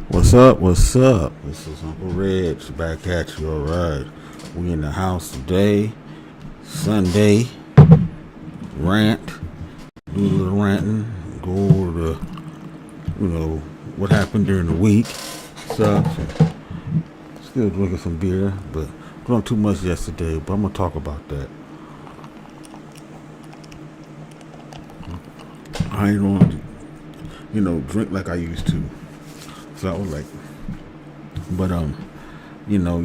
What's up? What's up? This is Uncle REG back at you. Alright, we in the house today, Sunday. Rant, do a little ranting, go over the, what happened during the week. Stuff. Still drinking some beer, but drunk too much yesterday. But I'm gonna talk about that. I ain't gonna, drink like I used to. So I was like, but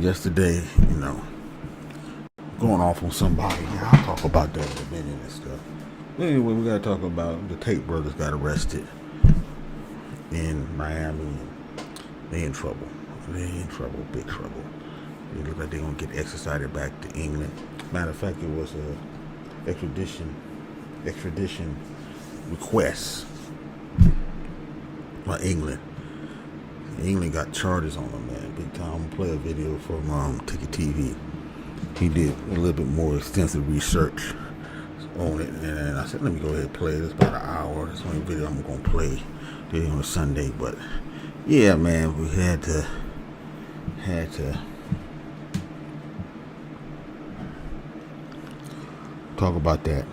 yesterday, going off on somebody. I'll talk about that in a minute and stuff. But anyway, we gotta talk about the Tate Brothers got arrested in Miami. And they in trouble. Big trouble. It look like they're gonna get extradited back to England. Matter of fact, it was a extradition request by England. England got charges on them, man, big time. I'm gonna play a video from Ticket TV. He did a little bit more extensive research on it, and I said, let me go ahead and play it. It's about an hour. That's the only video I'm gonna play today on a Sunday. But yeah, man, we had to talk about that.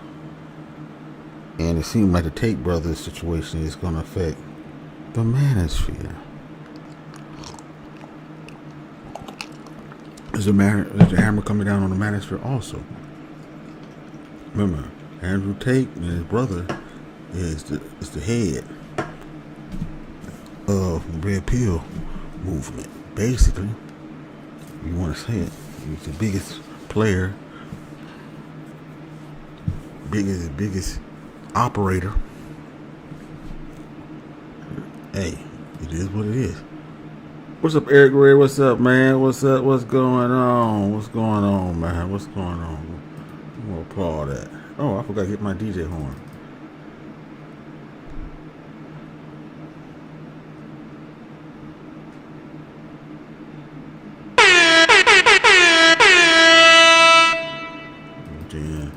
And it seemed like the Tate Brothers situation is gonna affect the manosphere. Is the hammer coming down on the manosphere also? Remember, Andrew Tate and his brother is the head red pill movement. Basically, you want to say it. He's the biggest player, biggest operator. Hey, it is what it is. What's up, Eric Ray? What's up, man? What's up? What's going on? What's going on, man? What's going on? I'm gonna applaud that. Oh, I forgot to get my DJ horn. Yeah.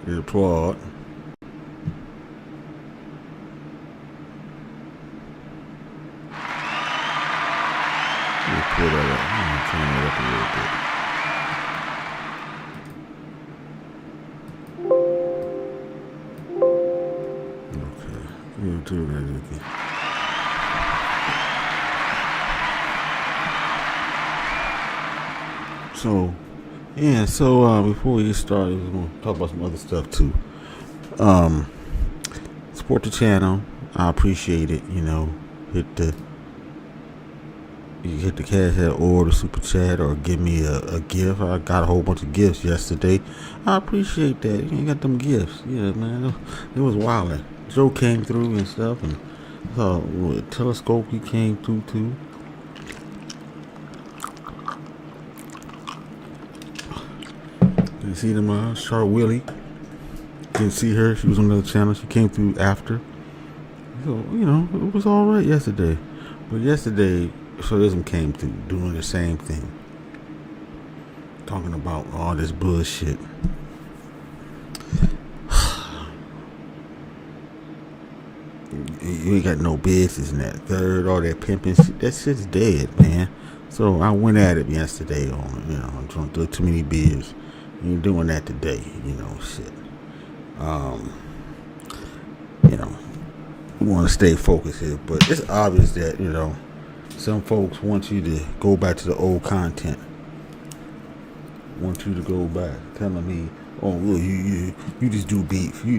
Get applaud. Pull that up. I'm gonna turn that up a little bit. Okay. We'll do that again. So before we get started, we're gonna talk about some other stuff too. Support the channel. I appreciate it. You hit the cash app or the super chat or give me a gift. I got a whole bunch of gifts yesterday. I appreciate that. You ain't got them gifts. Yeah, man. It was wildin'. Joe came through and stuff, and telescope he came through too. Didn't see them Sharp Willie. Didn't see her. She was on another channel. She came through after. So, it was alright yesterday. But yesterday Socialism came through doing the same thing, talking about all this bullshit. You ain't got no business in that third, all that pimping shit. That shit's dead, man. So I went at it yesterday on, I drunk too many beers. You ain't doing that today, shit. We want to stay focused here, but it's obvious that, some folks want you to go back to the old content. Want you to go back, telling me, "Oh, look, you just do beef. You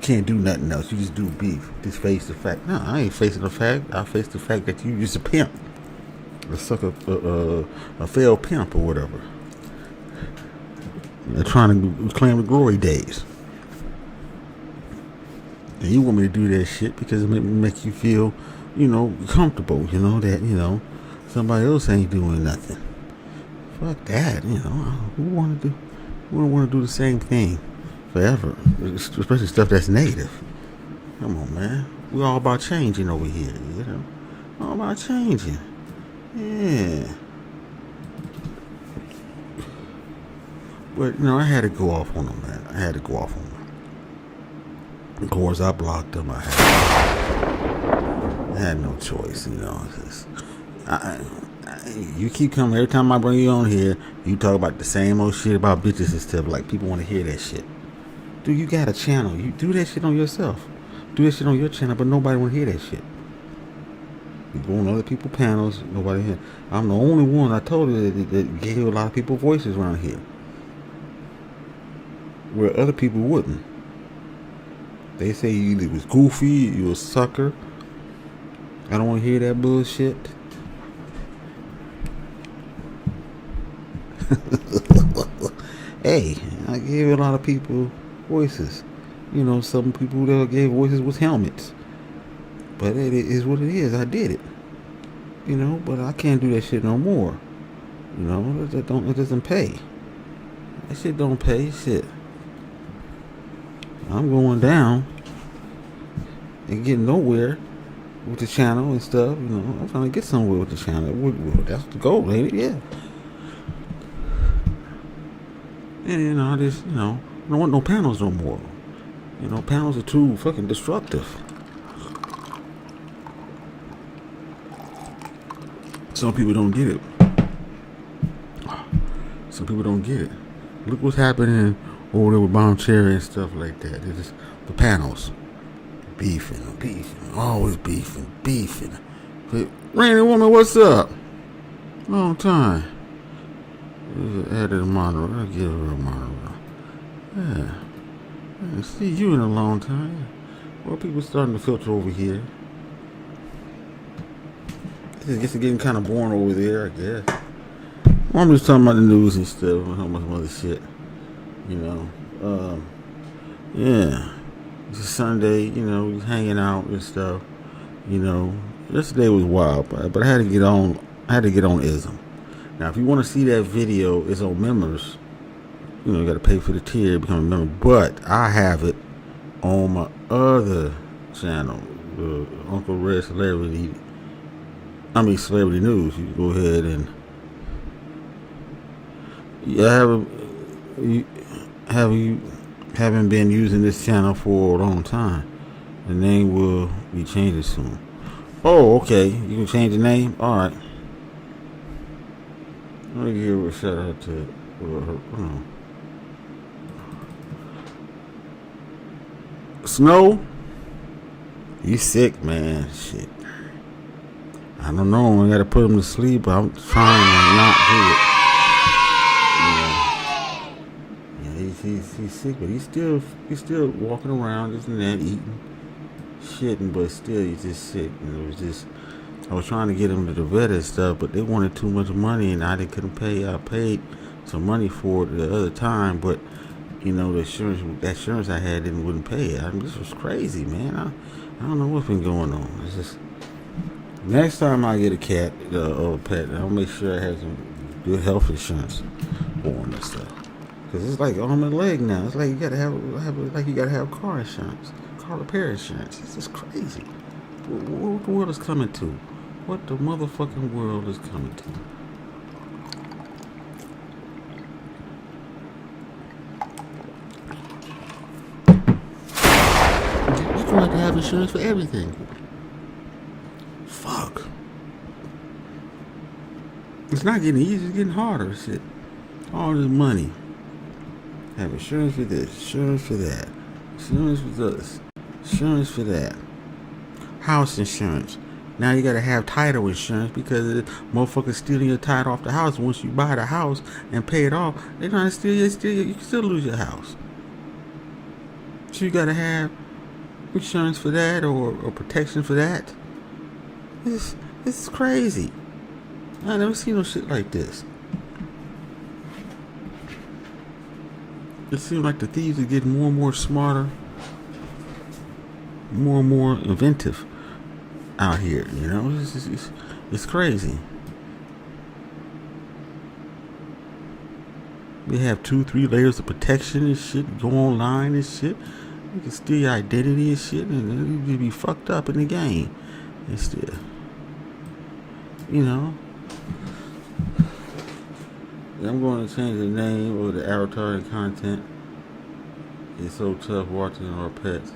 can't do nothing else. You just do beef. Just face the fact." No, I ain't facing the fact. I face the fact that you just a pimp, a sucker, a failed pimp or whatever. They're trying to claim the glory days, and you want me to do that shit because it make you feel, comfortable, that, somebody else ain't doing nothing. Fuck that, who want to do the same thing forever, especially stuff that's negative. Come on, man. We're all about changing over here, all about changing. Yeah. But, I had to go off on them, man. I had to go off on them. Of course, I blocked them. I had no choice, you keep coming. Every time I bring you on here, you talk about the same old shit about bitches and stuff. Like, people want to hear that shit. Dude, you got a channel. You do that shit on yourself. Do that shit on your channel, but nobody want to hear that shit. You go on other people's panels, nobody hear. I'm the only one, I told you, that gave a lot of people voices around here, where other people wouldn't. They say you either was goofy, you a sucker. I don't want to hear that bullshit. Hey, I gave a lot of people voices. Some people that gave voices with helmets. But it is what it is. I did it. But I can't do that shit no more. It doesn't pay. That shit don't pay. Shit. I'm going down and getting nowhere with the channel and stuff. I'm trying to get somewhere with the channel. That's the goal, ain't it? Yeah. And I just, I don't want no panels no more. Panels are too fucking destructive. Some people don't get it. Some people don't get it. Look what's happening over there with Bomb Cherry and stuff like that. It's just the panels. Beefing, always beefing. But, Rainy Woman, what's up? Long time. Added a monitor. I'll give her a monitor. Yeah. I see you in a long time. Well, people starting to filter over here. It's getting kind of boring over there, I guess. Well, I'm just talking about the news and stuff, and how much other shit, you know. Yeah, it's a Sunday, just hanging out and stuff, you know. Yesterday was wild, but I had to get on. I had to get on ism. Now, if you want to see that video, it's on members. You got to pay for the tier to become a member. But I have it on my other channel, Uncle REG Celebrity News. You can go ahead and haven't been using this channel for a long time. The name will be changing soon. Oh, okay. You can change the name. All right. Let me give a shout out to Snow. He's sick, man. Shit. I don't know. I gotta put him to sleep. But I'm trying to not do it. He's sick, but he's still walking around, this and that, eating, shitting, but still he's just sick. I was trying to get him to the vet and stuff, but they wanted too much money, and I couldn't pay. I paid some money for it the other time, but the insurance I had wouldn't pay it. This was crazy, man. I don't know what's been going on. It's just next time I get a cat or a pet, I'll make sure I have some good health insurance for him and stuff. Cause it's like arm and leg now. It's like you gotta have car insurance, car repair insurance. It's just crazy. What the world is coming to? What the motherfucking world is coming to? You gonna have to have insurance for everything. Fuck. It's not getting easier. It's getting harder. Shit. All this money. Have insurance for this, insurance for that, insurance for this, insurance for that. House insurance. Now you gotta have title insurance because motherfuckers stealing your title off the house. Once you buy the house and pay it off, they're trying to steal you. You can still lose your house. So you gotta have insurance for that or protection for that. This is crazy. I never seen no shit like this. It seems like the thieves are getting more and more smarter, more and more inventive out here. It's crazy. They have 2-3 layers of protection and shit. Go online and shit. You can steal your identity and shit, and you be fucked up in the game. And still, I'm going to change the name of the avatar and content. It's so tough watching our pets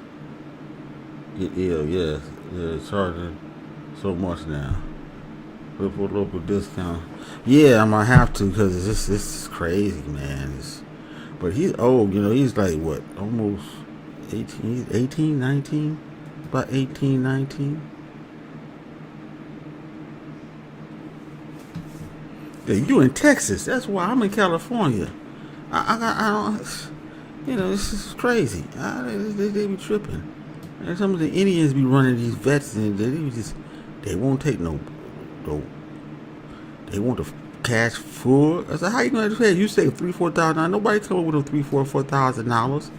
get ill. Yes, they're charging so much now. Look for a local discount. Yeah, I might have to because this is crazy, man. But he's old, he's like what, almost 18, 18, 19? About 18, 19. Yeah, you in Texas. That's why I'm in California. I don't, this is crazy. They be tripping. And some of the Indians be running these vets and they won't take no, they want the cash full. I said, how you gonna pay? You say $3,000-$4,000. Nobody come up with no $3,000-$4,000.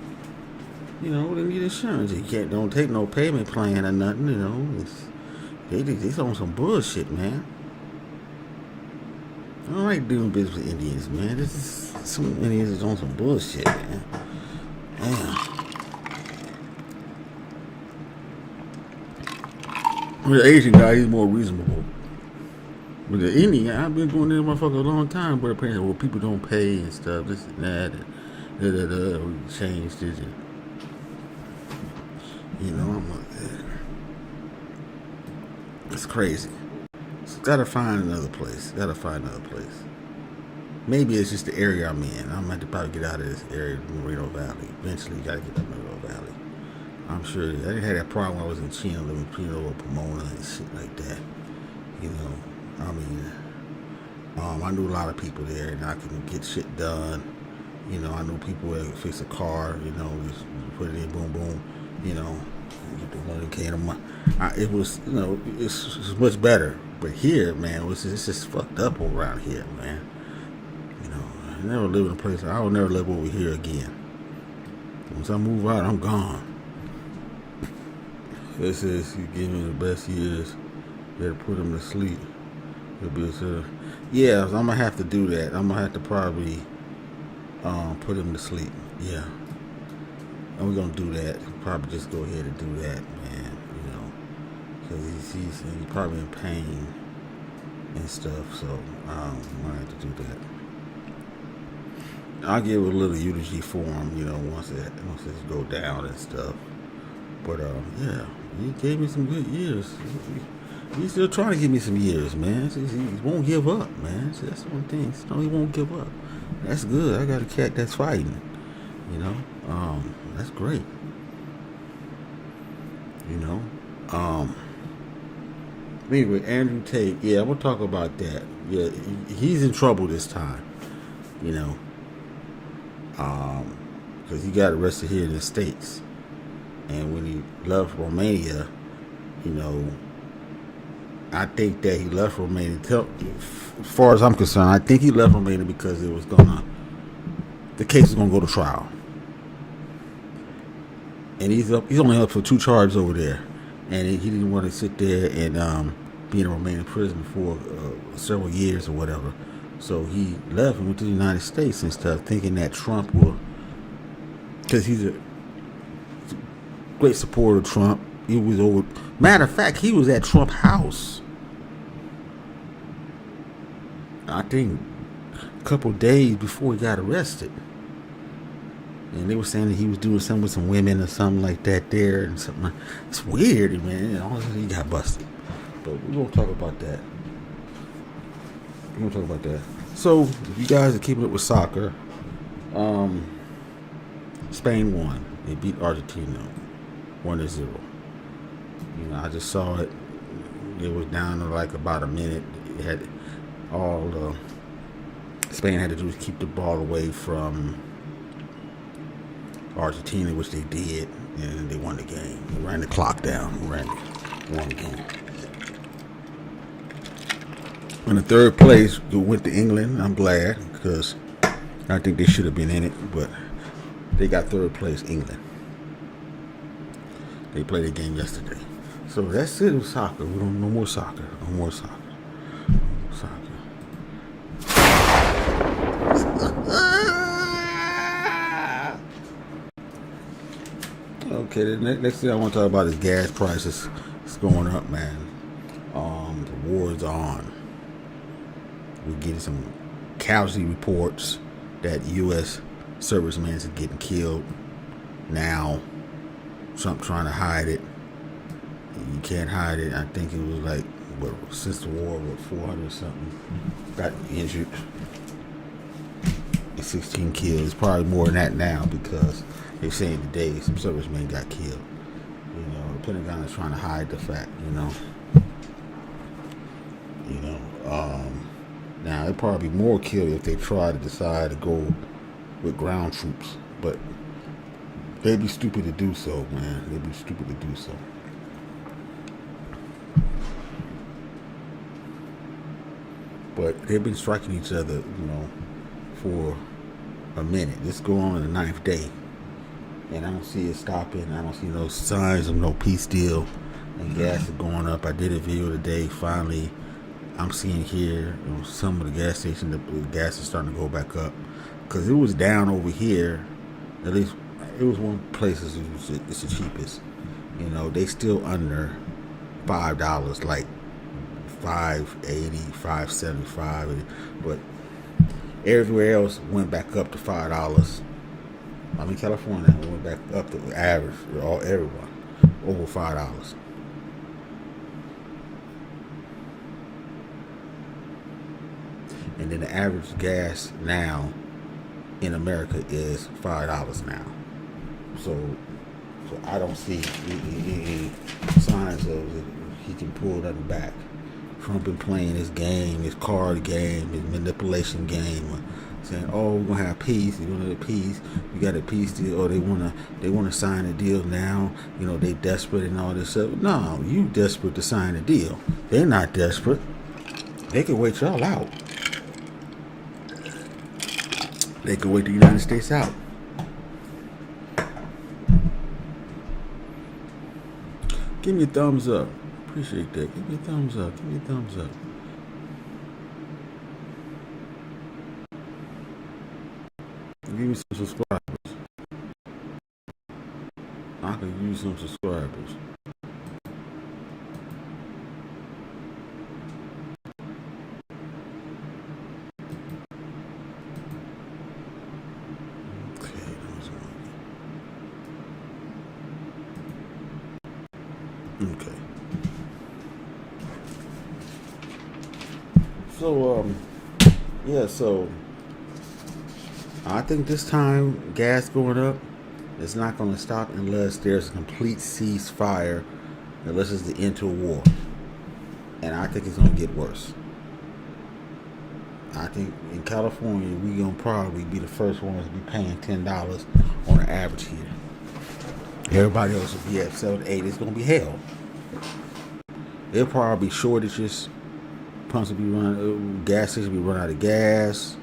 They need insurance. You don't take no payment plan or nothing. They on some bullshit, man. I don't like doing business with Indians, man. Some Indians is on some bullshit, man. Damn. The Asian guy, he's more reasonable. But the Indian, I've been going there motherfucker a long time, but apparently, people don't pay and stuff, this and that, and we changed it. I'm like, it's crazy. Gotta find another place. Maybe it's just the area I'm in. I'm going to probably get out of this area, Moreno Valley. Eventually, you gotta get to Moreno Valley. I'm sure I didn't have that problem when I was in Chino, living in Chino or Pomona and shit like that. I knew a lot of people there, and I can get shit done. I knew people that could fix a car. Just put it in, boom, boom. get the 100K a month. It was, it's much better. But here, man, it's just fucked up around here, man. I never live in a place. I will never live over here again. Once I move out, I'm gone. This is, you give me the best years. You better put them to sleep. It'll be yeah, I'm gonna have to do that. I'm gonna have to probably put him to sleep. Yeah, and we're gonna do that. Probably just go ahead and do that, man. Because he's probably in pain and stuff. So I might have to do that. I'll give a little eulogy for him, once it go down and stuff. But yeah, he gave me some good years. He's still trying to give me some years, man. He won't give up, man. So that's one thing. He won't give up. That's good. I got a cat that's fighting. That's great. Anyway, Andrew Tate. Yeah, I'm gonna talk about that. Yeah, he's in trouble this time. Because he got arrested here in the States, and when he left Romania, I think that he left Romania. As far as I'm concerned, I think he left Romania because the case was gonna go to trial, and he's only up for 2 charges over there, and he didn't want to sit there and be in a Romanian prison for several years or whatever. So he left and went to the United States and stuff, thinking that Trump will, because he's a great supporter of Trump. He was over. Matter of fact, he was at Trump House. I think a couple of days before he got arrested, and they were saying that he was doing something with some women or something like that there, and something. It's weird, man. All of a sudden he got busted. But we won't talk about that. So, if you guys are keeping up with soccer, Spain won. They beat Argentina 1-0. I just saw it. It was down to like about a minute. It had Spain had to do was keep the ball away from Argentina, which they did, and they won the game. They ran the clock down. Won the game. In the third place, we went to England. I'm glad, because I think they should have been in it, but they got third place, England. They played a game yesterday. So that's it with soccer. We don't no more soccer. No more soccer. Okay, the next thing I want to talk about is gas prices. It's going up, man. The war's on. We're getting some casualty reports that U.S. servicemen are getting killed now. Trump trying to hide it. You can't hide it. I think it was like, since the war, 400 something got injured. And 16 killed. It's probably more than that now, because they're saying today some servicemen got killed. The Pentagon is trying to hide the fact, Now, it'd probably be more killed if they try to decide to go with ground troops. But they'd be stupid to do so, man. They'd be stupid to do so. But they've been striking each other, for a minute. This go on in the 9th day. And I don't see it stopping. I don't see no signs of no peace deal. And gas is going up. I did a video today. Finally, I'm seeing here some of the gas stations, the gas is starting to go back up. Because it was down over here. At least it was one place it's the cheapest. They still under $5, like $5.80, $5.75. But everywhere else went back up to $5. I'm in California. It went back up to average, everyone, over $5. And then the average gas now in America is $5 now. So I don't see any signs of he can pull nothing back. Trump been playing his game, his card game, his manipulation game. saying, "Oh, we're gonna have peace. You're gonna have peace. You got a peace deal, or they wanna sign a deal now. You know, they desperate and all this stuff. No, you desperate to sign a deal. They're not desperate. They can wait y'all out. They can wait the United States out. Give me a thumbs up. Appreciate that. Give me a thumbs up. Give me a thumbs up. Give me some subscribers. I could use some subscribers. Okay, that was one. Okay. So, yeah, so I think this time gas going up is not going to stop unless there's a complete ceasefire, unless it's the end to a war. And I think it's going to get worse. I think in California, we're going to probably be the first ones to be paying $10 on an average here. Everybody else will be at 7, 8. It's going to be hell. There'll probably be shortages. Pumps will be running, gas stations will be running out of gas.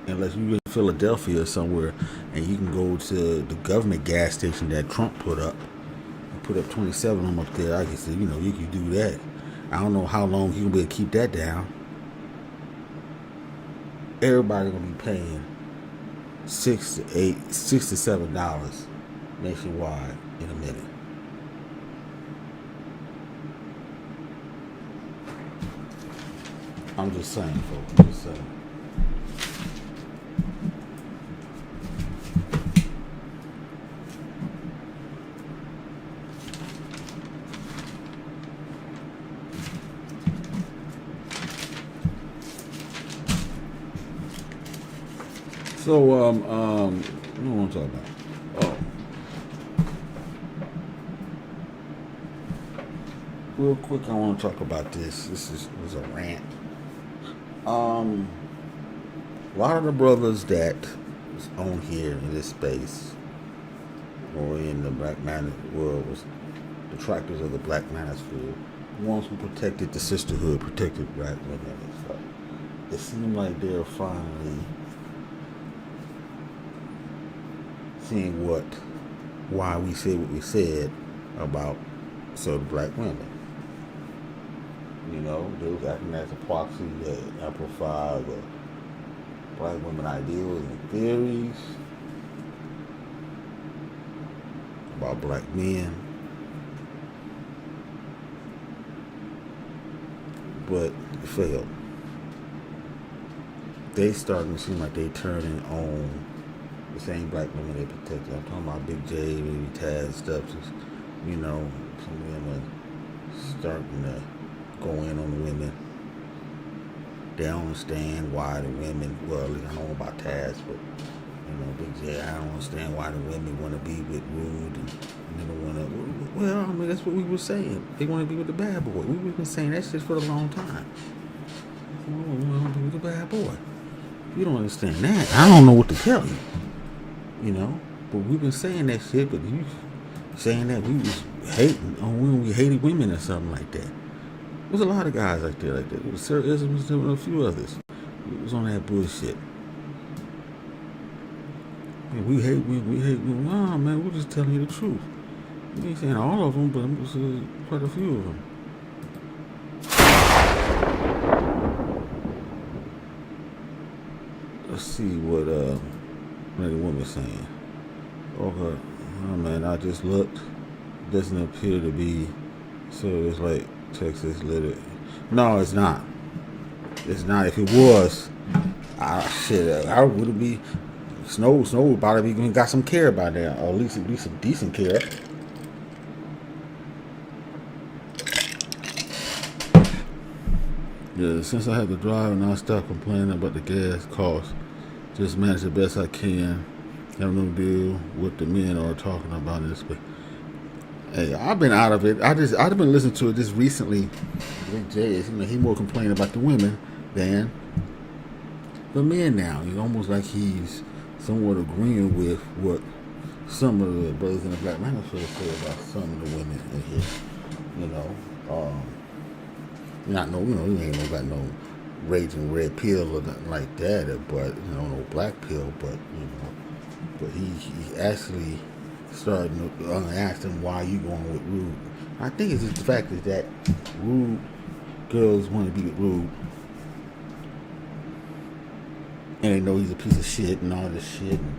Unless you're in Philadelphia or somewhere and you can go to the government gas station that Trump put up. And put up 27 of them up there. I guess, you can do that. I don't know how long he will be able to keep that down. Everybody gonna be paying $6 to $7 nationwide in a minute. I'm just saying, folks. I'm just saying. So, what do I want to talk about? Oh. Real quick, I want to talk about this. This was a rant. A lot of the brothers that was on here in this space, or in the Black Man world, was detractors of the Black Manosphere, ones who protected the sisterhood, protected black women and stuff. It seemed like they're finally seeing why we said what we said about certain black women. They was acting as a proxy that amplify the black women ideals and theories about black men. But it failed. They starting to seem like they turning on the same black women they protected. I'm talking about Big J, Baby Taz, stuff. Some of them are starting to go in on the women. They don't understand why the women, well, I don't know about Taz, but, Big J, I don't understand why the women want to be with Rude and they don't want to, well, that's what we were saying. They want to be with the bad boy. We've been saying that shit for a long time. We want to be with the bad boy. If you don't understand that, I don't know what to tell you. But we've been saying that shit, but you saying that we was hating on women, we hated women or something like that. There's a lot of guys like that. There was Sir Isms and a few others. It was on that bullshit. And we hate women. Nah, man, we're just telling you the truth. We ain't saying all of them, but it was quite a few of them. Let's see what the woman's saying. Okay, oh man, I just looked. It doesn't appear to be. So it's like Texas lit. No, it's not. It's not. If it was, I would be. Snow about to be got some care by there, or at least some decent care. Yeah, since I had to drive and I stopped complaining about the gas cost, just manage the best I can. Have no deal what the men are talking about in this way. Hey, I've been out of it. I've been listening to it just recently. Big J, he more complaining about the women than the men now. It's almost like he's somewhat agreeing with what some of the brothers in the Black Manosphere say about some of the women in here. You know, not no, he ain't got no raging red pill or nothing like that, but no black pill, but he actually started to ask him why you going with Rude. I think it's just the fact that Rude girls want to be with Rude, and they know he's a piece of shit and all this shit and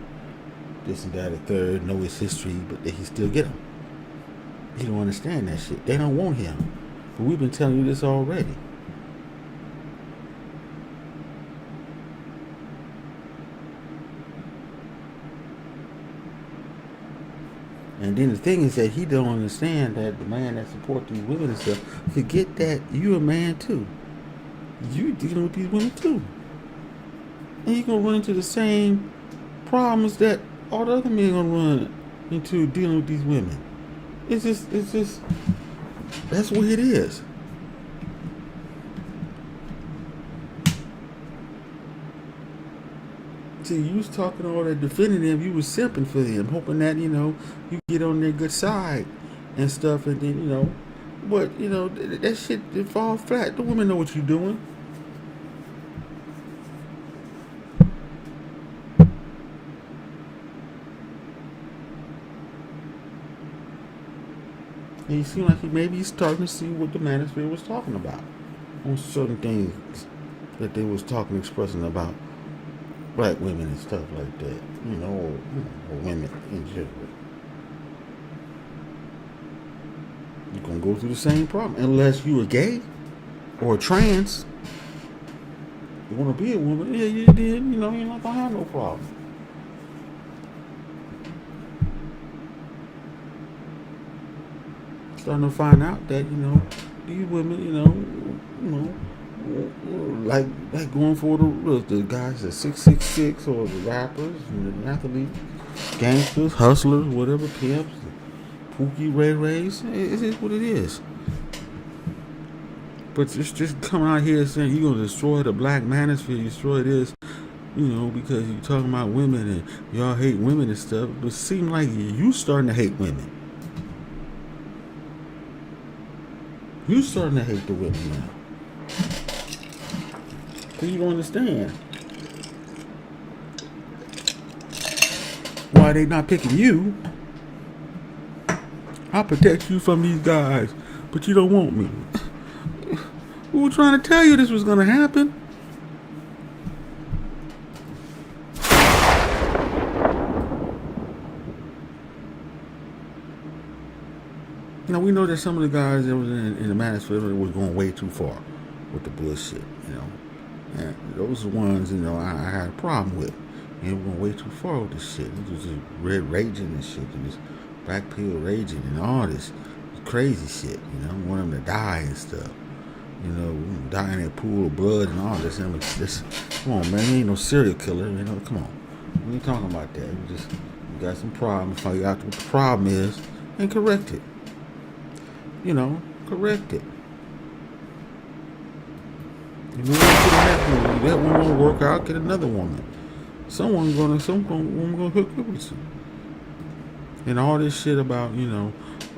this and that and third, know his history, but he still get him. He don't understand that shit. They don't want him. But we've been telling you this already. And then the thing is that he don't understand that the man that supports these women and stuff, forget that you a man too. You dealing with these women too. And you're going to run into the same problems that all the other men are going to run into dealing with these women. It's just, that's what it is. See, you was talking all that, defending them, you was simping for them, hoping that, you get on their good side and stuff, and then, but, that shit, it fall flat. The women know what you're doing. And you seem like maybe he's starting to see what the manosphere was talking about on certain things that they was expressing about black women and stuff like that, or women in general. You're gonna go through the same problem unless you are gay or trans. You wanna be a woman, yeah, you did, you're not gonna have no problem. Starting to find out that these women like going for the guys at 666 or the rappers and the athletes, gangsters, hustlers, whatever, pimps, Pookie, Ray Rays. It is what it is. But just coming out here saying you're gonna destroy the black manosphere, destroy this, because you're talking about women and y'all hate women and stuff. It seems like you starting to hate women. You starting to hate the women now. Because you don't understand why they not picking you. I'll protect you from these guys, but you don't want me. We were trying to tell you this was going to happen. Now, we know that some of the guys that was in the manosphere was going way too far with the bullshit, And those are the ones, I had a problem with. And they were going way too far with this shit. It was just red raging and shit, and this black pill raging and all this crazy shit, want them to die and stuff. Die in a pool of blood and all this. And this, come on, man, you ain't no serial killer, come on. We ain't talking about that. We got some problems. Find out what the problem is and correct it. Correct it. You move on to the next one. That one won't work out, get another woman. Some woman gonna hook up with you. And all this shit about,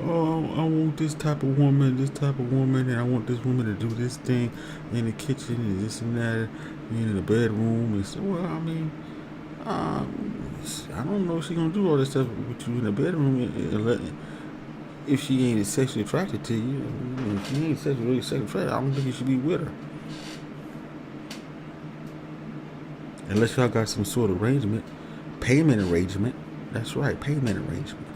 oh, I want this type of woman, and I want this woman to do this thing in the kitchen and this and that, in the bedroom and stuff. Well, I don't know if she's gonna do all this stuff with you in the bedroom if she ain't sexually attracted to you. If she ain't really sexually attracted, I don't think you should be with her. Unless y'all got some sort of payment arrangement. That's right, payment arrangement.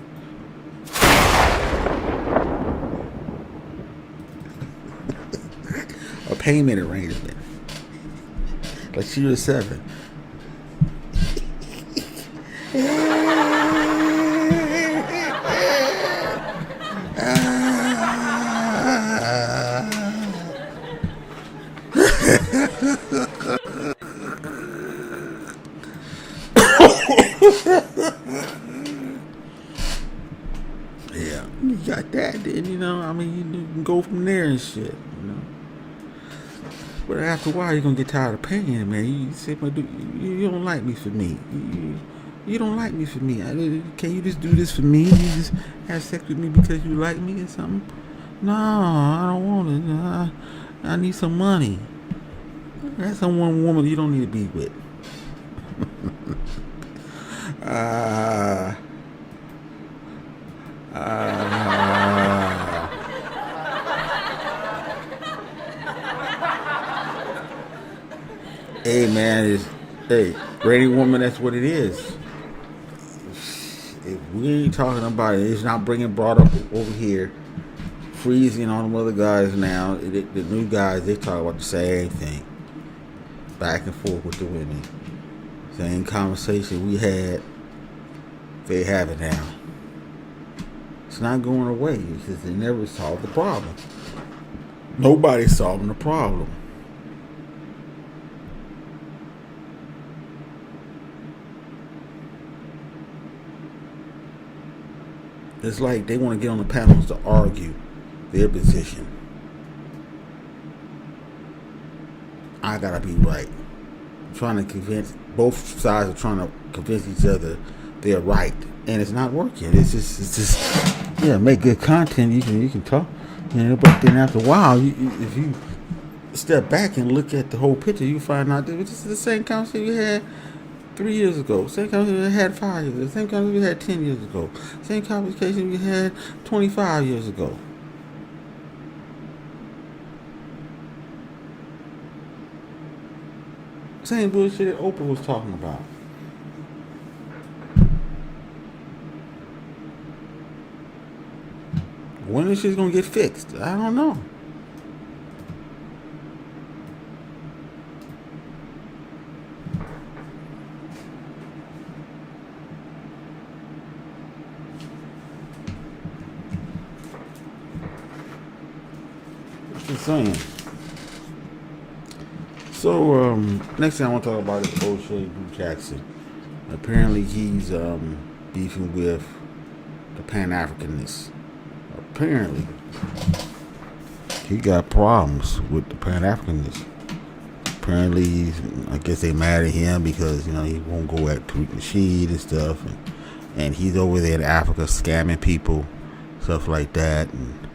A payment arrangement. Like she was 7. Yeah, you got that, then you can go from there and shit. But after a while, you're gonna get tired of paying it, man. You say, "Man, you don't like me for me. You don't like me for me. Can you just do this for me? You just have sex with me because you like me or something?" No, I don't want it. I need some money. That's some one woman you don't need to be with. uh, Hey man, rainy woman. That's what it is. If we ain't talking about it, it's not brought up over here. Freezing on them other guys now. The new guys, they talk about the same thing, back and forth with the women. Same conversation we had, they have it now. It's not going away because they never solved the problem. Nobody's solving the problem. It's like they want to get on the panels to argue their position. I gotta be right. I'm trying to convince both sides are trying to convince each other they're right, and it's not working. It's just make good content. You can talk, but then after a while, if you step back and look at the whole picture, you find out that this is the same conversation you had 3 years ago, same conversation we had 5 years ago, same conversation we had 10 years ago, same conversation we had 25 years ago. Same bullshit that Oprah was talking about. When is shit gonna get fixed? I don't know. Just saying. So next thing I want to talk about is O'Shea Jackson. Apparently he's beefing with the Pan-Africanists. Apparently he got problems with the Pan-Africanists. Apparently I guess they mad at him because he won't go at Tariq Nasheed and stuff, and he's over there in Africa scamming people, stuff like that, and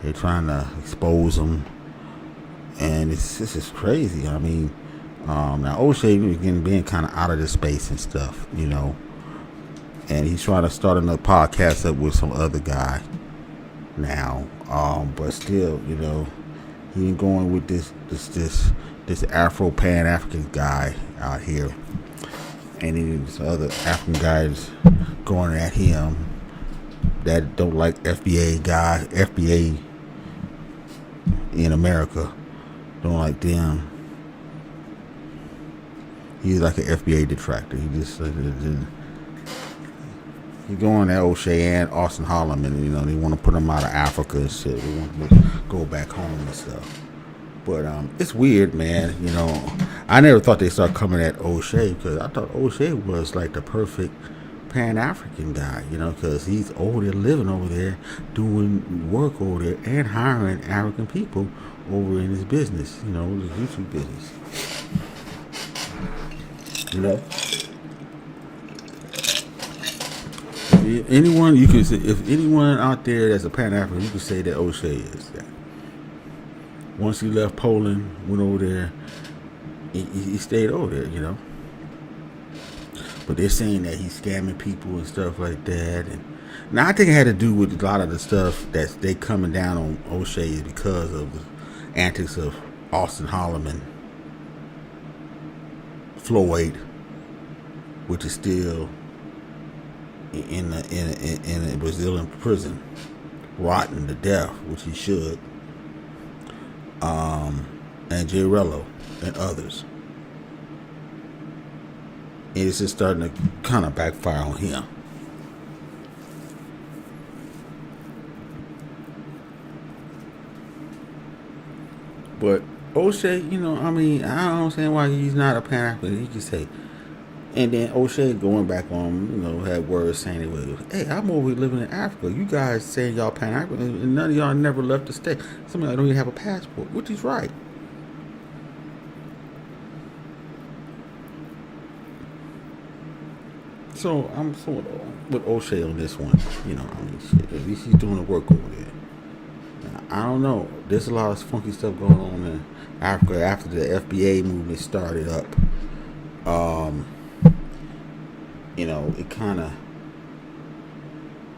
they're trying to expose him, and this is crazy. I mean, now O'Shea again being kind of out of this space and stuff, and he's trying to start another podcast up with some other guy now, but still, he ain't going with this Afro Pan African guy out here, and then this other African guys going at him that don't like FBA in America, don't like them. He's like an FBA detractor. He just he's going at O'Shea and Austin Holloman. They want to put him out of Africa and shit. They want to go back home and stuff. But it's weird, man. I never thought they'd start coming at O'Shea because I thought O'Shea was like the perfect Pan-African guy, because he's over there living over there, doing work over there, and hiring African people over in his business, his YouTube business. Anyone you can say, if anyone out there that's a Pan-African, you can say that O'Shea is that. Once he left Poland, went over there, he stayed over there, But they're saying that he's scamming people and stuff like that. And now I think it had to do with a lot of the stuff that they coming down on O'Shea because of the antics of Austin Holloman, Floyd, which is still in a Brazilian prison, rotting to death, which he should. And Jarello and others. And it's just starting to kind of backfire on him. But O'Shea, I don't understand why he's not a Pan-African. He can say. And then O'Shea going back on, had words saying, hey, I'm over here living in Africa. You guys saying y'all Pan-African, and none of y'all never left the state. Some of y'all don't even have a passport, which is right. So I'm sort of with O'Shea on this one. You know, I mean, shit. At least he's doing the work over there. I don't know. There's a lot of funky stuff going on in Africa after the FBA movement started up. Um, you know, it kind of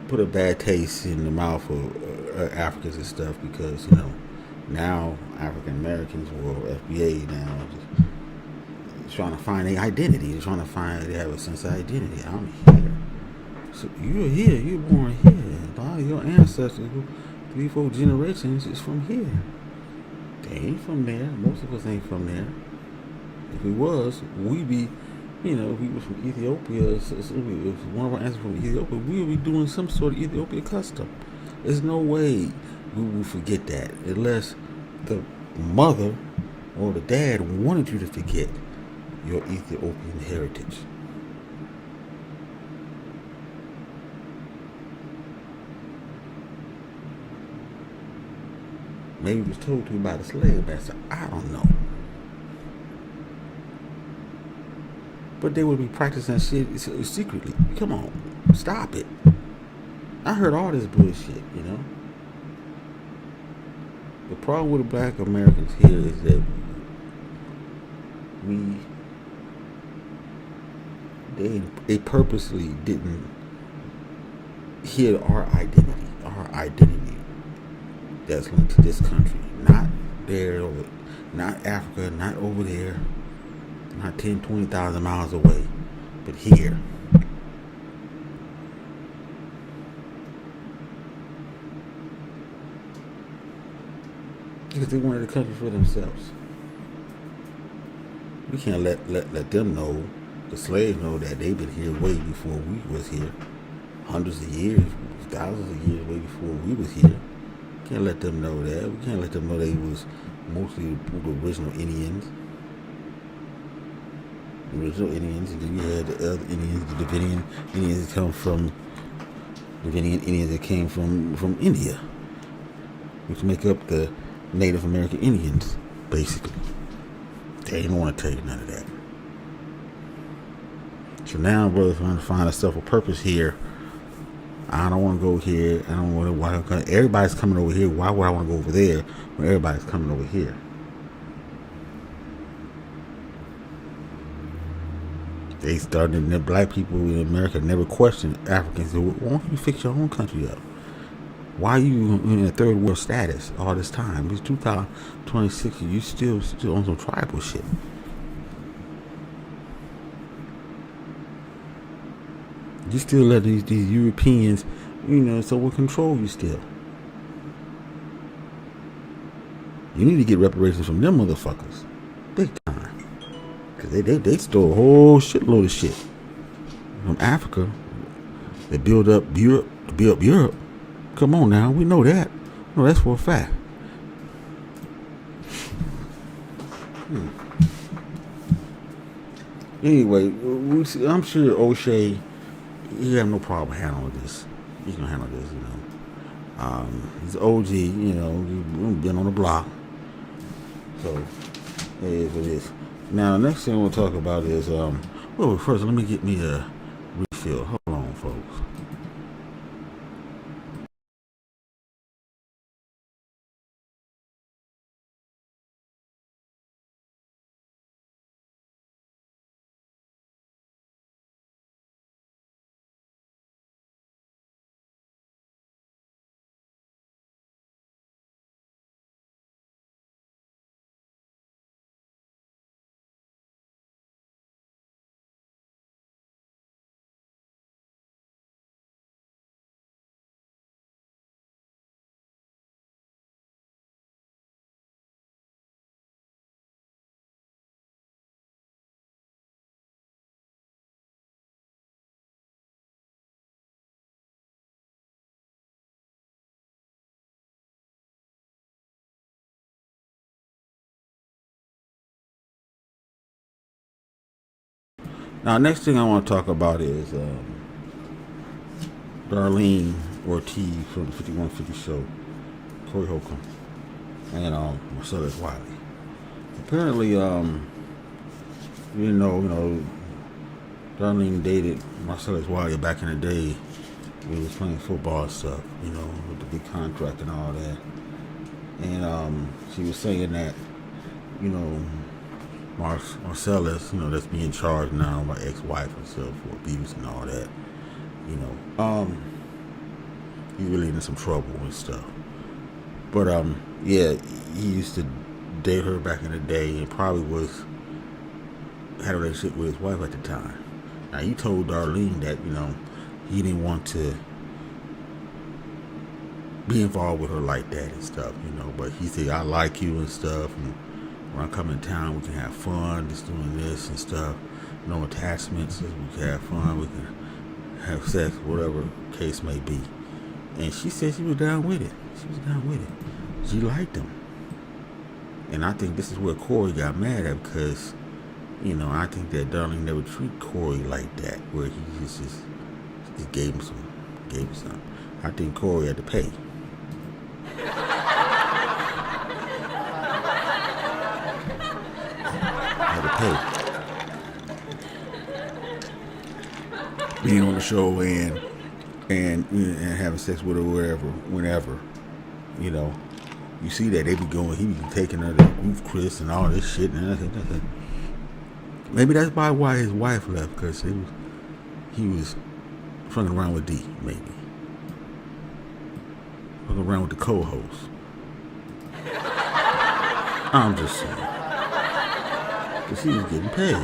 put a bad taste in the mouth of Africans and stuff because, you know, now African Americans or FBA now just trying to find their identity. They're trying to find they have a sense of identity. I'm here. So you're here. You're born here. A lot of your ancestors, 3-4 generations, is from here. They ain't from there. Most of us ain't from there. If we was, we'd be, you know, if we was from Ethiopia, if one of our ancestors from Ethiopia, we would be doing some sort of Ethiopia custom. There's no way we will forget that unless the mother or the dad wanted you to forget your Ethiopian heritage. Maybe it was told to you by the slave master. I don't know. But they would be practicing shit secretly. Come on, stop it. I heard all this bullshit, you know. The problem with the black Americans here is that they purposely didn't hear our identity that's linked to this country, not there, not Africa, not over there, not 10, 20,000 miles away, but here. Because they wanted the country for themselves. We can't let them know, the slaves know that they've been here way before we was here. Hundreds of years, thousands of years way before we was here. Can't let them know that. We can't let them know they was mostly the original Indians. The original Indians, and then you had the other Indians, the Davidian Indians that come from Davidian Indians that came from India, which make up the Native American Indians, basically. They didn't want to tell you none of that. So now, brothers, trying to find themselves a purpose here. I don't want to go here. I don't want to. Why? Everybody's coming over here. Why would I want to go over there when everybody's coming over here? They started. The black people in America never questioned Africans. They said, why don't you fix your own country up? Why are you in a third world status all this time? It's 2026. You still on some tribal shit. You still let these Europeans, you know, so will control you still. You need to get reparations from them motherfuckers. Big time. Because they stole a whole shitload of shit from Africa. They build up Europe. Come on now, we know that. No, that's for a fact. Anyway, I'm sure O'Shea, he have no problem handling this. He's gonna handle this, you know. He's OG, you know, he's been on the block. So it is what it is. Now, the next thing we'll talk about is well, first let me get me a refill. Hold on, folks. Now, next thing I want to talk about is Darlene Ortiz from the 5150 show, Corey Holcomb, and Marcellus Wiley. Apparently, you know, Darlene dated Marcellus Wiley back in the day. We was playing football and stuff, with the big contract and all that. And she was saying that, you know, Marcellus, that's being charged now by ex-wife and stuff for abuse and all that. He's really in some trouble and stuff. But yeah, he used to date her back in the day and probably had a relationship with his wife at the time. Now he told Darlene that, he didn't want to be involved with her like that and stuff, but he said, I like you and stuff, and when I come in town we can have fun, just doing this and stuff, no attachments, we can have fun, we can have sex, whatever case may be. And she said she was down with it. She liked him. And I think this is where Corey got mad at, because I think that Darlene never treated Corey like that, where he just gave him some. I think Corey had to pay. Being on the show and having sex with her whenever. You see that they be going, he be taking her to Roof Chris and all this shit, and I think maybe that's probably why his wife left, because he was fucking around with D, maybe. Fucking around with the co-host. I'm just saying. Because he was getting paid.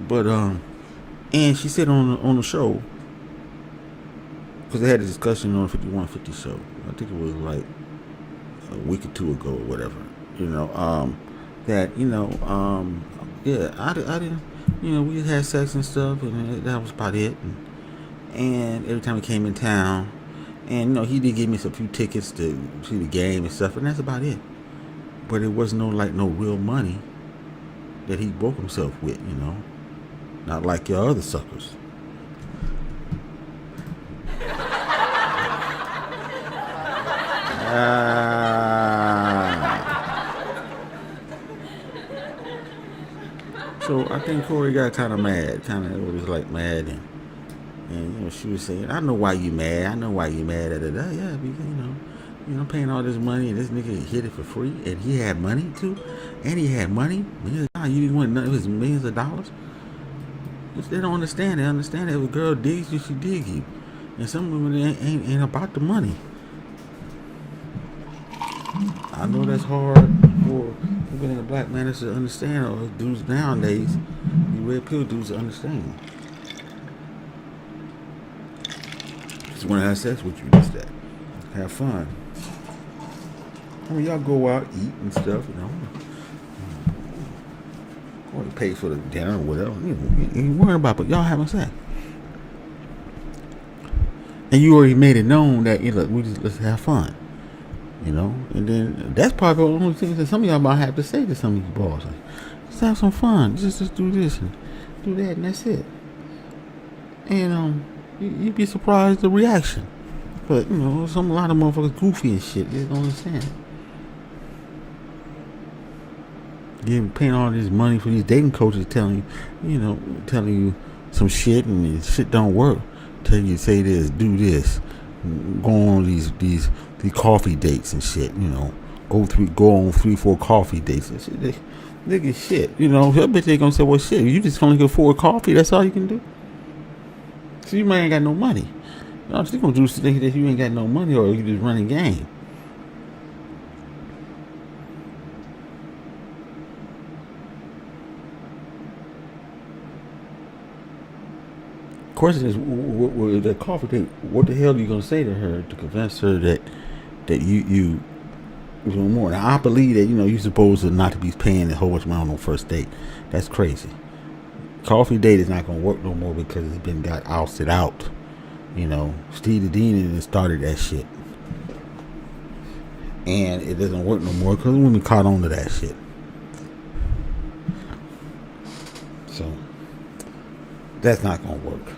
But and she said on the show, because they had a discussion on the 5150 show, I think it was like a week or two ago or whatever, that yeah, I didn't, we just had sex and stuff, and that was about it. And every time he came in town, and he did give me a few tickets to see the game and stuff, and that's about it. But it was no real money that he broke himself with, not like your other suckers. So I think Corey got kind of mad, mad, and she was saying, I know why you mad. Yeah, because I'm paying all this money, and this nigga hit it for free, and he had money too, and he had money. You didn't want none of his millions of dollars. They don't understand. They understand that if a girl digs you, she dig you, and some women ain't about the money. I know that's hard for being a black man to understand, or dudes nowadays, you red pill dudes to understand. Just want to have sex with you, just that. Have fun. Y'all go out, eat and stuff, or to pay for the dinner or whatever. You ain't worrying about, but y'all having sex. And you already made it known that, let's have fun. And then that's probably the only thing that some of y'all might have to say to some of these boys. Like, let's have some fun. Just do this and do that, and that's it. And you'd be surprised the reaction. But a lot of motherfuckers goofy and shit. They don't understand. You're paying all this money for these dating coaches telling you some shit, and shit don't work. Tell you say this, do this, go on these coffee dates and shit. Go on 3-4 coffee dates and shit. Nigga, shit. I bet they gonna say, well, shit, you just only can afford coffee. That's all you can do. So you might ain't got no money. They gonna do think that you ain't got no money, or you just running game. Question is, with that coffee date, what the hell are you gonna say to her to convince her that you want more? Now I believe that you're supposed to not to be paying a whole bunch of money on the first date. That's crazy. Coffee date is not gonna work no more because it's been got ousted out. Steve the Dean started that shit, and it doesn't work no more because women caught on to that shit. So that's not gonna work.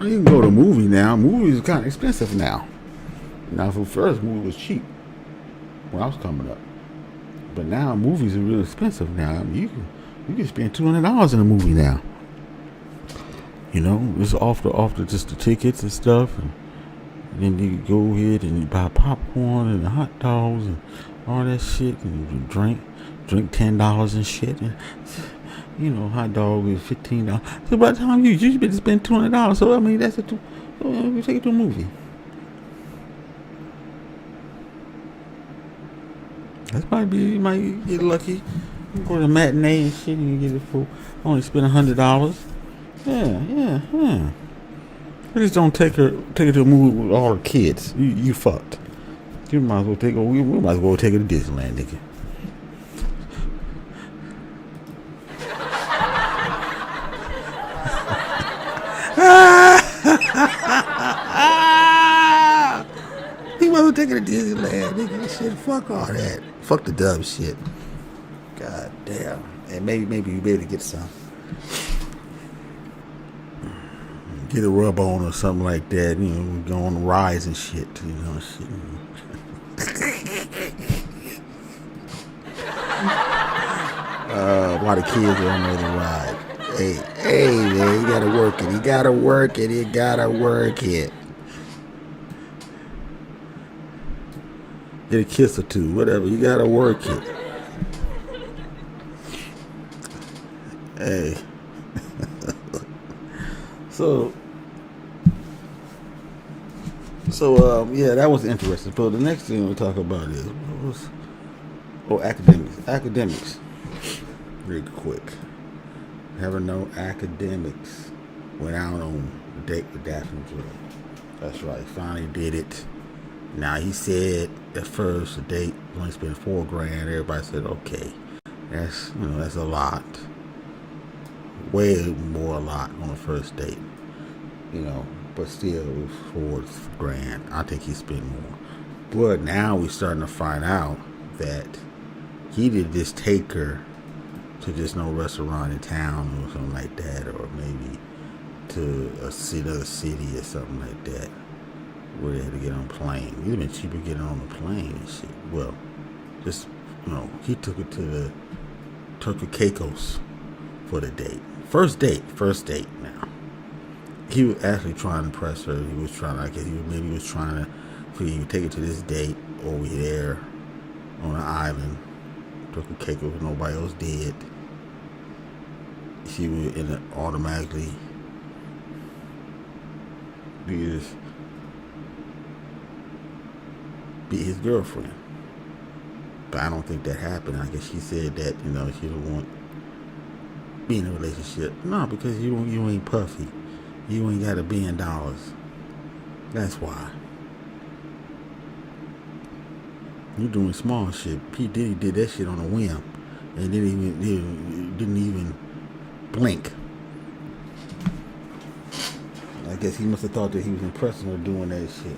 You can go to a movie now. Movies are kind of expensive now. Now, for first, movie was cheap when I was coming up, but now movies are really expensive now. I mean, you can spend $200 in a movie now. You know, it's off the just the tickets and stuff, and then you go ahead and you buy popcorn and hot dogs and all that shit, and you drink $10 and shit, and you know, hot dog is $15. So by the time you better spend $200. So I mean, that's you take it to a movie. That might be, you might get lucky. You go to a matinee and shit, and you get it for only spend $100. Yeah. Please don't take her to a movie with all the kids. You fucked. You might as well take her. We might as well take her to Disneyland, nigga. He might as well take her to Disneyland, nigga. Shit, fuck all that. Fuck the dumb shit. God damn. And maybe you be able to get some. Get a rub on or something like that, you know, go on the rides and shit, you know, shit. While the kids are on the ride. Hey, man, you gotta work it. You gotta work it. Get a kiss or two, whatever. You gotta work it. Hey. Yeah, that was interesting. So the next thing we'll talk about is academics. Real quick. Never know academics went out on a date with Daphne Joy. That's right. Finally did it. Now he said at first the date only spent $4,000. Everybody said okay. That's a lot. Way more a lot on the first date. You know, but still it was $4,000. I think he spent more. But now we're starting to find out that he did just take her to just no restaurant in town or something like that, or maybe to another city or something like that, where they had to get on a plane. It would have been cheaper getting on a plane and shit. Well, just, he took it to the Turkey Caicos for the date. First date now. He was actually trying to impress her. He was trying, I guess he was trying to, for you to take it to this date over there on an island. Turkey Caicos, nobody else did. She would automatically be his girlfriend. But I don't think that happened. I guess she said that, she don't want to be in a relationship. No, because you ain't puffy. You ain't got $1 billion. That's why. You doing small shit. P. Diddy did that shit on a whim. And didn't even blink. I guess he must have thought that he was impressing her doing that shit.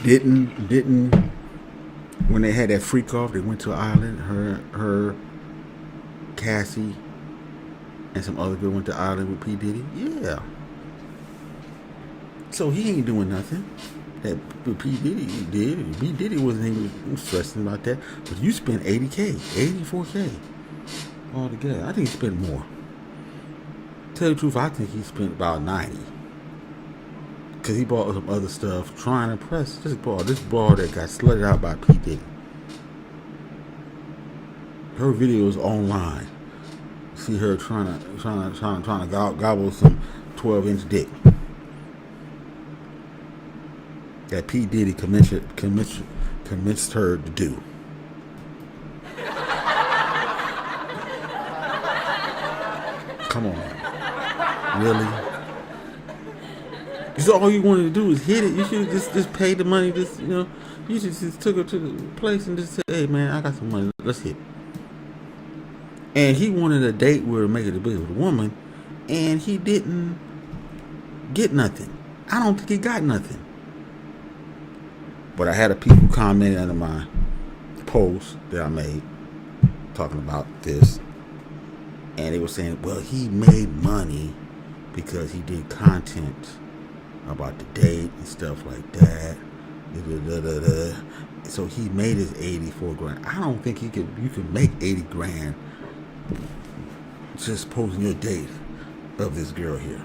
Didn't when they had that freak off, they went to an island, her Cassie and some other girl went to Ireland with P. Diddy. Yeah. So he ain't doing nothing that P. Diddy did. P. Diddy wasn't even stressing about that. But you spent $80K, $84K altogether. I think he spent more. Tell you the truth, I think he spent about $90. Because he bought some other stuff trying to impress this broad that got slutted out by P. Diddy. Her video is online. See her trying to gobble some 12-inch dick that P. Diddy convinced her to do. Come on, really? So all you wanted to do is hit it. You should have just paid the money. You should just took her to the place and just said, "Hey man, I got some money. Let's hit." And he wanted a date where make it a bit with a woman, and he didn't get nothing. I don't think he got nothing. But I had a people comment under my post that I made talking about this, and they were saying, well, he made money because he did content about the date and stuff like that. So he made his 84 grand. I don't think you can make 80 grand just posting your date of this girl here.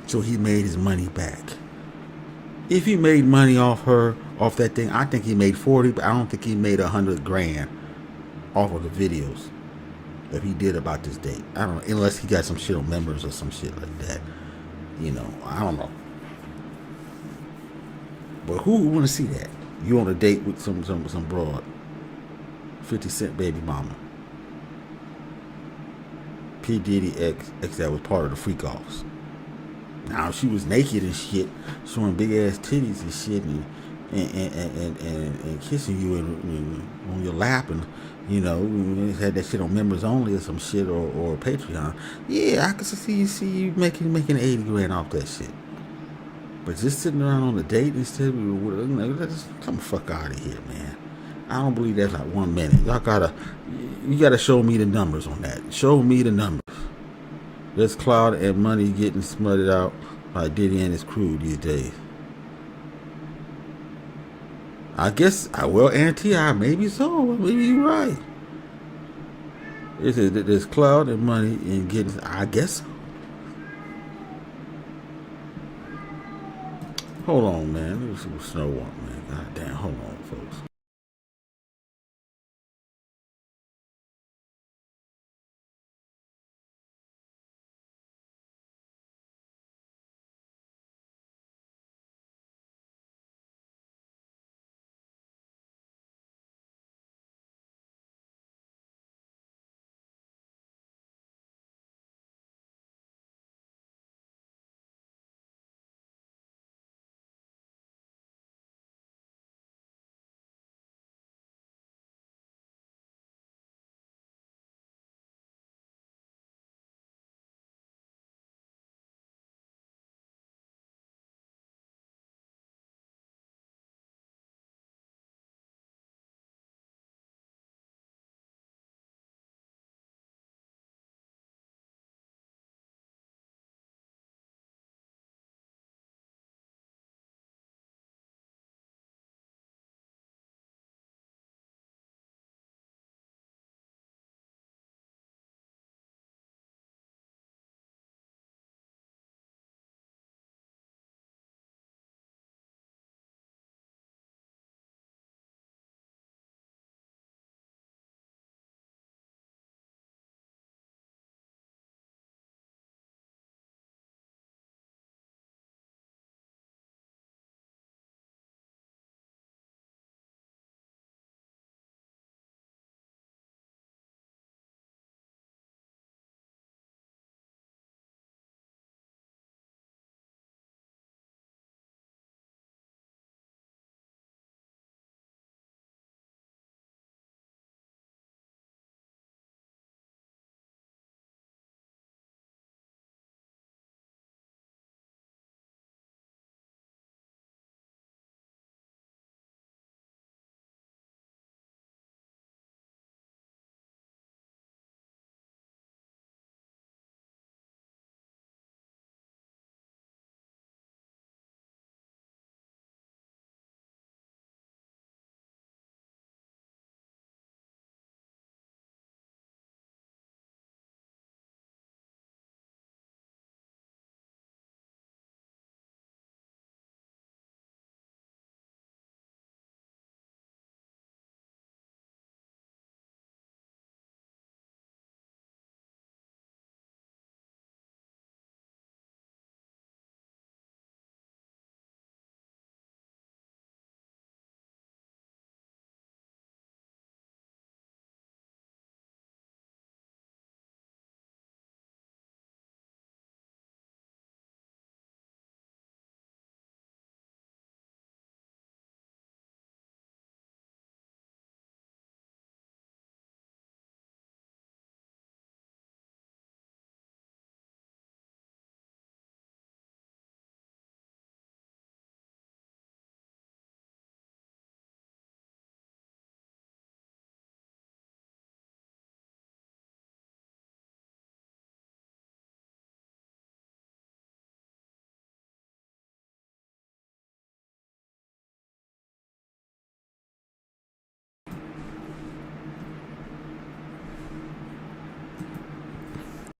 So he made his money back. If he made money off that thing, I think he made 40, but I don't think he made 100 grand off of the videos that he did about this date. I don't know, unless he got some shit on members or some shit like that. I don't know. But who would want to see that? You on a date with some broad, 50 Cent baby mama, P Diddy ex that was part of the freak offs. Now she was naked and shit, showing big ass titties and shit, and kissing you on your lap, and had that shit on members only or some shit, or Patreon. Yeah, I could see you making 80 grand off that shit. But just sitting around on a date instead of, just come the fuck out of here, man. I don't believe that's like 1 minute. You gotta show me the numbers on that. Show me the numbers. There's cloud and money getting smutted out by Diddy and his crew these days. I guess, Auntie, maybe so. Maybe you're right. There's cloud and money and getting, I guess so. Hold on, man. Let me see what Snow want, man. God damn, hold on, folks.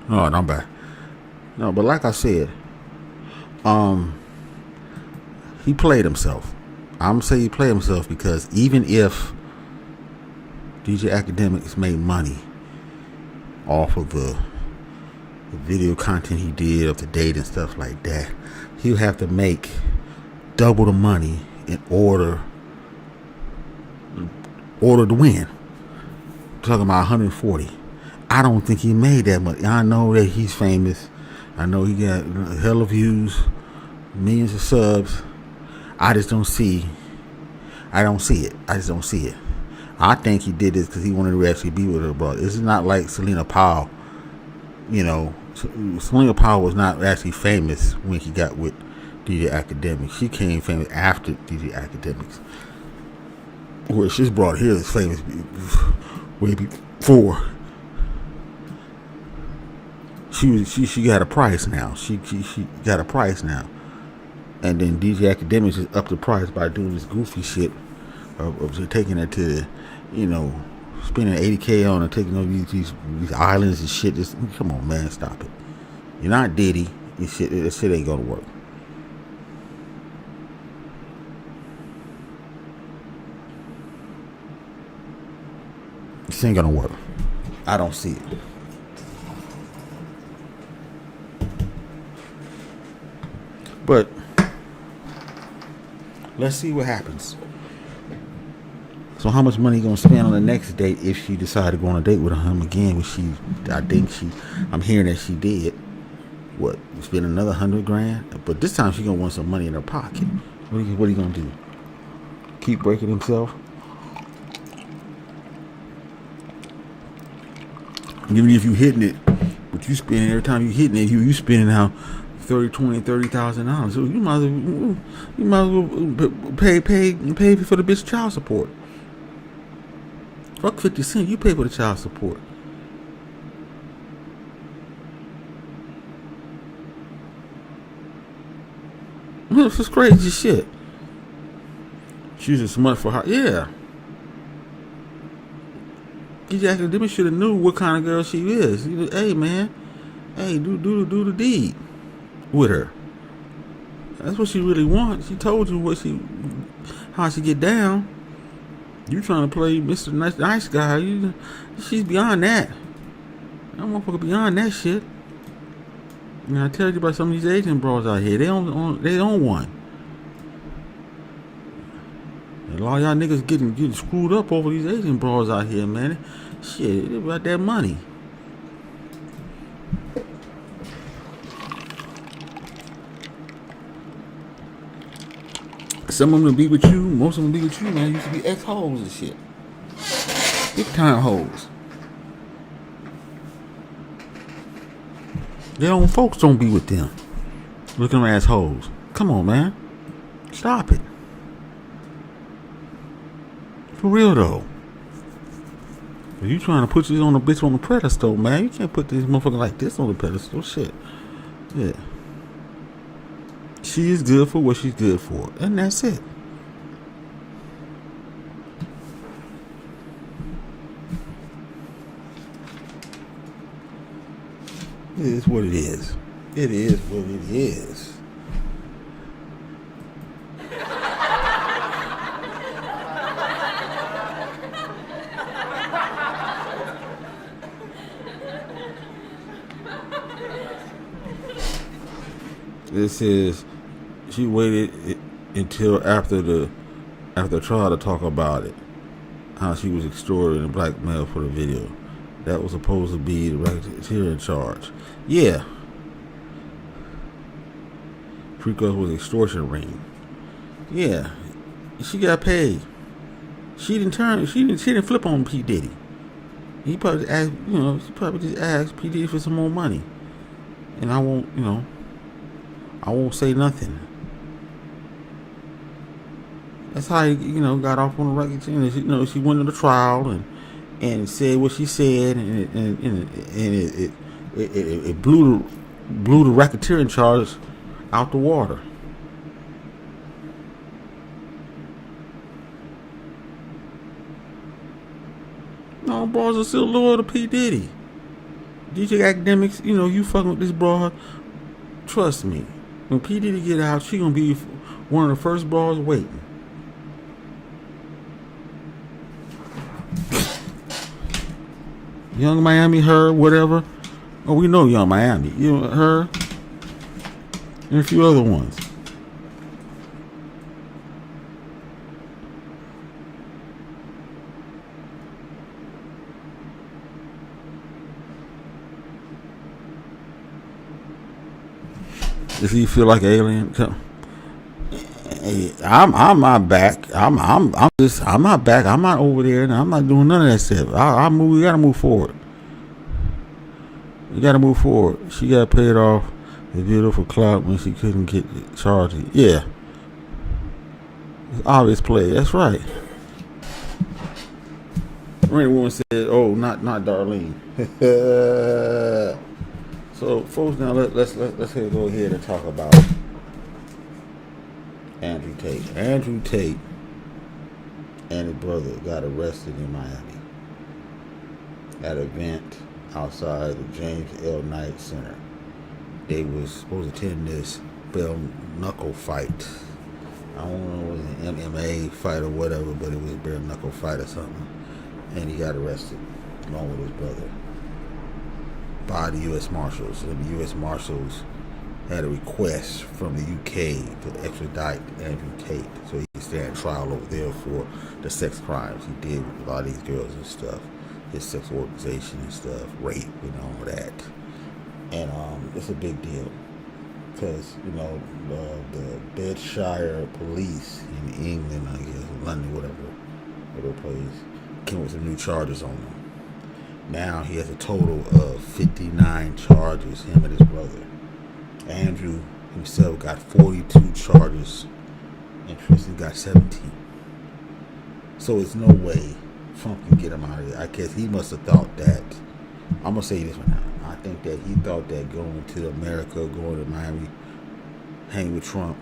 Oh, no, I'm back. No, but like I said, he played himself. I'm saying he played himself because even if DJ Academics made money off of the video content he did of the date and stuff like that, he'll have to make double the money in order to win. Talking about 140. I don't think he made that much. I know that he's famous. I know he got a hell of views, millions of subs. I just don't see. I don't see it. I just don't see it. I think he did this because he wanted to actually be with her brother. This is not like Selena Powell. You know, Selena Powell was not actually famous when he got with DJ Academics. She came famous after DJ Academics. Where she's brought here is famous way before. She got a price now. She got a price now. And then DJ Academics just upped the price by doing this goofy shit of taking it to, you know, spending $80K on and taking over these islands and shit. Just come on, man, stop it. You're not Diddy. This shit ain't gonna work. This ain't gonna work. I don't see it. But let's see what happens. So how much money you gonna spend on the next date if she decided to go on a date with him again? Which I'm hearing that she did. What? Spend another $100,000? But this time she gonna want some money in her pocket. What are you gonna do? Keep breaking himself? Even if you hitting it, but you spending every time you hitting it, you spending out $30,000. So you might as well pay for the bitch child support. Fuck 50 cents. You pay for the child support. This is crazy shit. She's a smart for her. Yeah. DJ Academic should have knew what kind of girl she is. Hey man, hey, do the deed with her. That's what she really wants. She told you how she get down. You trying to play Mr. Nice Guy? She's beyond that. That motherfucker beyond that shit. And I tell you about some of these Asian bros out here. They own one. And a lot of y'all niggas getting screwed up over these Asian bros out here, man. Shit, it's about that money. Some of them will be with you, most of them will be with you, man. Used to be ex-hoes and shit. Big time hoes. Their own folks don't be with them. Looking at hoes. Come on, man. Stop it. For real though. If you trying to put this on a bitch on the pedestal, man, you can't put this motherfucker like this on the pedestal. Shit. Yeah. She is good for what she's good for. And that's it. It is what it is. It is what it is. This is, she waited until after the trial to talk about it. How she was extorted and blackmailed for the video. That was supposed to be the racketeering charge. Yeah. Precoce was extortion ring. Yeah. She got paid. She didn't flip on P. Diddy. He probably asked, she probably just asked P. Diddy for some more money. And I won't say nothing. That's how he, got off on the record. She went to the trial and said what she said, and it blew the racketeering charge out the water. No, bros are still loyal to P. Diddy. DJ Academics, you know, you fucking with this broad. Trust me, when P Diddy get out, she gonna be one of the first broads waiting. Young Miami, her, whatever. Oh, we know Young Miami. You know, her, and a few other ones. Does he feel like an alien? Hey, I'm not back. I'm not back. I'm not over there, and I'm not doing none of that stuff. I move. We gotta move forward. You gotta move forward. She got paid off the beautiful clout when she couldn't get charged. Yeah, it's obvious play. That's right. Randy woman said, "Oh, not Darlene." So, folks, now let's go ahead and talk about Andrew Tate. Andrew Tate and his brother got arrested in Miami at an event outside the James L. Knight Center. They was supposed to attend this bare knuckle fight. I don't know if it was an MMA fight or whatever, but it was a bare knuckle fight or something. And he got arrested along with his brother by the U.S. Marshals. And the U.S. Marshals had a request from the UK to extradite Andrew Tate so he could stand trial over there for the sex crimes he did with a lot of these girls and stuff, his sex organization and stuff, rape and all that. And it's a big deal because, you know, the Bedfordshire police in England, I guess, London, whatever place, came with some new charges on him. Now he has a total of 59 charges, him and his brother. Andrew himself got 42 charges, and Tristan got 17. So it's no way Trump can get him out of there. I guess he must have thought that. I'm going to say this one now. I think that he thought that going to America, going to Miami, hanging with Trump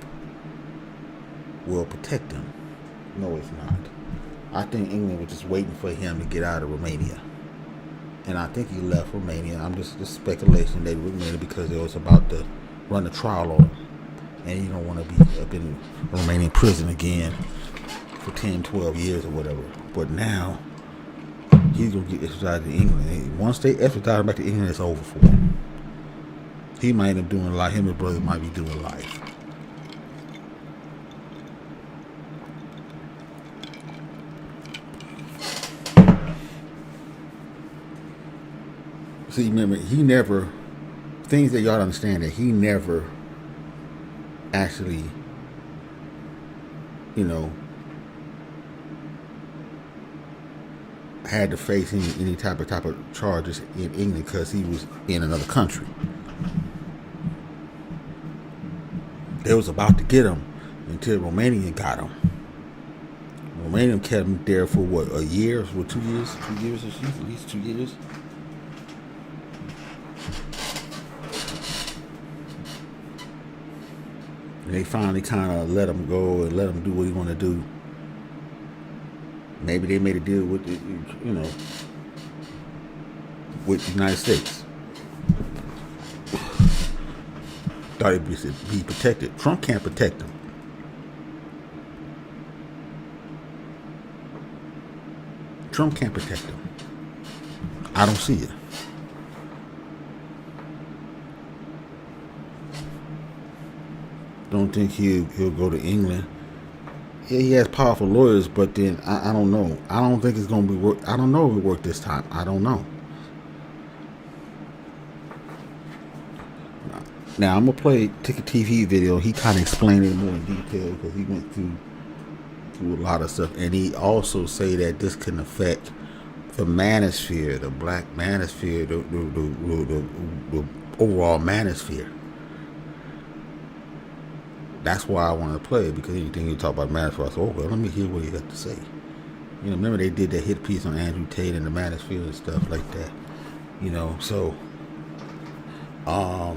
will protect him. No, it's not. I think England was just waiting for him to get out of Romania. And I think he left Romania. I'm just speculation that he Romania because they was about to run a trial on him. And he don't want to be up in Romanian prison again for 10, 12 years or whatever. But now, he's going to get extradited to England. And once they extradite him back to England, it's over for him. He might end up doing life. Him and his brother might be doing life. See, remember, he never, things that y'all understand that he never actually, you know, had to face any type of charges in England because he was in another country. They was about to get him until Romania got him. Romania kept him there for what, a year, for 2 years? 2 years or something, at least 2 years. And they finally kind of let him go and let him do what he want to do. Maybe they made a deal with, you know, with the United States. Thought he'd be protected. Trump can't protect him. Trump can't protect him. I don't see it. Don't think he'll go to England. Yeah, he has powerful lawyers, but then I don't know. I don't think it's gonna be work. I don't know if it worked this time. I don't know. Now I'm gonna play Ticket TV video. He kind of explained it more in detail because he went through a lot of stuff, and he also say that this can affect the manosphere, the black manosphere, the overall manosphere. That's why I wanted to play it, because anything you talk about manosphere, I said, oh, well, let me hear what he got to say. You know, remember they did that hit piece on Andrew Tate and the manosphere and stuff like that. You know, so we're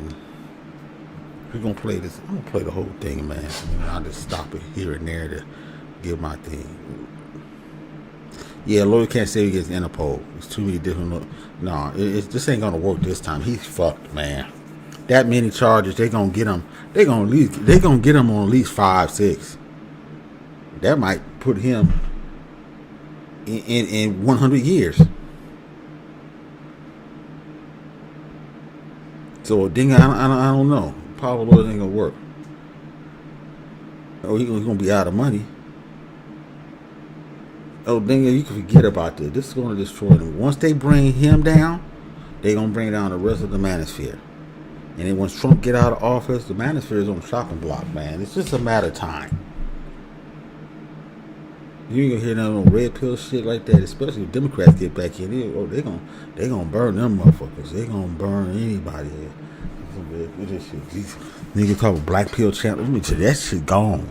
gonna play this. I'm gonna play the whole thing, man. I mean, I'll just stop it here and there to give my thing. Yeah, lawyer can't say he gets Interpol. It's too many different. No, this ain't gonna work this time. He's fucked, man. That many charges, they gonna get him. They gonna get him on at least 5, 6. That might put him in 100 years. So ding, I don't know. Power lawyers ain't gonna work. Oh, he's gonna be out of money. Oh, dang, you can forget about this. This is gonna destroy them. Once they bring him down, they gonna bring down the rest of the manosphere. And then once Trump get out of office, the manosphere is on the chopping block, man. It's just a matter of time. You ain't gonna hear none of no red pill shit like that, especially if Democrats get back in. They gonna burn them motherfuckers. They gonna burn anybody. These niggas talk about black pill channel. Let me tell you, that shit gone.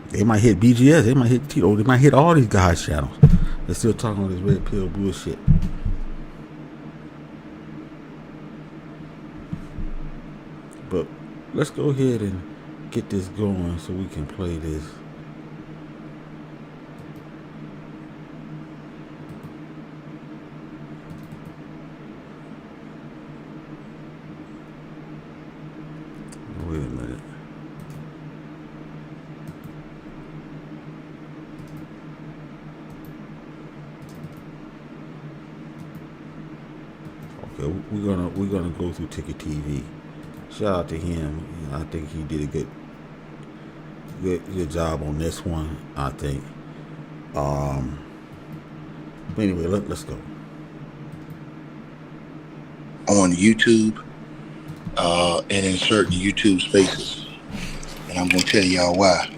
They might hit BGS. They might hit Tito. They might hit all these guys' channels. They're still talking about this red pill bullshit. But let's go ahead and get this going so we can play this. Wait a minute. Okay, we're gonna go through Ticket TV. Shout out to him. I think he did a good job on this one. I think. But anyway, let's go. On YouTube, and in certain YouTube spaces, and I'm gonna tell y'all why.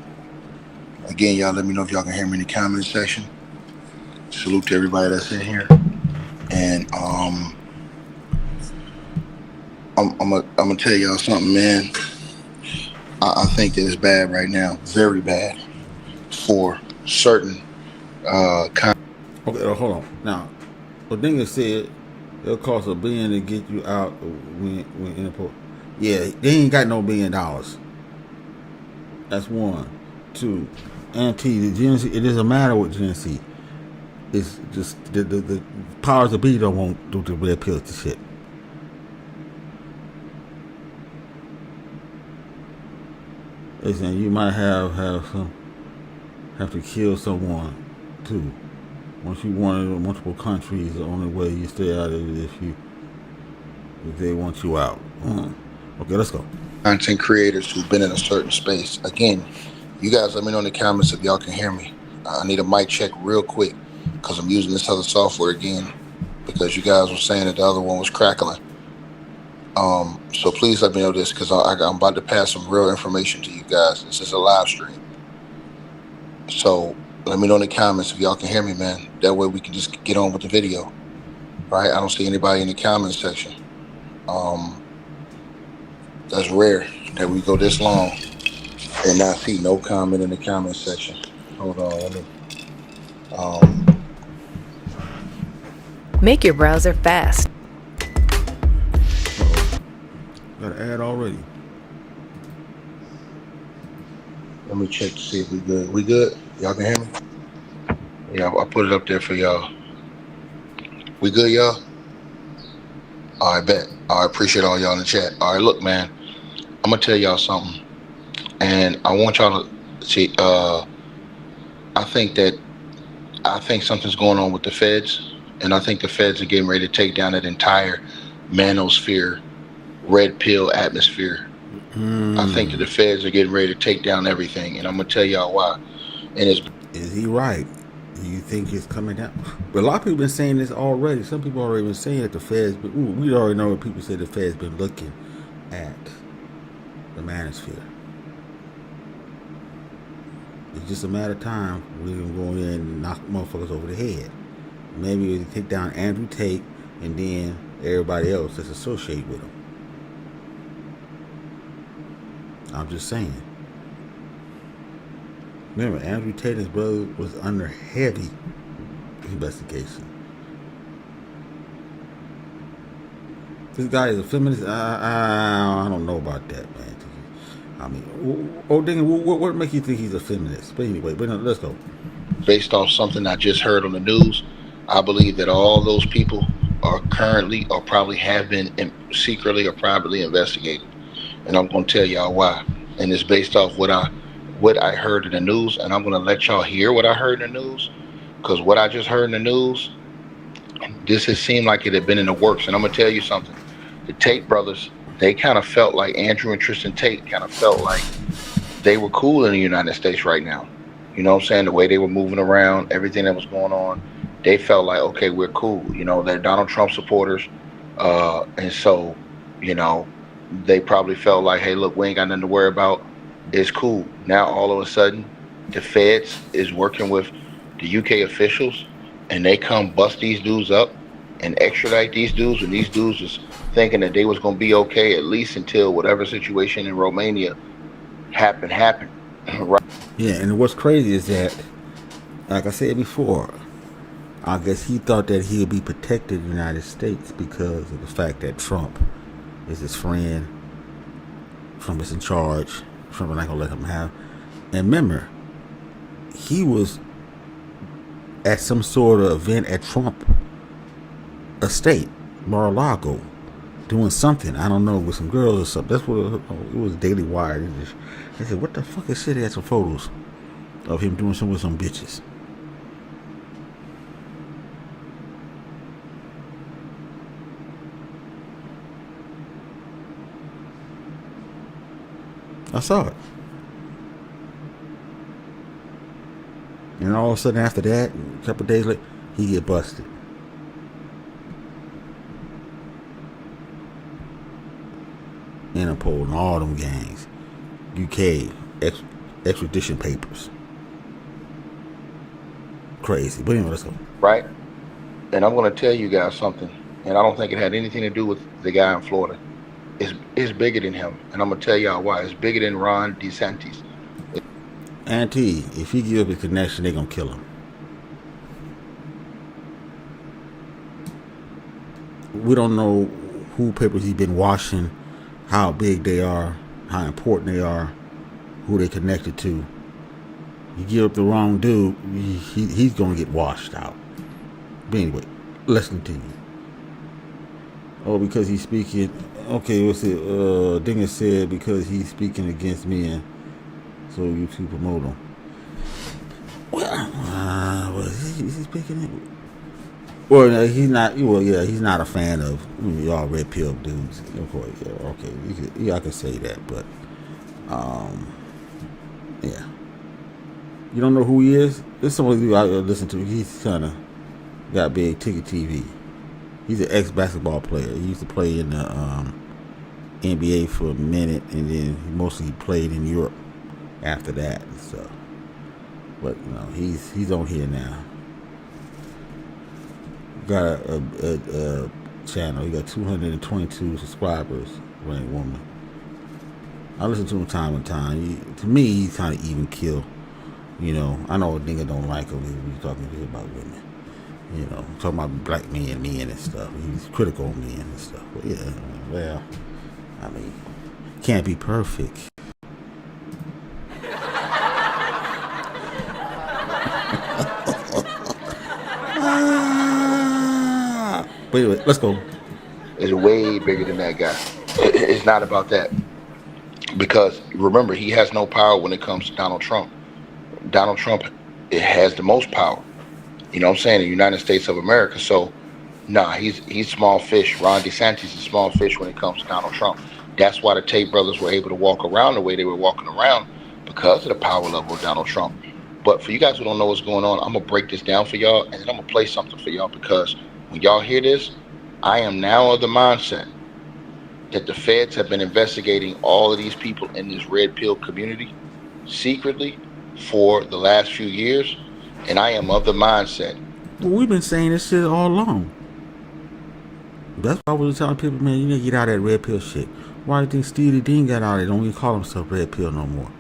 Again, y'all let me know if y'all can hear me in the comment section. Salute to everybody that's in here, and I'm gonna tell y'all something, man. I think that it's bad right now, very bad, for certain Okay, hold on. Now, Odinga said it'll cost $1 billion to get you out when Interpol. Yeah, they ain't got no $1 billion. That's one. Two, the GNC. It doesn't matter what GNC. It's just the powers that be don't want to do the red pill to shit. Listen, you might have to kill someone too. Once you want it in multiple countries, the only way you stay out of it if they want you out. Okay, let's go. Content creators who've been in a certain space. Again, you guys let me know in the comments if y'all can hear me. I need a mic check real quick because I'm using this other software again because you guys were saying that the other one was crackling. So please let me know this because I'm about to pass some real information to you guys. This is a live stream. So let me know in the comments if y'all can hear me, man. That way we can just get on with the video. Right? I don't see anybody in the comments section. That's rare that we go this long and not see no comment in the comment section. Hold on, let me. Make your browser fast. Got an ad already. Let me check to see if we good. We good? Y'all can hear me? Yeah, I put it up there for y'all. We good, y'all? All right, bet. I appreciate all y'all in the chat. All right, look, man. I'm going to tell y'all something. And I want y'all to see, I think something's going on with the feds. And I think the feds are getting ready to take down that entire manosphere, red pill atmosphere. I think that the feds are getting ready to take down everything. And I'm going to tell y'all why. And Is he right? Do you think it's coming down? But a lot of people been saying this already. Some people already been saying that the feds. We already know what people say. The feds been looking at the manosphere. It's just a matter of time. We're gonna go in and knock motherfuckers over the head. Maybe we take down Andrew Tate and then everybody else that's associated with him. I'm just saying. Remember, Andrew Tate and his brother was under heavy investigation. This guy is a feminist. I don't know about that, man. I mean, what makes you think he's a feminist? But anyway, let's go. based off something I just heard on the news, I believe that all those people are currently or probably have been secretly or privately investigated. And I'm going to tell y'all why. And it's based off what I heard in the news, and I'm going to let y'all hear what I heard in the news, because what I just heard in the news, this has seemed like it had been in the works. And I'm going to tell you something. The Tate brothers, they kind of felt like Andrew and Tristan Tate kind of felt like they were cool in the United States right now. You know what I'm saying? The way they were moving around, everything that was going on, they felt like, okay, we're cool. You know, they're Donald Trump supporters. And so, you know, they probably felt like, hey, look, we ain't got nothing to worry about. It's cool. Now, all of a sudden, the feds is working with the UK officials, and they come bust these dudes up and extradite these dudes, and these dudes is thinking that they was going to be okay at least until whatever situation in Romania happened. Right. Yeah, and what's crazy is that, like I said before, I guess he thought that he would be protected in the United States because of the fact that Trump is his friend. Trump is in charge. Trump is not going to let him have. And remember, he was at some sort of event at Trump estate, Mar-a-Lago, doing something. I don't know, with some girls or something. That's what it was. Daily Wire. They said, what the fuck is shit? They had some photos of him doing something with some bitches. I saw it. And all of a sudden after that, a couple of days later, he get busted. Interpol and all them gangs. UK extradition papers. Crazy. But anyway, let's go. Right? And I'm going to tell you guys something, and I don't think it had anything to do with the guy in Florida. It's bigger than him, and I'm going to tell y'all why. It's bigger than Ron DeSantis. Auntie, if he give up a connection, they going to kill him. We don't know who papers he's been washing, how big they are, how important they are, who they connected to. You give up the wrong dude, he's going to get washed out. But anyway, let's continue. Oh, because he's speaking. Okay, what's it? Dinger said because he's speaking against me, and so you two promote him. Well, is he speaking? Well, no, he's not. Well, yeah, he's not a fan of y'all red pill dudes. Of course, yeah, okay, I can say that, but yeah, you don't know who he is. There's somebody you out there listen to. He's kind of got big ticket TV. He's an ex-basketball player. He used to play in the NBA for a minute, and then he mostly played in Europe after that and stuff. But you know, he's on here now. Got a channel. He got 222 subscribers. Rank woman. I listen to him time and time. To me, he's kind of even kill. You know, I know a nigga don't like him. He's talking to about women. You know, talking about black men and stuff. He's critical on men and stuff. But yeah, well, I mean, can't be perfect. But anyway, let's go. Is way bigger than that guy. It's not about that. Because remember, he has no power when it comes to Donald Trump. Donald Trump has the most power. You know what I'm saying? In the United States of America. So, he's small fish. Ron DeSantis is small fish when it comes to Donald Trump. That's why the Tate brothers were able to walk around the way they were walking around, because of the power level of Donald Trump. But for you guys who don't know what's going on, I'm going to break this down for y'all, and then I'm going to play something for y'all, because when y'all hear this, I am now of the mindset that the feds have been investigating all of these people in this red pill community secretly for the last few years, and I am of the mindset. Well, we've been saying this shit all along. That's why I was telling people, man, you need to get out of that red pill shit. Why do you think Stevie Dean got out of it? Don't even call himself red pill no more.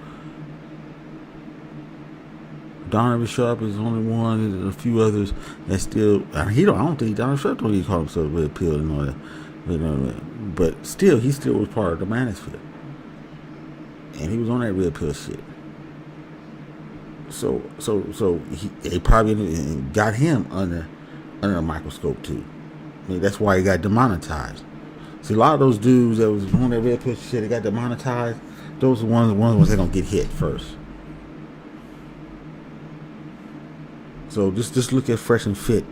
Donovan Sharp is the only one, and a few others that still. I don't think Donovan Sharp don't even call himself red pill and all that. But still, he still was part of the manosphere, and he was on that red pill shit. They probably got him under a microscope too. I mean, that's why he got demonetized. See, a lot of those dudes that was doing that red pill shit, they got demonetized. Those are ones that don't get hit first. So just look at Fresh and Fit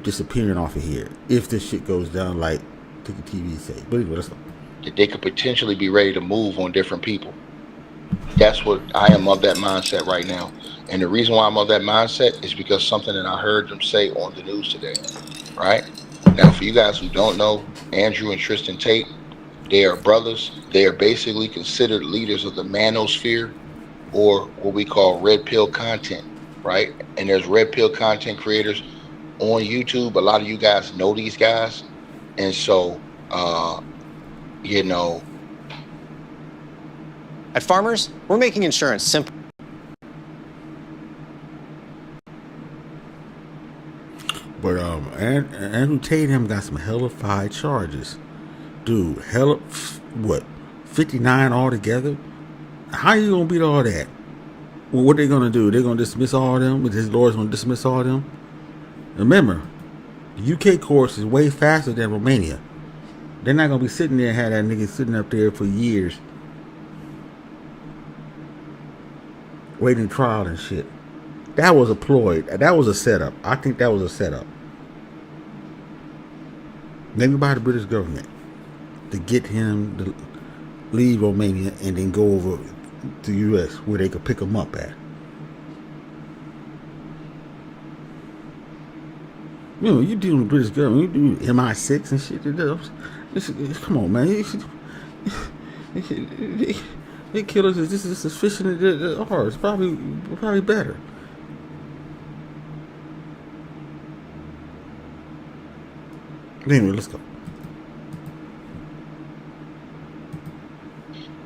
disappearing off of here if this shit goes down like the TV say. But anyway, let's go. That they could potentially be ready to move on different people. That's what I am of that mindset right now. And the reason why I'm of that mindset is because something that I heard them say on the news today. Right? Now, for you guys who don't know, Andrew and Tristan Tate, they are brothers. They are basically considered leaders of the manosphere, or what we call red pill content, right? And there's red pill content creators on YouTube. A lot of you guys know these guys. And so, At Farmers, we're making insurance simple. But Andrew Tate and him got some hellified charges. Dude, 59 altogether? How you gonna beat all that? Well, what they gonna do? They're gonna dismiss all of them? His lawyer's gonna dismiss all of them? Remember, the UK course is way faster than Romania. They're not gonna be sitting there and have that nigga sitting up there for years waiting trial and shit. That was a ploy. That was a setup. I think that was a setup. Maybe by the British government to get him to leave Romania and then go over to the U.S. where they could pick him up at. You know, you dealing with British government. You do MI6 and shit. Come on, man. They killers is just as efficient as ours. Probably better. Anyway, let's go.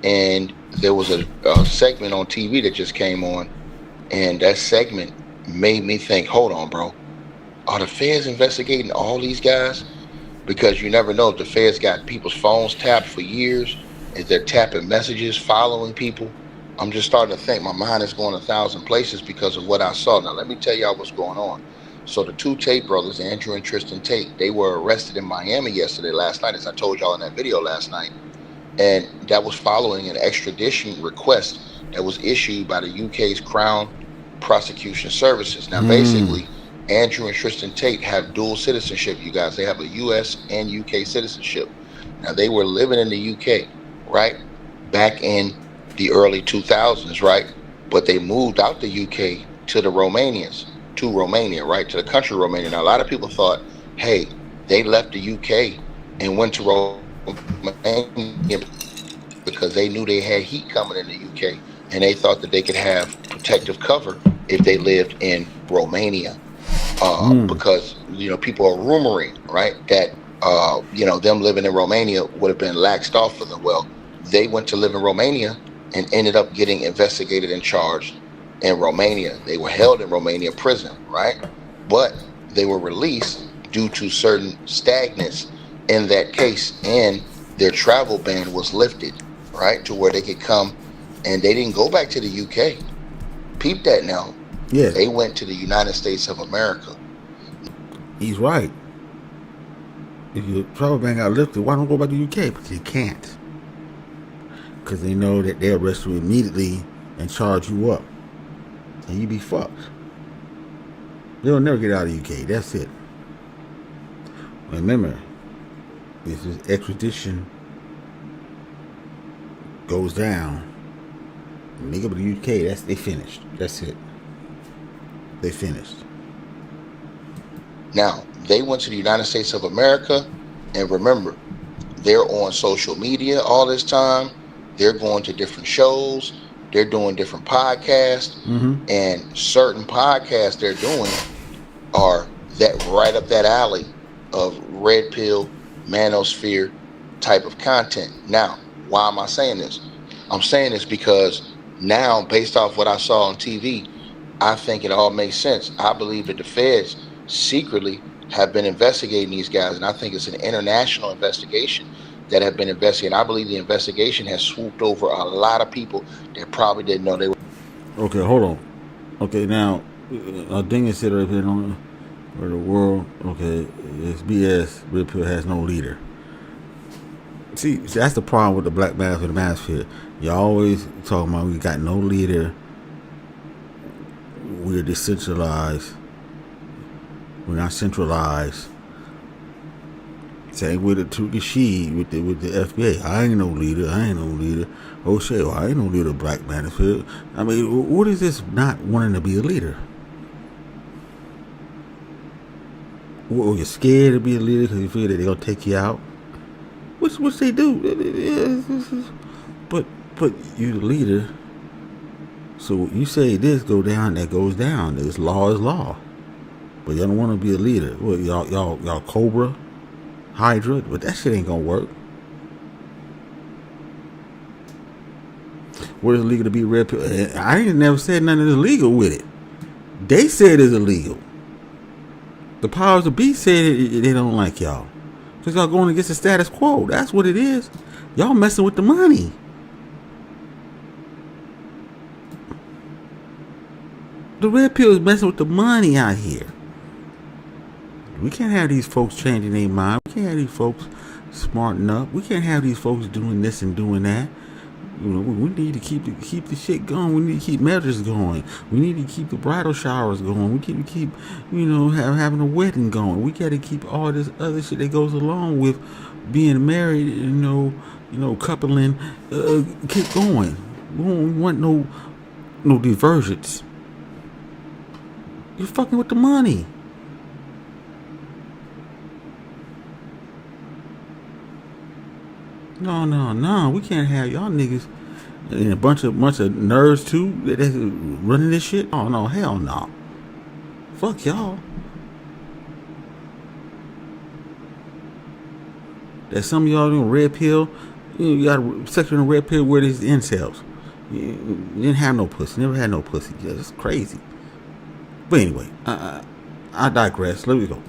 And there was a segment on TV that just came on, and that segment made me think, hold on, bro. Are the feds investigating all these guys? Because you never know if the feds got people's phones tapped for years, if they're tapping messages, following people. I'm just starting to think my mind is going 1,000 places because of what I saw. Now, let me tell y'all what's going on. So the two Tate brothers, Andrew and Tristan Tate, they were arrested in Miami last night, as I told y'all in that video last night. And that was following an extradition request that was issued by the UK's Crown Prosecution Services. Now, basically, Andrew and Tristan Tate have dual citizenship, you guys. They have a US and UK citizenship. Now, they were living in the UK, right, back in the early 2000s, right? But they moved out the UK to Romania, right, to the country Romania. Now, a lot of people thought, hey, they left the UK and went to Romania because they knew they had heat coming in the UK, and they thought that they could have protective cover if they lived in Romania. Because, people are rumoring, right, that, them living in Romania would have been laxed off for them. Well, they went to live in Romania and ended up getting investigated and charged in Romania. They were held in Romania prison, right? But they were released due to certain stagnance in that case, and their travel ban was lifted, right, to where they could come, and they didn't go back to the UK. Peep that now. Yeah. They went to the United States of America. He's right. If your travel ban got lifted, why don't go back to the UK? But they can't. Because they know that they'll arrest you immediately and charge you up. And you be fucked. They'll never get out of the UK. That's it. Remember, if this extradition goes down, and they go to the UK, they finished. That's it. They finished. Now, they went to the United States of America, and remember, they're on social media all this time. They're going to different shows. They're doing different podcasts, and certain podcasts they're doing are that right up that alley of red pill, manosphere type of content. Now, why am I saying this? I'm saying this because now, based off what I saw on TV, I think it all makes sense. I believe that the feds secretly have been investigating these guys, and I think it's an international investigation that have been investigating. I believe the investigation has swooped over a lot of people that probably didn't know they were. Okay, hold on. Okay, now, Dingus said right here on where the world, okay, it's BS. Red Pill has no leader. See, that's the problem with the Black Mass with the Manosphere. You always talking about we got no leader. We're decentralized. We're not centralized. Same with the Tukashi, with the FBA. I ain't no leader. Oh shit, well, I ain't no leader of Black Manosphere. I mean, what is this not wanting to be a leader? Or you're scared to be a leader because you feel that they're gonna take you out? Which they do. But you the leader. So you say this go down, that goes down. This law is law. But y'all don't want to be a leader. Well, y'all Cobra, Hydra, but that shit ain't gonna work. What is illegal to be red pill? I ain't never said nothing is illegal with it. They said it's illegal. The powers of be said they don't like y'all. Because y'all going against the status quo. That's what it is. Y'all messing with the money. The red pill is messing with the money out here. We can't have these folks changing their mind. We can't have these folks smarting up. We can't have these folks doing this and doing that. You know, we need to keep the shit going. We need to keep measures going. We need to keep the bridal showers going. We need to keep, having a wedding going. We got to keep all this other shit that goes along with being married. Coupling. Keep going. We don't want no divergence. You're fucking with the money. No. We can't have y'all niggas and a bunch of nerds too that's running this shit. Oh no, hell no. Fuck y'all. That some of y'all doing red pill. You got a section of red pill where these incels. You didn't have no pussy. Never had no pussy. Yeah, it's crazy. But anyway, I digress. Let me go.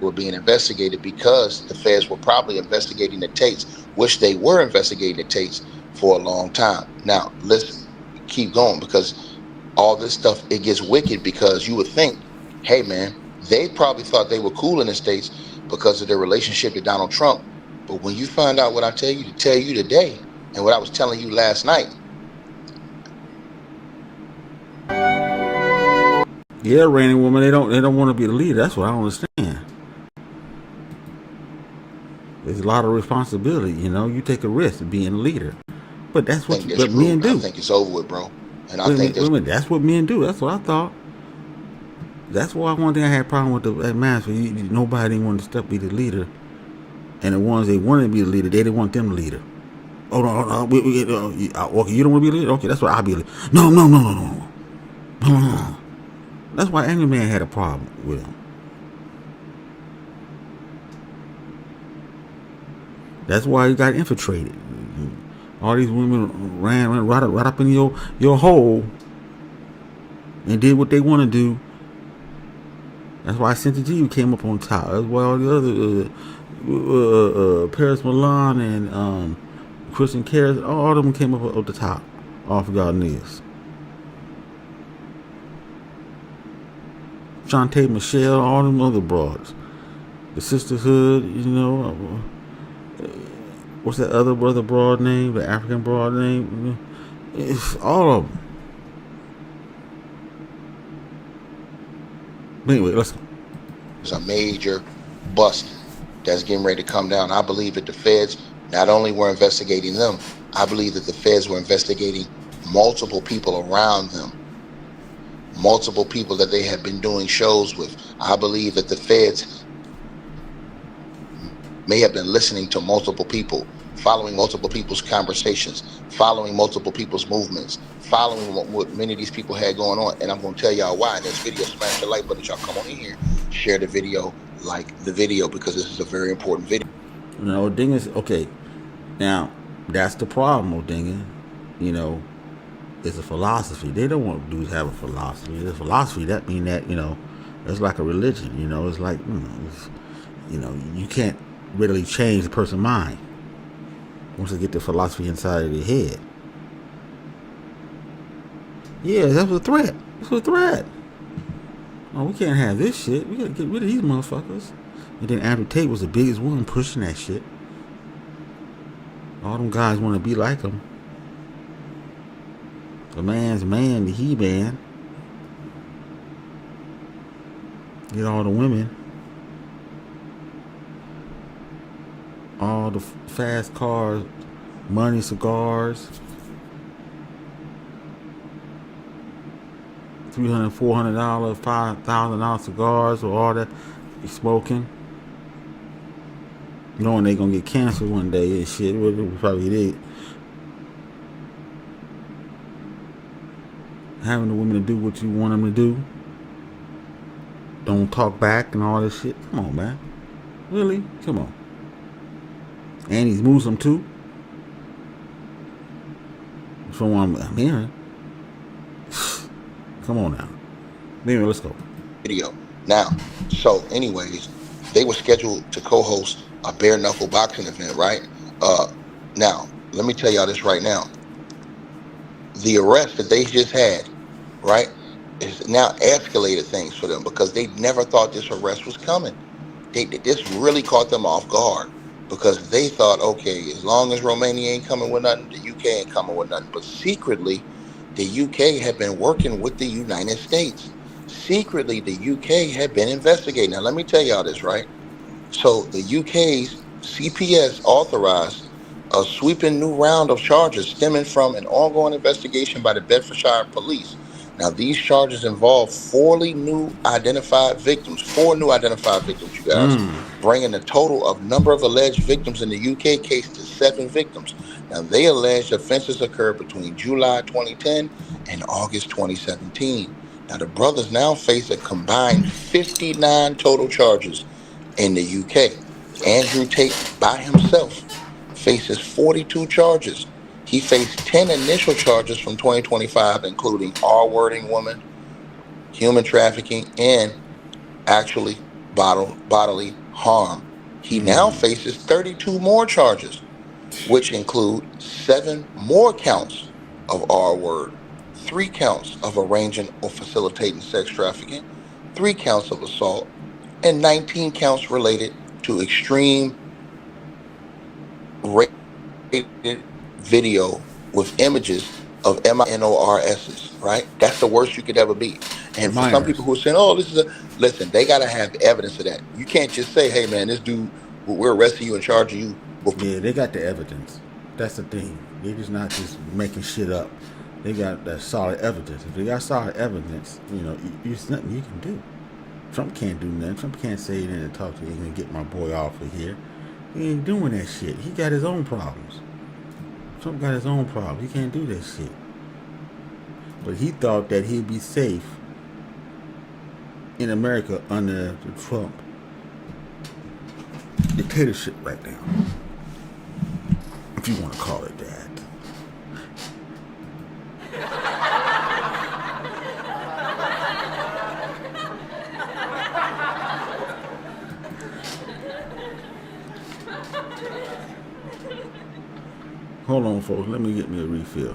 Were being investigated because the feds were probably investigating the Tates, which they were investigating the Tates for a long time. Now, let's keep going because all this stuff, it gets wicked because you would think, hey, man, they probably thought they were cool in the States because of their relationship to Donald Trump. But when you find out what I tell you today and what I was telling you last night. Yeah, reigning woman, they don't want to be the leader. That's what I don't understand. There's a lot of responsibility, you take a risk of being a leader. But that's what men do. I think it's over with, bro. And that's what men do. That's what I thought. That's why one thing I had a problem with the master. Nobody wanted to be the leader. And the ones they wanted to be the leader, they didn't want them the leader. Oh, no. Okay, you don't want to be the leader? Okay, that's why I'll be the leader. No. That's why Angry Man had a problem with him. That's why he got infiltrated. All these women ran right up in your hole and did what they want to do. That's why Sensitive came up on top. That's why all the other Paris Milan and Christian Karras, all of them came up the top off of y'all niggas. Shantae Michelle, all them other broads. The Sisterhood, what's that other brother broad name? The African broad name? It's all of them. But anyway, let's go. It's a major bust that's getting ready to come down. I believe that the feds not only were investigating them, I believe that the feds were investigating multiple people around them. Multiple people that they had been doing shows with. I believe that the feds may have been listening to multiple people, following multiple people's conversations, following multiple people's movements, following what many of these people had going on. And I'm going to tell y'all why in this video. Smash the like button. Y'all come on in here, share the video, like the video, because this is a very important video. Odinga's okay. Now, that's the problem, Odinga. It's a philosophy. They don't want dudes have a philosophy. The philosophy, that mean that, it's like a religion. It's like, you can't really change the person's mind once they get the philosophy inside of their head. Yeah, that was a threat. This was a threat. Oh, we can't have this shit. We gotta get rid of these motherfuckers. And then Andrew Tate was the biggest one pushing that shit. All them guys want to be like him. The man's man, the he-man. Get all the women. All the fast cars, money, cigars. $300, $400, $5,000 cigars or all that smoking. Knowing they gonna get cancer one day and shit. Probably did. Having the women to do what you want them to do. Don't talk back and all this shit. Come on, man. Really? Come on. And he's Muslim too. From what I'm hearing. Come on now. Anyway, let's go. Video. Now, so anyways, they were scheduled to co-host a bare knuckle boxing event, right? Now, let me tell y'all this right now. The arrest that they just had, right, is now escalated things for them because they never thought this arrest was coming. This really caught them off guard because they thought, okay, as long as Romania ain't coming with nothing, the UK ain't coming with nothing. But secretly, the UK had been working with the United States. Secretly, the UK had been investigating. Now, let me tell y'all this, right? So the UK's CPS authorized a sweeping new round of charges stemming from an ongoing investigation by the Bedfordshire police. Now, these charges involve four new identified victims, you guys, bringing the total of number of alleged victims in the UK case to 7 victims. Now, they alleged offenses occurred between July 2010 and August 2017. Now, the brothers now face a combined 59 total charges in the UK. Andrew Tate by himself faces 42 charges. He faced 10 initial charges from 2025, including R-wording woman, human trafficking, and actually bodily harm. He now faces 32 more charges, which include 7 more counts of R-word, 3 counts of arranging or facilitating sex trafficking, 3 counts of assault, and 19 counts related to extreme rated video with images of MINORSs, right? That's the worst you could ever be. And for some people who are saying, oh, listen, they got to have evidence of that. You can't just say, hey, man, this dude, we're arresting you and charging you. Yeah, they got the evidence. That's the thing. They're just not just making shit up. They got that solid evidence. If they got solid evidence, there's nothing you can do. Trump can't do nothing. Trump can't say anything and talk to you and get my boy off of here. He ain't doing that shit. He got his own problems. Trump got his own problems. He can't do that shit. But he thought that he'd be safe in America under the Trump dictatorship right now. If you want to call it that. Hold on, folks. Let me get me a refill.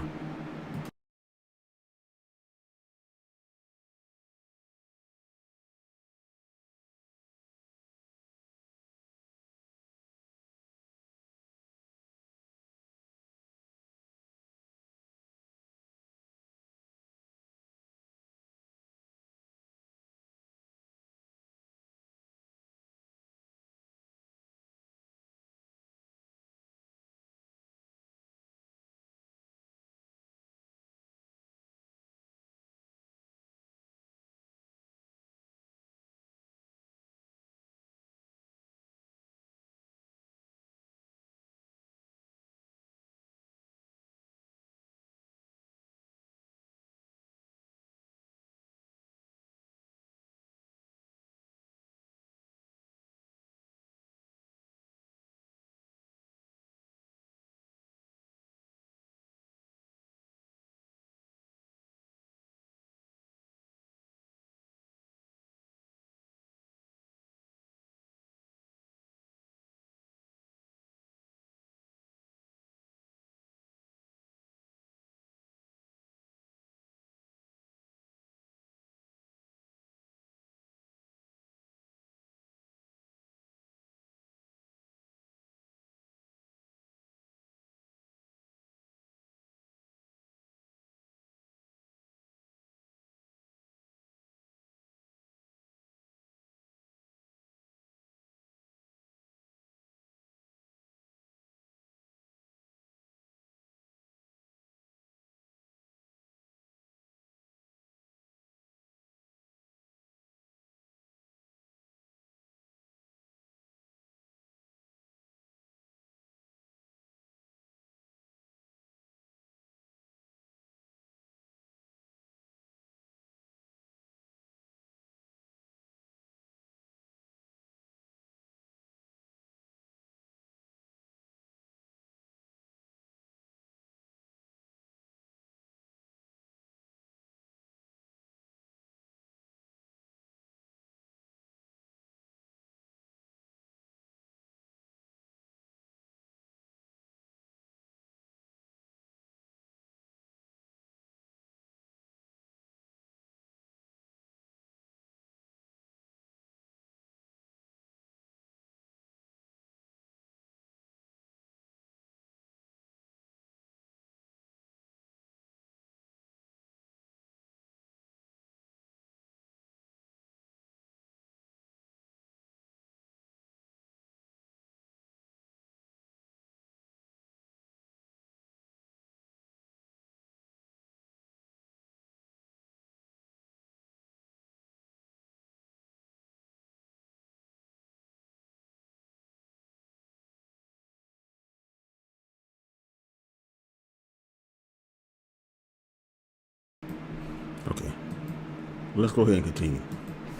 let's go ahead and continue.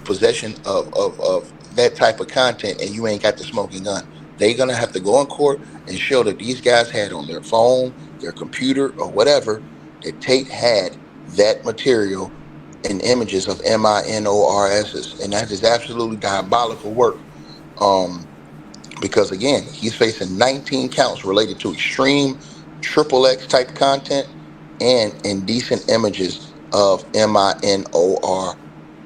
Possession of that type of content, and you ain't got the smoking gun. They're gonna have to go in court and show that these guys had on their phone, their computer, or whatever, that Tate had that material and images of MINORSs, and that is absolutely diabolical work. Because again, he's facing 19 counts related to extreme triple X type content and indecent images of MINORSs.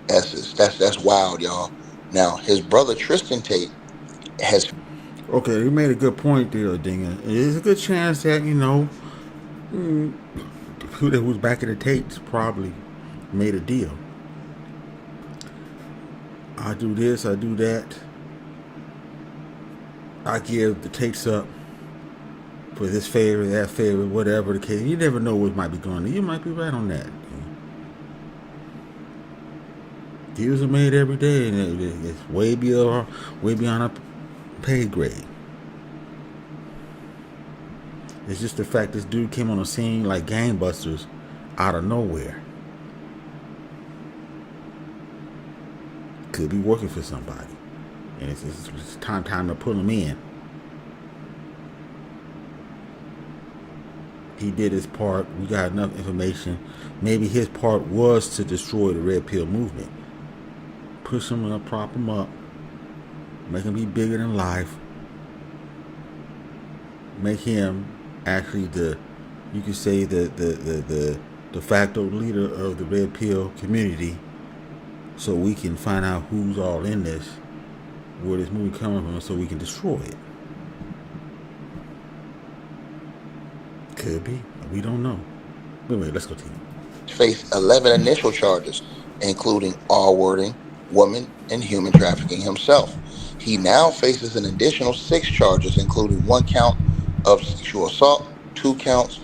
That's wild, y'all. Now, his brother Tristan Tate has. Okay, you made a good point there, Dinger. There's a good chance that, who that was back at the Tates probably made a deal. I do this, I do that. I give the Tates up for this favor, that favor, whatever the case. You never know what might be going on. You might be right on that. Deals are made every day, and it's way beyond a pay grade. It's just the fact this dude came on the scene like gangbusters out of nowhere. Could be working for somebody, and it's time to pull him in. He did his part. We got enough information. Maybe his part was to destroy the Red Pill movement. Push him up, prop him up, make him be bigger than life. Make him actually you could say the de facto leader of the Red Pill community, so we can find out who's all in this, where this movie coming from, so we can destroy it. Could be. We don't know. But wait, let's continue. Faced 11 initial charges, including R-wording, woman, and human trafficking himself. He now faces an additional 6 charges, including 1 count of sexual assault, 2 counts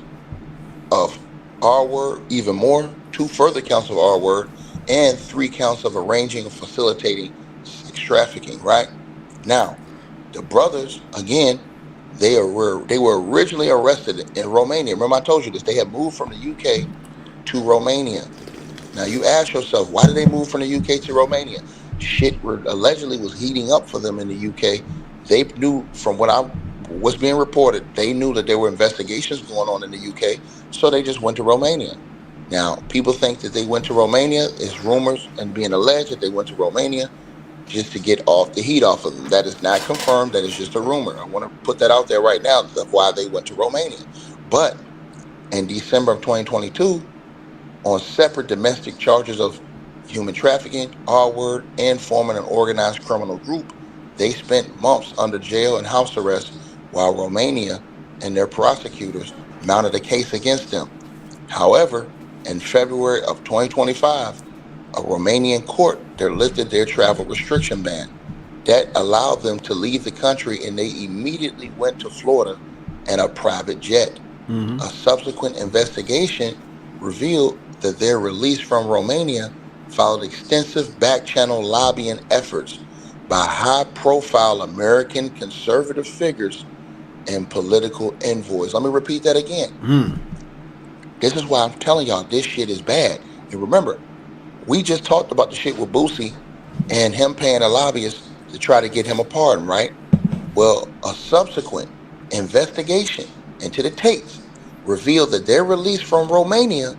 of R-word, even more, 2 further counts of R-word, and 3 counts of arranging and facilitating sex trafficking, right? Now, the brothers, again, they were originally arrested in Romania. Remember I told you this. They had moved from the UK to Romania. Now you ask yourself, why did they move from the UK to Romania? Shit allegedly was heating up for them in the UK. They knew, from what's being reported, they knew that there were investigations going on in the UK, so they just went to Romania. Now, people think that they went to Romania. It's rumors and being alleged that they went to Romania just to get off the heat off of them. That is not confirmed. That is just a rumor. I want to put that out there right now, why they went to Romania. But in December of 2022, on separate domestic charges of human trafficking, R-word, and forming an organized criminal group, they spent months under jail and house arrest while Romania and their prosecutors mounted a case against them. However, in February of 2025, a Romanian court lifted their travel restriction ban. That allowed them to leave the country, and they immediately went to Florida in a private jet. A subsequent investigation revealed that their release from Romania followed extensive back-channel lobbying efforts by high-profile American conservative figures and political envoys. Let me repeat that again. This is why I'm telling y'all this shit is bad. And remember, we just talked about the shit with Boosie and him paying a lobbyist to try to get him a pardon, right? Well, a subsequent investigation into the Tates revealed that their release from Romania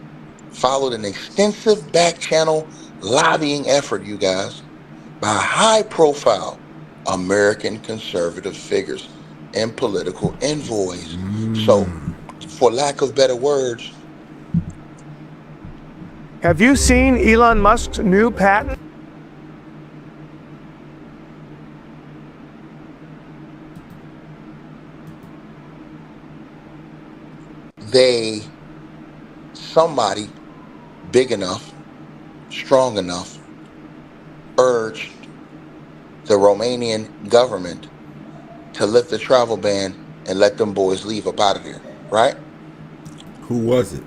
followed an extensive back-channel lobbying effort, you guys, by high-profile American conservative figures and political envoys. So, for lack of better words, have you seen Elon Musk's new patent? somebody big enough, strong enough, urged the Romanian government to lift the travel ban and let them boys leave up out of there, right? Who was it?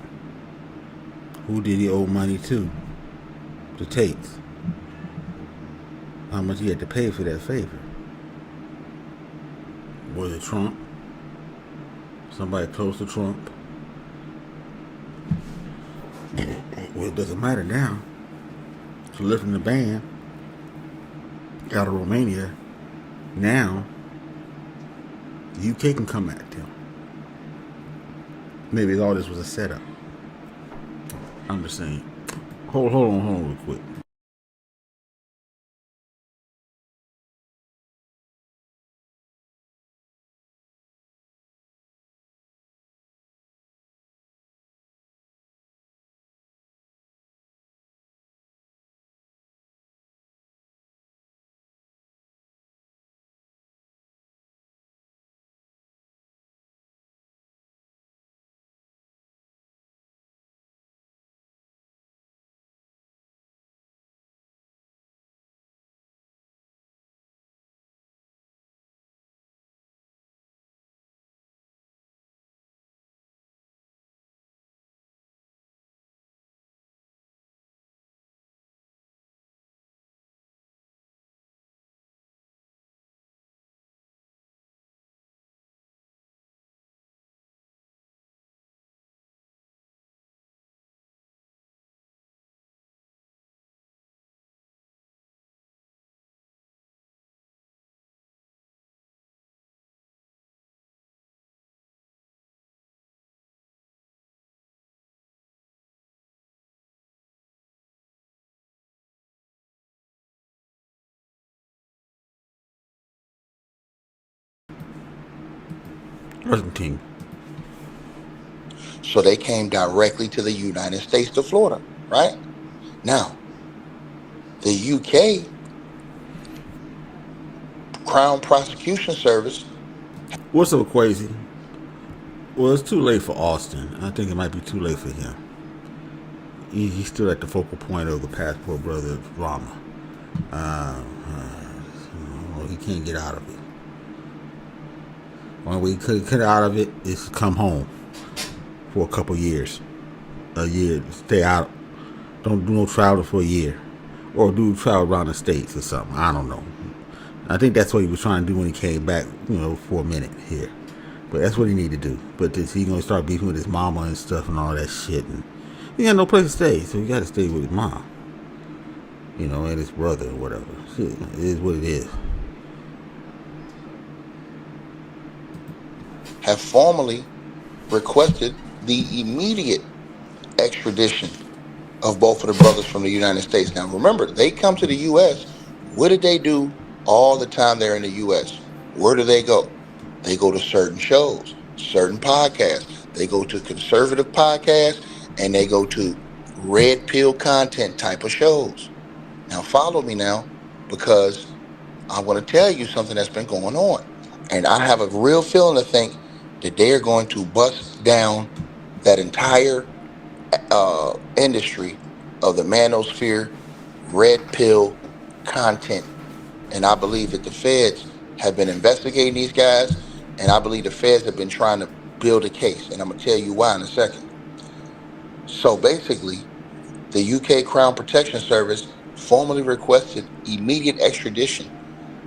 Who did he owe money to? The Tates. How much he had to pay for that favor? Was it Trump? Somebody close to Trump? Well, it doesn't matter now. to lifting the ban out of Romania. Now, the UK can come at them. Maybe all this was a setup. I'm just saying. Hold on real quick. Argentine. So they came directly to the United States to Florida, right? Now, the UK Crown Prosecution Service. What's so crazy? Well, it's too late for Austin. I think it might be too late for him. He's still at the focal point of the Passport Brother drama. He can't get out of it. Only way he could get out of it is to come home for a couple years. A year. Stay out. Don't do no travel for a year. Or do travel around the States or something. I don't know. I think that's what he was trying to do when he came back, for a minute here. But that's what he needed to do. But he's going to start beefing with his mama and stuff and all that shit. And he got no place to stay, so he got to stay with his mom. And his brother or whatever. Shit, it is what it is. Have formally requested the immediate extradition of both of the brothers from the United States. Now, remember, they come to the U.S. What did they do all the time they're in the U.S.? Where do they go? They go to certain shows, certain podcasts. They go to conservative podcasts, and they go to red pill content type of shows. Now, follow me now, because I want to tell you something that's been going on. And I have a real feeling to think that they are going to bust down that entire industry of the manosphere red pill content. And I believe that the feds have been investigating these guys, and I believe the feds have been trying to build a case. And I'm going to tell you why in a second. So basically, the UK Crown Protection Service formally requested immediate extradition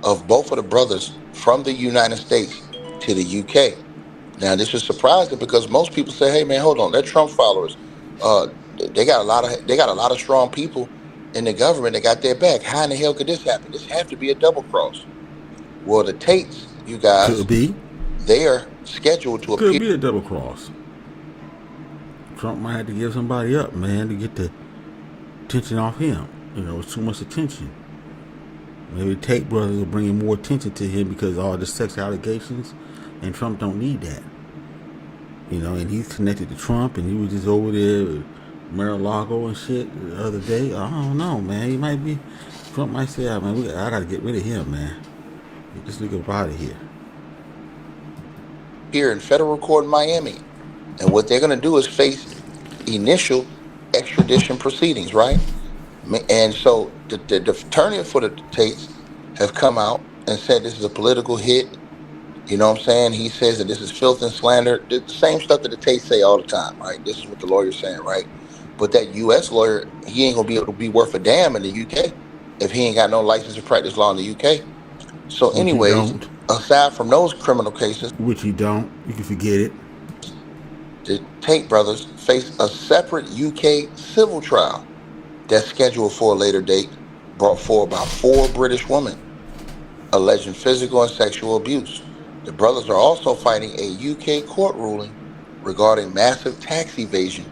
of both of the brothers from the United States to the UK. Now, this is surprising because most people say, "Hey, man, hold on, they're Trump followers. They got a lot of strong people in the government that got their back. How in the hell could this happen? This have to be a double cross." Well, the Tates, you guys, could be. They are scheduled to appear. Could be a double cross. Trump might have to give somebody up, man, to get the attention off him. It's too much attention. Maybe the Tate Brothers are bringing more attention to him because of all the sex allegations, and Trump don't need that. And he's connected to Trump, and he was just over there with Mar-a-Lago and shit the other day. I don't know, man. Trump might say, "Man, I got to get rid of him, man. Get this nigga out of here." Here in federal court in Miami. And what they're going to do is face initial extradition proceedings, right? And so the attorney for the Tates have come out and said this is a political hit. You know what I'm saying? He says that this is filth and slander. The same stuff that the Tates say all the time, right? This is what the lawyer's saying, right? But that U.S. lawyer, he ain't going to be able to be worth a damn in the U.K. if he ain't got no license to practice law in the U.K. So anyways, aside from those criminal cases, which you don't, you can forget it. The Tate brothers face a separate UK civil trial that's scheduled for a later date brought forward by 4 British women alleging physical and sexual abuse. The brothers are also fighting a UK court ruling regarding massive tax evasion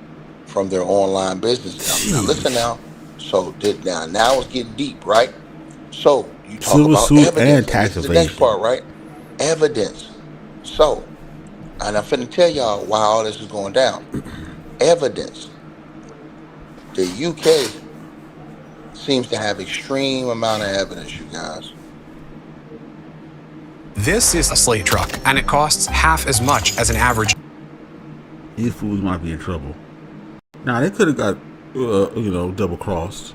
from their online business. Now listen Jeez. now. Now it's getting deep, right? So you talk Civil about suit and evidence, and tax this is the next evasion. part, right? Evidence. So, and I'm finna tell y'all why all this is going down. Evidence. The UK seems to have extreme amount of evidence, you guys. This is a slate truck, and it costs half as much as an average. These fools might be in trouble. Now they could have got, double crossed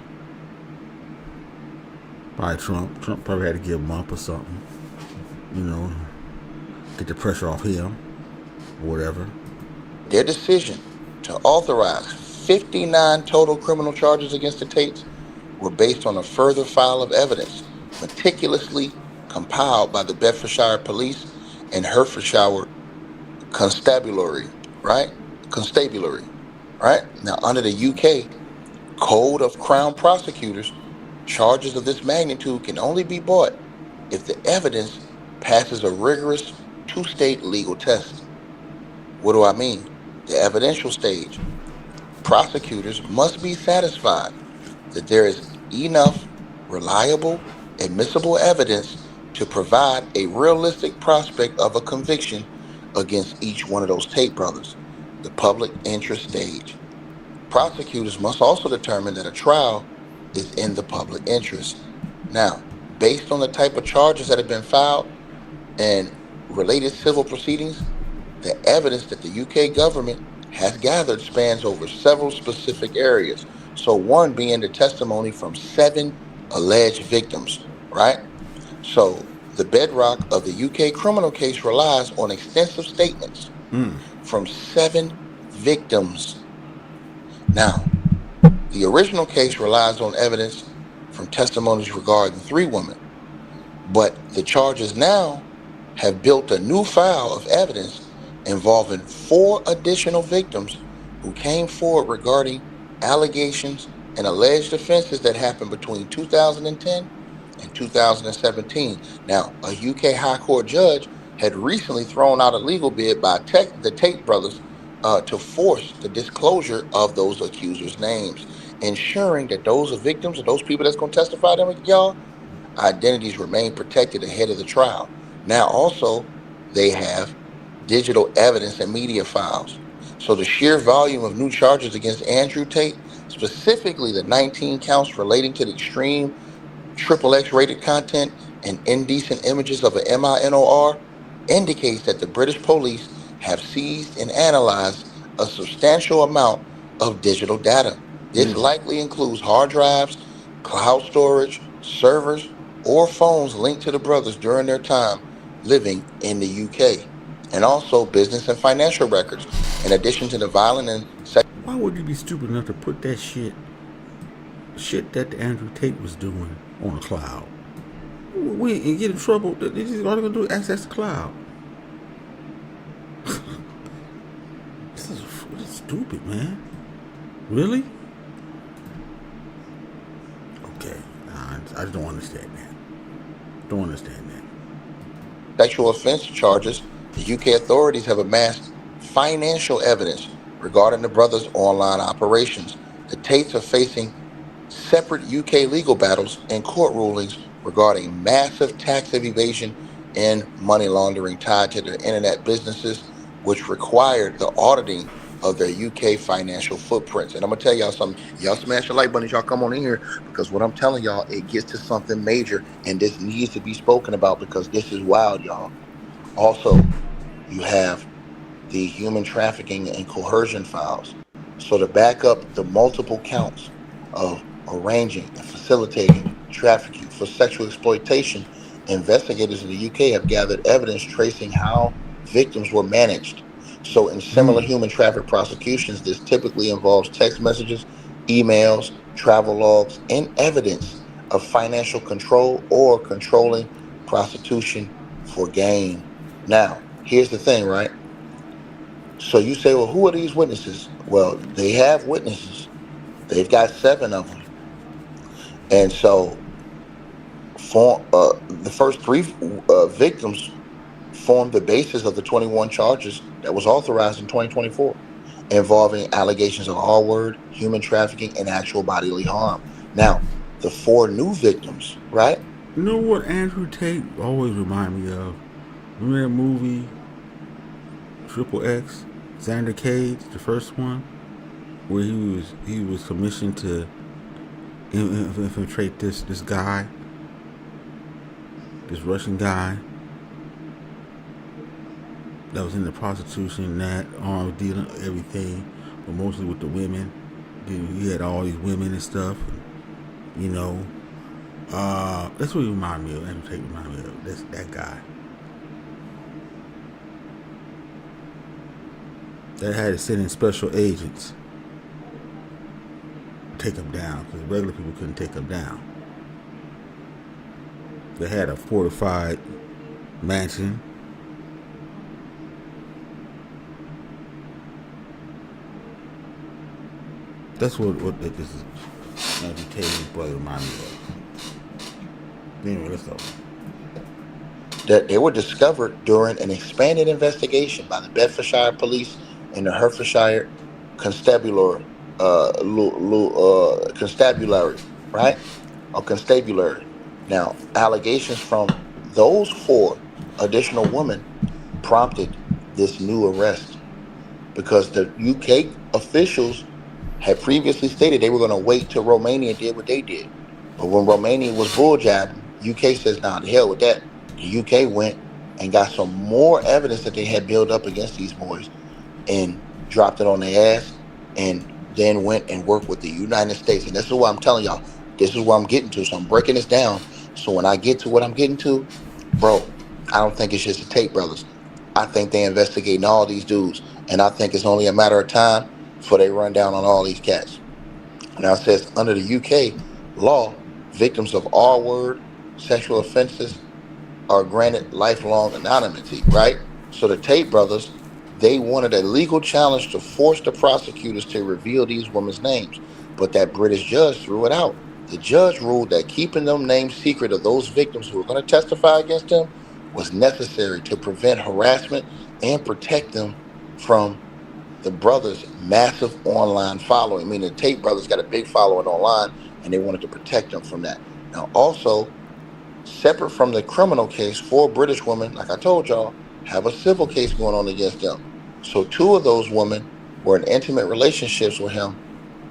by Trump. Trump probably had to give them up or something. Get the pressure off him, or whatever. Their decision to authorize 59 total criminal charges against the Tates were based on a further file of evidence meticulously compiled by the Bedfordshire Police and Hertfordshire Constabulary, right? Constabulary, right? Now, under the UK Code of Crown Prosecutors, charges of this magnitude can only be brought if the evidence passes a rigorous 2-stage legal test. What do I mean? The evidential stage. Prosecutors must be satisfied that there is enough reliable, admissible evidence to provide a realistic prospect of a conviction against each one of those Tate brothers. The public interest stage. Prosecutors must also determine that a trial is in the public interest. Now, based on the type of charges that have been filed and related civil proceedings, the evidence that the UK government has gathered spans over several specific areas. So one being the testimony from 7 alleged victims, right? So the bedrock of the UK criminal case relies on extensive statements from 7 victims. Now, the original case relies on evidence from testimonies regarding 3 women, but the charges now have built a new file of evidence involving 4 additional victims who came forward regarding allegations and alleged offenses that happened between 2010 and 2017. Now, a UK High Court judge had recently thrown out a legal bid by the Tate brothers to force the disclosure of those accusers' names, ensuring that those victims or those people that's going to testify to them, y'all, identities remain protected ahead of the trial. Now, also, they have digital evidence and media files. So the sheer volume of new charges against Andrew Tate, specifically the 19 counts relating to the extreme XXX rated content and indecent images of a MINOR, indicates that the British police have seized and analyzed a substantial amount of digital data. This likely includes hard drives, cloud storage, servers, or phones linked to the brothers during their time living in the UK, and also business and financial records, in addition to the violent and Why would you be stupid enough to put that shit that Andrew Tate was doing on the cloud? We ain't get in trouble. All they're gonna do is access the cloud. This is stupid, man. Really? Okay, I just don't understand that. Don't understand that. sexual offense charges, the UK authorities have amassed financial evidence regarding the brothers' online operations. The Tates are facing separate UK legal battles and court rulings regarding massive tax evasion and money laundering tied to their internet businesses, which required the auditing of their UK financial footprints. And I'm gonna tell y'all something. Y'all smash the like button, y'all come on in here, because what I'm telling y'all, it gets to something major, and this needs to be spoken about, because this is wild, y'all. Also, you have the human trafficking and coercion files. So to back up the multiple counts of arranging and facilitating trafficking for sexual exploitation, investigators in the UK have gathered evidence tracing how victims were managed. So in similar human traffic prosecutions, this typically involves text messages, emails, travel logs, and evidence of financial control or controlling prostitution for gain. Now, here's the thing, right? So you say, well, who are these witnesses? Well, they have witnesses. They've got 7 of them. And so, the first three victims formed the basis of the 21 charges that was authorized in 2024, involving allegations of R-word, human trafficking, and actual bodily harm. Now, the four new victims, right? You know what Andrew Tate always remind me of? Remember that movie Triple X, Xander Cage, the first one, where he was commissioned to infiltrate this guy, this Russian guy that was into prostitution, that arms dealing, everything, but mostly with the women. He had all these women and stuff, you know. That's what he reminded me of. Andrew Tate reminded me of that guy. That had to send in special agents to take him down, because regular people couldn't take him down. They had a fortified mansion. That's what this is. Andrew Tate's brother reminded me of. Anyway, let's go. That they were discovered during an expanded investigation by the Bedfordshire Police and the Hertfordshire Constabulary, Constabulary, right? Or Constabulary. Now, allegations from those four additional women prompted this new arrest, because the UK officials had previously stated they were going to wait till Romania did what they did. But when Romania was bull jabbing, UK says, nah, the hell with that. The UK went and got some more evidence that they had built up against these boys and dropped it on their ass, and then went and worked with the United States. And this is what I'm telling y'all. This is where I'm getting to. So I'm breaking this down. So when I get to what I'm getting to, bro, I don't think it's just the Tate brothers. I think they investigating all these dudes. And I think it's only a matter of time before they run down on all these cats. Now it says, under the UK law, victims of R-word sexual offenses are granted lifelong anonymity, right? So the Tate brothers, they wanted a legal challenge to force the prosecutors to reveal these women's names. But that British judge threw it out. The judge ruled that keeping them names secret of those victims who were going to testify against them was necessary to prevent harassment and protect them from the brothers' massive online following. I mean, the Tate brothers got a big following online, and they wanted to protect them from that. Now, also, separate from the criminal case, 4 British women, like I told y'all, have a civil case going on against them. So 2 of those women were in intimate relationships with him,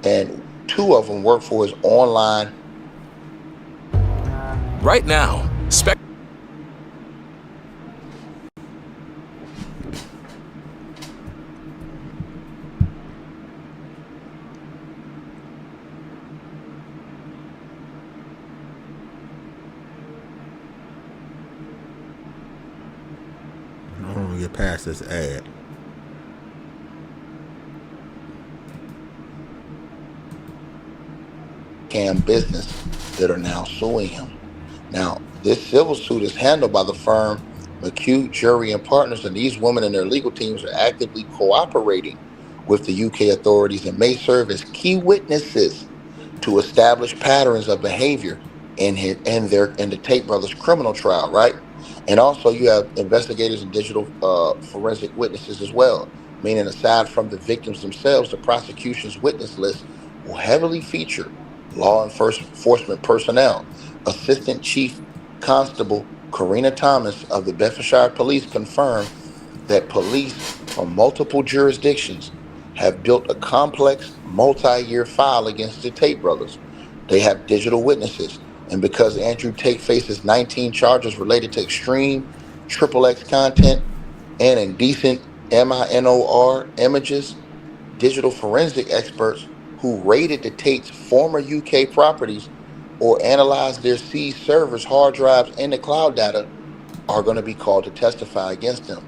and 2 of them worked for his online. Right now, I don't want to get past this ad. Business that are now suing him. Now, this civil suit is handled by the firm McHugh, Jury and Partners, and these women and their legal teams are actively cooperating with the UK authorities and may serve as key witnesses to establish patterns of behavior in the Tate brothers criminal trial, right? And also you have investigators and digital forensic witnesses as well, meaning aside from the victims themselves, the prosecution's witness list will heavily feature law enforcement personnel. Assistant Chief Constable Karina Thomas of the Bedfordshire Police confirmed that police from multiple jurisdictions have built a complex multi-year file against the Tate brothers. They have digital witnesses. And because Andrew Tate faces 19 charges related to extreme XXX content and indecent MINOR images, digital forensic experts who raided the Tate's former UK properties or analyzed their seized servers, hard drives, and the cloud data are going to be called to testify against them.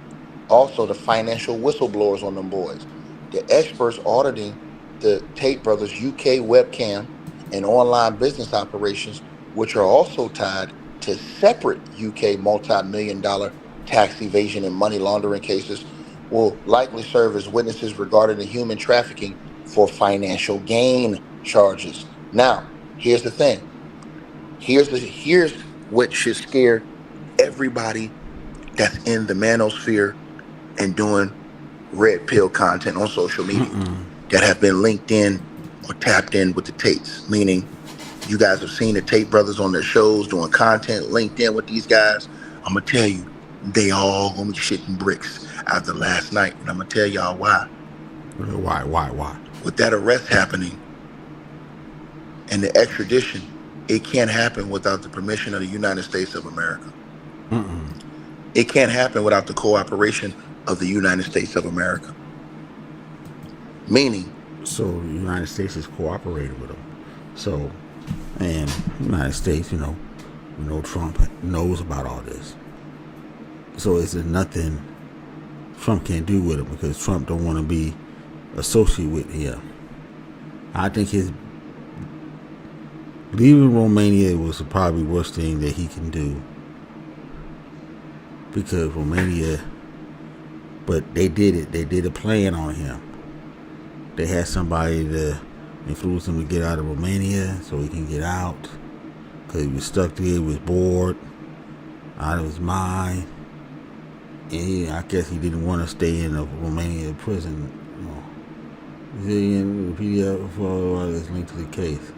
Also, the financial whistleblowers on them boys. The experts auditing the Tate brothers' UK webcam and online business operations, which are also tied to separate UK multi-million-dollar tax evasion and money laundering cases, will likely serve as witnesses regarding the human trafficking for financial gain charges. Now, here's the thing. Here's what should scare everybody that's in the manosphere and doing red pill content on social media that have been linked in or tapped in with the Tates. Meaning, you guys have seen the Tate Brothers on their shows doing content linked in with these guys. I'm gonna tell you, they all gonna be shitting bricks after last night, and I'm gonna tell y'all why. Why? With that arrest happening and the extradition, it can't happen without the permission of the United States of America. It can't happen without the cooperation of the United States of America. Meaning, so the United States is cooperating with them. So, and the United States, Trump knows about all this. So is there nothing Trump can't do with him because Trump don't want to be associated with him? I think his leaving Romania was probably the worst thing that he can do, because Romania, but they did it. They did a plan on him. They had somebody to influence him to get out of Romania so he can get out, because he was stuck there, he was bored, out of his mind, and I guess he didn't want to stay in a Romanian prison. The PDF for this link to the case.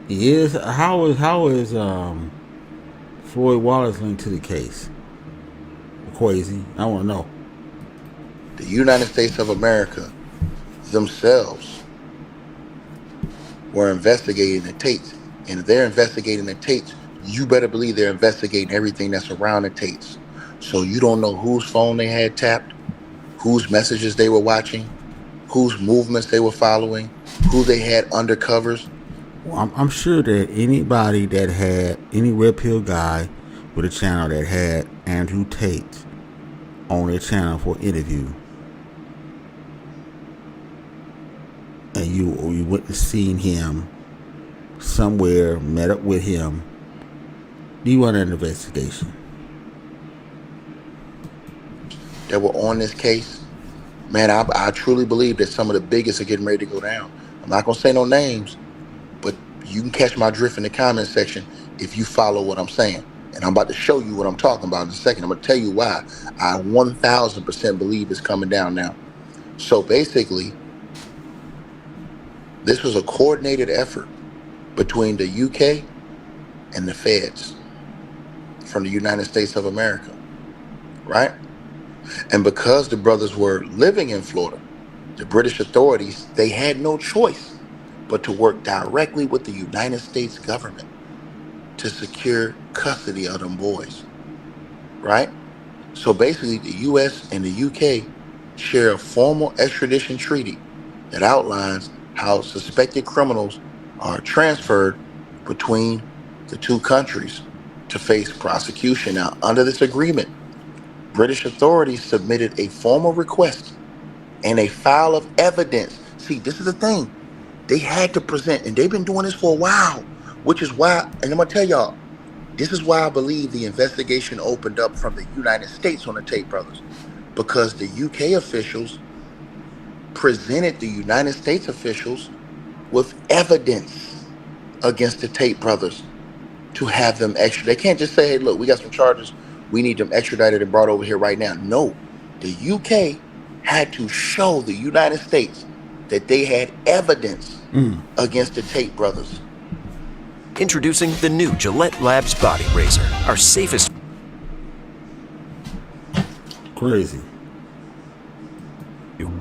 How is Floyd Wallace linked to the case? Crazy. I want to know. the United States of America themselves were investigating the Tates. And if they're investigating the Tates, you better believe they're investigating everything that's around the Tates. So you don't know whose phone they had tapped, whose messages they were watching, whose movements they were following, who they had undercovers. Well, I'm sure that anybody that had any red pill guy with a channel that had Andrew Tate on their channel for an interview, and you went to see him somewhere, met up with him, you want an investigation. That were on this case, man, I truly believe that some of the biggest are getting ready to go down. I'm not going to say no names, but you can catch my drift in the comment section if you follow what I'm saying. And I'm about to show you what I'm talking about in a second. I'm going to tell you why I 1,000% believe it's coming down now. So basically, this was a coordinated effort between the UK and the feds from the United States of America, right? And because the brothers were living in Florida, the British authorities, they had no choice but to work directly with the United States government to secure custody of them boys, right? So basically, the US and the UK share a formal extradition treaty that outlines how suspected criminals are transferred between the two countries to face prosecution. Now, under this agreement, British authorities submitted a formal request and a file of evidence. See, this is the thing. They had to present, and they've been doing this for a while, which is why, and I'm going to tell y'all, this is why I believe the investigation opened up from the United States on the Tate Brothers, because the UK officials presented the United States officials with evidence against the Tate Brothers to have them extradited. They can't just say, hey, look, we got some charges. We need them extradited and brought over here right now. No, the UK had to show the United States that they had evidence against the Tate Brothers. Introducing the new Gillette Labs Body Razor, our safest. Crazy.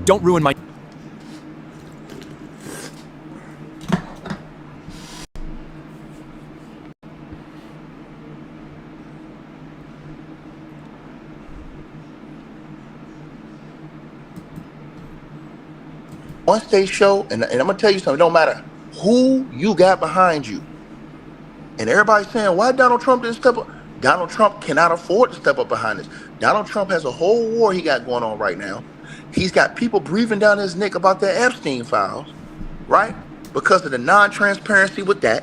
Don't ruin my. Once they show, and I'm gonna tell you something, it don't matter who you got behind you. And everybody's saying, why Donald Trump didn't step up? Donald Trump cannot afford to step up behind this. Donald Trump has a whole war he got going on right now. He's got people breathing down his neck about their Epstein files, right? Because of the non-transparency with that.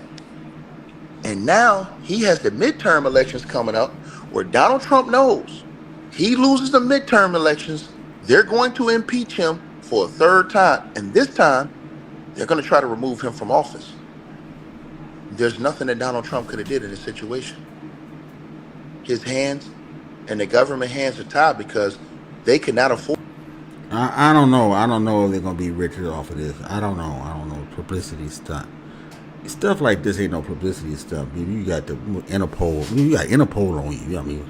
And now he has the midterm elections coming up where Donald Trump knows he loses the midterm elections, they're going to impeach him for a third time. And this time, they're going to try to remove him from office. There's nothing that Donald Trump could have did in this situation. His hands and the government hands are tied because they could not afford. I don't know. I don't know if they're gonna be richer off of this. I don't know. I don't know. Publicity stuff like this ain't no publicity stuff. You got the Interpol. You got Interpol on you.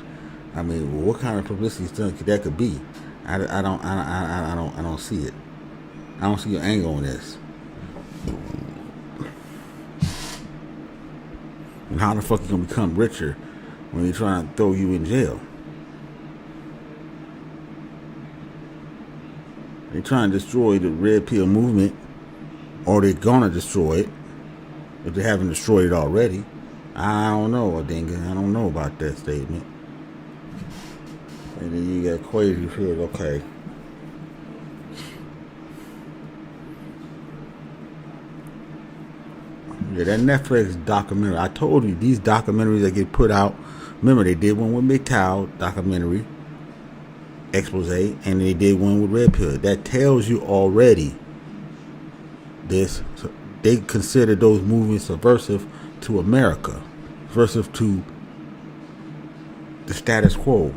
I mean, what kind of publicity stuff that could be? I don't see it. I don't see your angle on this. And how the fuck you gonna become richer when they're trying to throw you in jail? They're trying to destroy the red pill movement, or they're gonna destroy it if they haven't destroyed it already. I don't know, Odinga. I don't know about that statement. And then you got crazy shit. Okay. Yeah, that Netflix documentary. I told you these documentaries that get put out. Remember, they did one with MGTOW documentary, expose, and they did one with Red Pill. That tells you already this. So they consider those movies subversive to America, subversive to the status quo.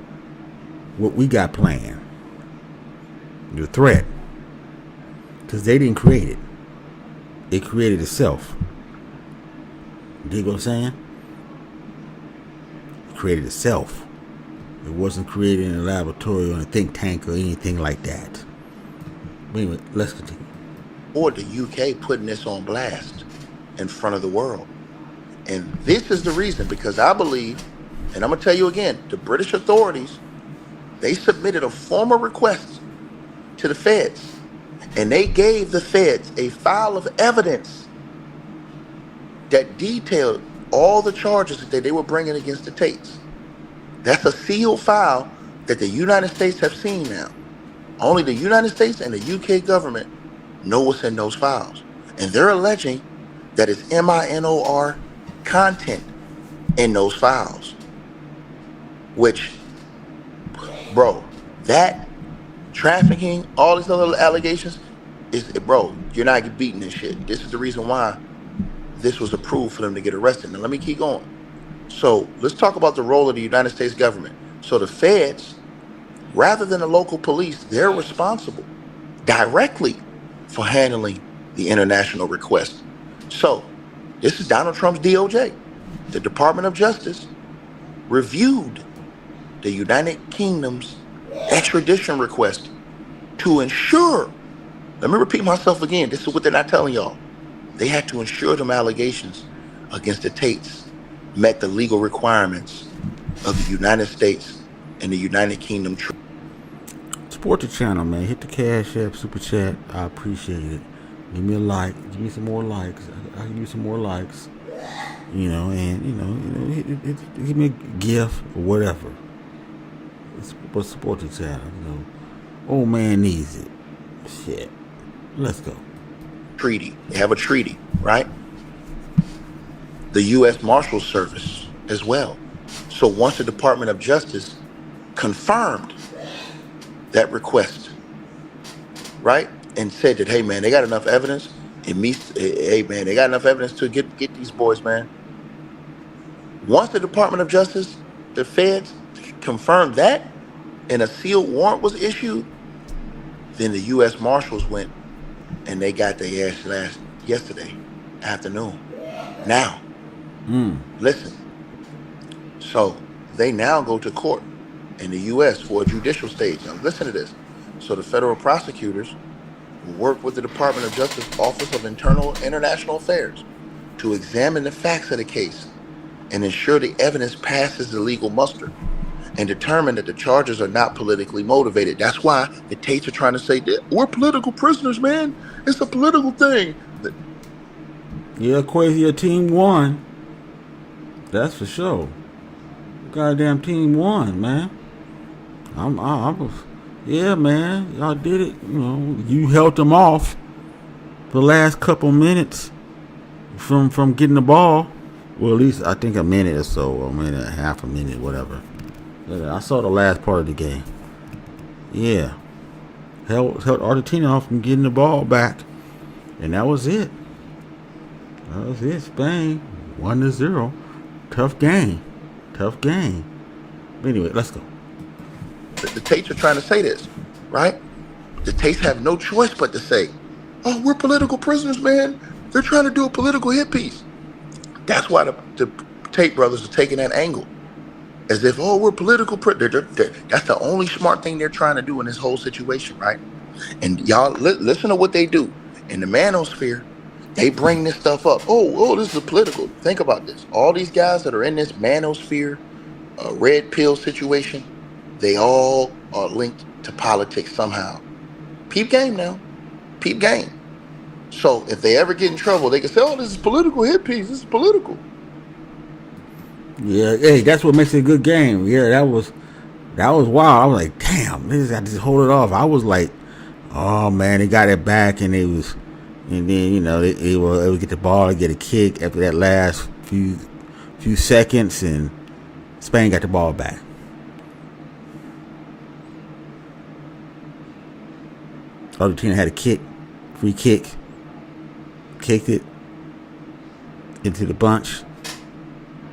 What we got planned, the threat, because they didn't create it. It created itself. You know what I'm saying? It created itself. It wasn't created in a laboratory or in a think tank or anything like that. Anyway, let's continue. Or the UK putting this on blast in front of the world. And this is the reason, because I believe, and I'm going to tell you again, the British authorities, they submitted a formal request to the feds, and they gave the feds a file of evidence that detailed all the charges that they were bringing against the Tates. That's a sealed file that the United States have seen now. Only the United States and the UK government know what's in those files. And they're alleging that it's MINOR content in those files. Which, bro, that trafficking, all these other allegations, bro, you're not beating this shit. This is the reason why this was approved for them to get arrested. Now, let me keep going. So let's talk about the role of the United States government. So the feds, rather than the local police, they're responsible directly for handling the international request. So this is Donald Trump's DOJ. The Department of Justice reviewed the United Kingdom's extradition request to ensure, let me repeat myself again, this is what they're not telling y'all. They had to ensure them allegations against the Tates met the legal requirements of the United States and the United Kingdom. Support the channel, man. Hit the Cash App, Super Chat. I appreciate it. Give me a like. Give me some more likes. I give you some more likes. You know, and give me a gift or whatever. But support the channel. You know, old man needs it. Shit. Let's go. Treaty. They have a treaty, right? The U.S. Marshal Service as well. So once the Department of Justice confirmed that request, right, and said that, hey man, they got enough evidence. It meets, hey man, they got enough evidence to get these boys, man. Once the Department of Justice, the feds confirmed that, and a sealed warrant was issued, then the U.S. Marshals went and they got their ass yesterday afternoon. Now, listen. So they now go to court in the U.S. for a judicial stage. Now listen to this. So the federal prosecutors will work with the Department of Justice Office of International Affairs to examine the facts of the case and ensure the evidence passes the legal muster and determine that the charges are not politically motivated. That's why the Tates are trying to say that we're political prisoners, man. It's a political thing. Yeah, Quasi, your team won. That's for sure. Goddamn team won, man. Yeah, man. Y'all did it. You know, you held them off the last couple minutes from getting the ball. Well, at least I think a minute or so, a minute, half a minute, whatever. I saw the last part of the game. Yeah. Held Argentina off from getting the ball back. And that was it. That was it. Spain 1-0. Tough game. Tough game. Anyway, let's go. The Tates are trying to say this, right? The Tates have no choice but to say, oh, we're political prisoners, man. They're trying to do a political hit piece. That's why the Tate brothers are taking that angle. As if, oh, we're political prisoners. That's the only smart thing they're trying to do in this whole situation, right? And y'all, listen to what they do. In the manosphere, they bring this stuff up. Oh, this is political. Think about this. All these guys that are in this manosphere, red pill situation, they all are linked to politics somehow. Peep game now. Peep game. So if they ever get in trouble, they can say, oh, this is political hit piece. This is political. Yeah, hey, that's what makes it a good game. Yeah, that was wild. I was like, damn, this I just hold it off. I was like, oh man, they got it back, and then they were able to get the ball and get a kick after that last few seconds, and Spain got the ball back. Argentina had a free kick, kicked it into the bunch.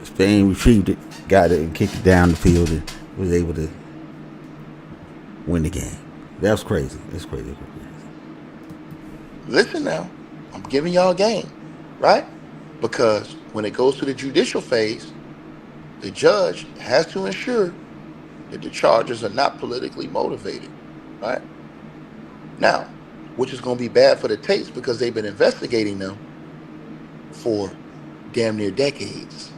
Spain retrieved it, got it, and kicked it down the field, and was able to win the game. That was crazy. That's crazy. Listen now, I'm giving y'all a game, right? Because when it goes to the judicial phase, the judge has to ensure that the charges are not politically motivated, right? Now, which is going to be bad for the Tates because they've been investigating them for damn near decades.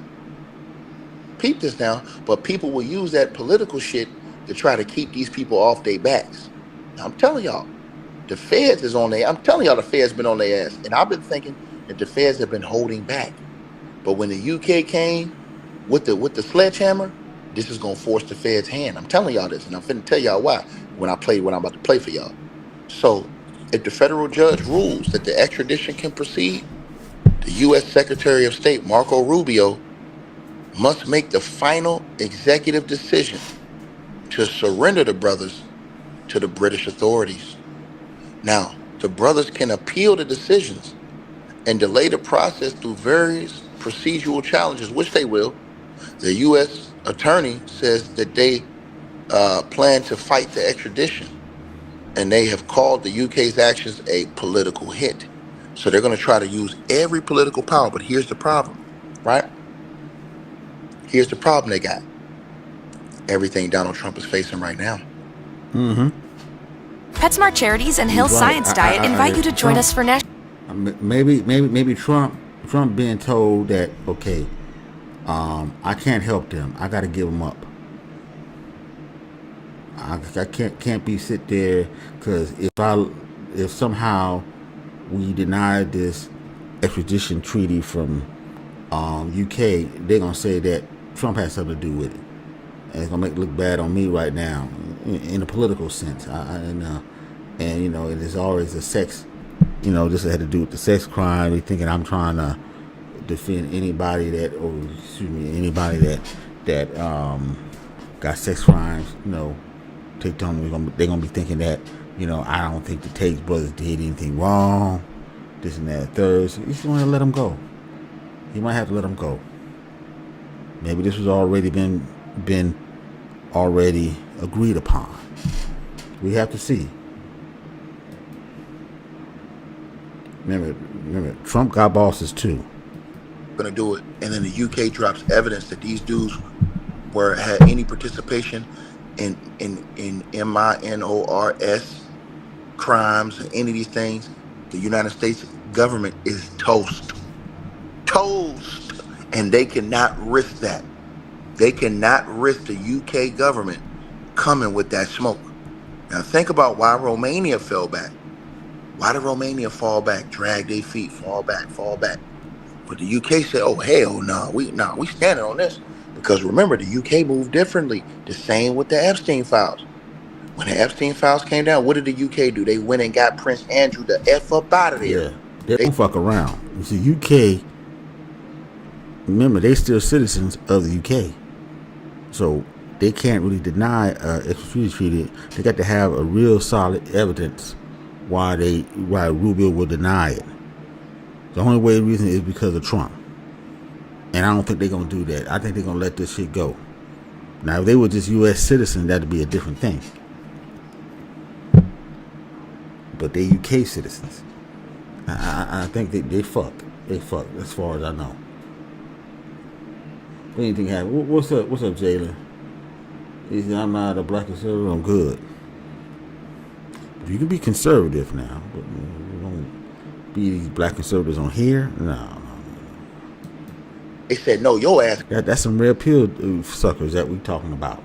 Peep this now, but people will use that political shit to try to keep these people off their backs. Now, I'm telling y'all, the feds is on their, I'm telling y'all the feds been on their ass. And I've been thinking that the feds have been holding back. But when the UK came with the sledgehammer, this is going to force the feds' hand. I'm telling y'all this, and I'm finna tell y'all why when I'm about to play for y'all. So if the federal judge rules that the extradition can proceed, the U.S. Secretary of State, Marco Rubio, must make the final executive decision to surrender the brothers to the British authorities. Now, the brothers can appeal the decisions and delay the process through various procedural challenges, which they will. The U.S. attorney says that they plan to fight the extradition, and they have called the UK's actions a political hit. So they're going to try to use every political power. But here's the problem, right? Here's the problem they got. Everything Donald Trump is facing right now. Mm-hmm. PetSmart Charities and Hill Science Diet invite you to join us for national. Maybe Trump being told that, okay, I can't help them. I got to give them up. I can't be sit there, because if somehow we deny this extradition treaty from UK, they're gonna say that Trump has something to do with it, and it's gonna make it look bad on me right now in a political sense. And it is always a sex. This had to do with the sex crime. They thinking I'm trying to defend anybody that got sex crimes. They're gonna be thinking that I don't think the Tate brothers did anything wrong. This and that, third. So you just want to let them go. You might have to let them go. Maybe this was already been already agreed upon. We have to see. Remember, Trump got bosses too. Gonna do it, and then the UK drops evidence that these dudes had any participation in MINORS crimes and any of these things. The United States government is toast, and they cannot risk that. They cannot risk the UK government coming with that smoke. Now think about why Romania fell back. Why did Romania fall back, drag their feet, fall back? But the UK said, oh, hell no, we standing on this. Because remember, the UK moved differently. The same with the Epstein files. When the Epstein files came down, what did the UK do? They went and got Prince Andrew the F up out of there. Yeah, they don't fuck around. You see, UK, remember, they still citizens of the UK. So they can't really deny extradition treaty. They got to have a real solid evidence why Rubio will deny it. The only reason is because of Trump. And I don't think they're going to do that. I think they're going to let this shit go. Now, if they were just U.S. citizens, that'd be a different thing. But they UK citizens. I think they fucked. They fucked, as far as I know. If anything happened, what's up, Jalen? He said, I'm not a black conservative, I'm good. You can be conservative now, but you don't be these black conservatives on here. No. They said, no, your ass. That's some red pill suckers that we talking about.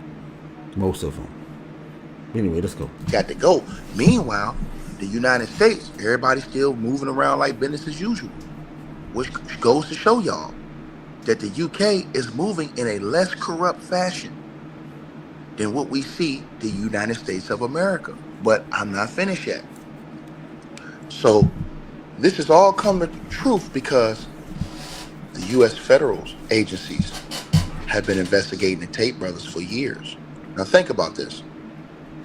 Most of them. Anyway, let's go. Got to go. Meanwhile, the United States, everybody's still moving around like business as usual, which goes to show y'all that the UK is moving in a less corrupt fashion than what we see the United States of America. But I'm not finished yet. So this is all coming to truth because the U.S. federal agencies have been investigating the Tate Brothers for years. Now think about this.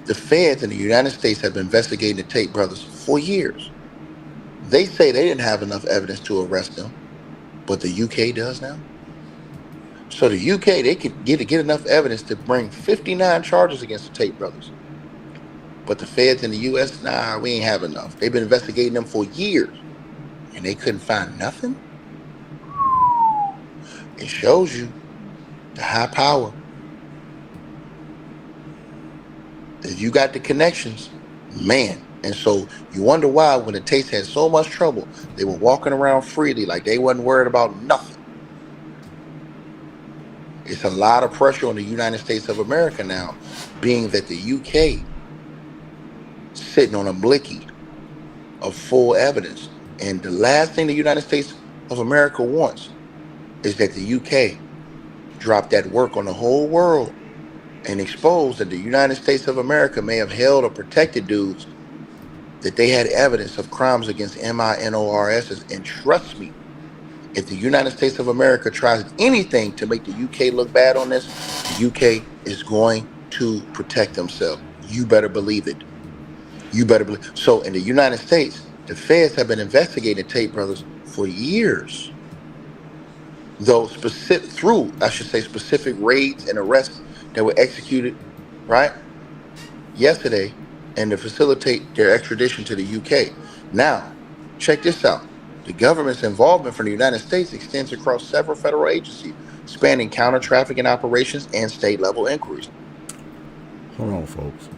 The feds in the United States have been investigating the Tate Brothers for years. They say they didn't have enough evidence to arrest them, but the UK does now. So the UK, they could get enough evidence to bring 59 charges against the Tate Brothers. But the feds in the US, nah, we ain't have enough. They've been investigating them for years, and they couldn't find nothing. It shows you the high power. If you got the connections, man. And so you wonder why when the Tates had so much trouble, they were walking around freely like they wasn't worried about nothing. It's a lot of pressure on the United States of America now, being that the UK sitting on a blicky of full evidence. And the last thing the United States of America wants is that the UK drop that work on the whole world and expose that the United States of America may have held or protected dudes that they had evidence of crimes against MINORSs. And trust me, if the United States of America tries anything to make the UK look bad on this, the UK is going to protect themselves. You better believe it. You better believe. So in the United States, the feds have been investigating Tate Brothers for years. Though specific raids and arrests that were executed, right, yesterday, and to facilitate their extradition to the UK. Now, check this out. The government's involvement from the United States extends across several federal agencies, spanning counter-trafficking operations and state-level inquiries. Hold on, folks.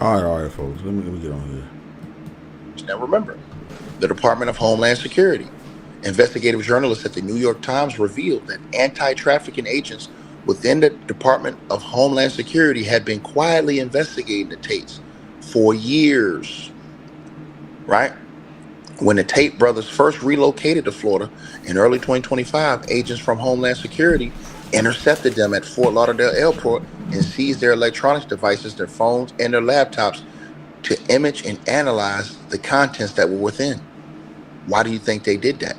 All right, folks. Let me get on here. Now remember, the Department of Homeland Security. Investigative journalists at the New York Times revealed that anti-trafficking agents within the Department of Homeland Security had been quietly investigating the Tates for years, right? When the Tate brothers first relocated to Florida in early 2025, agents from Homeland Security intercepted them at Fort Lauderdale Airport and seized their electronics devices, their phones, and their laptops to image and analyze the contents that were within. Why do you think they did that?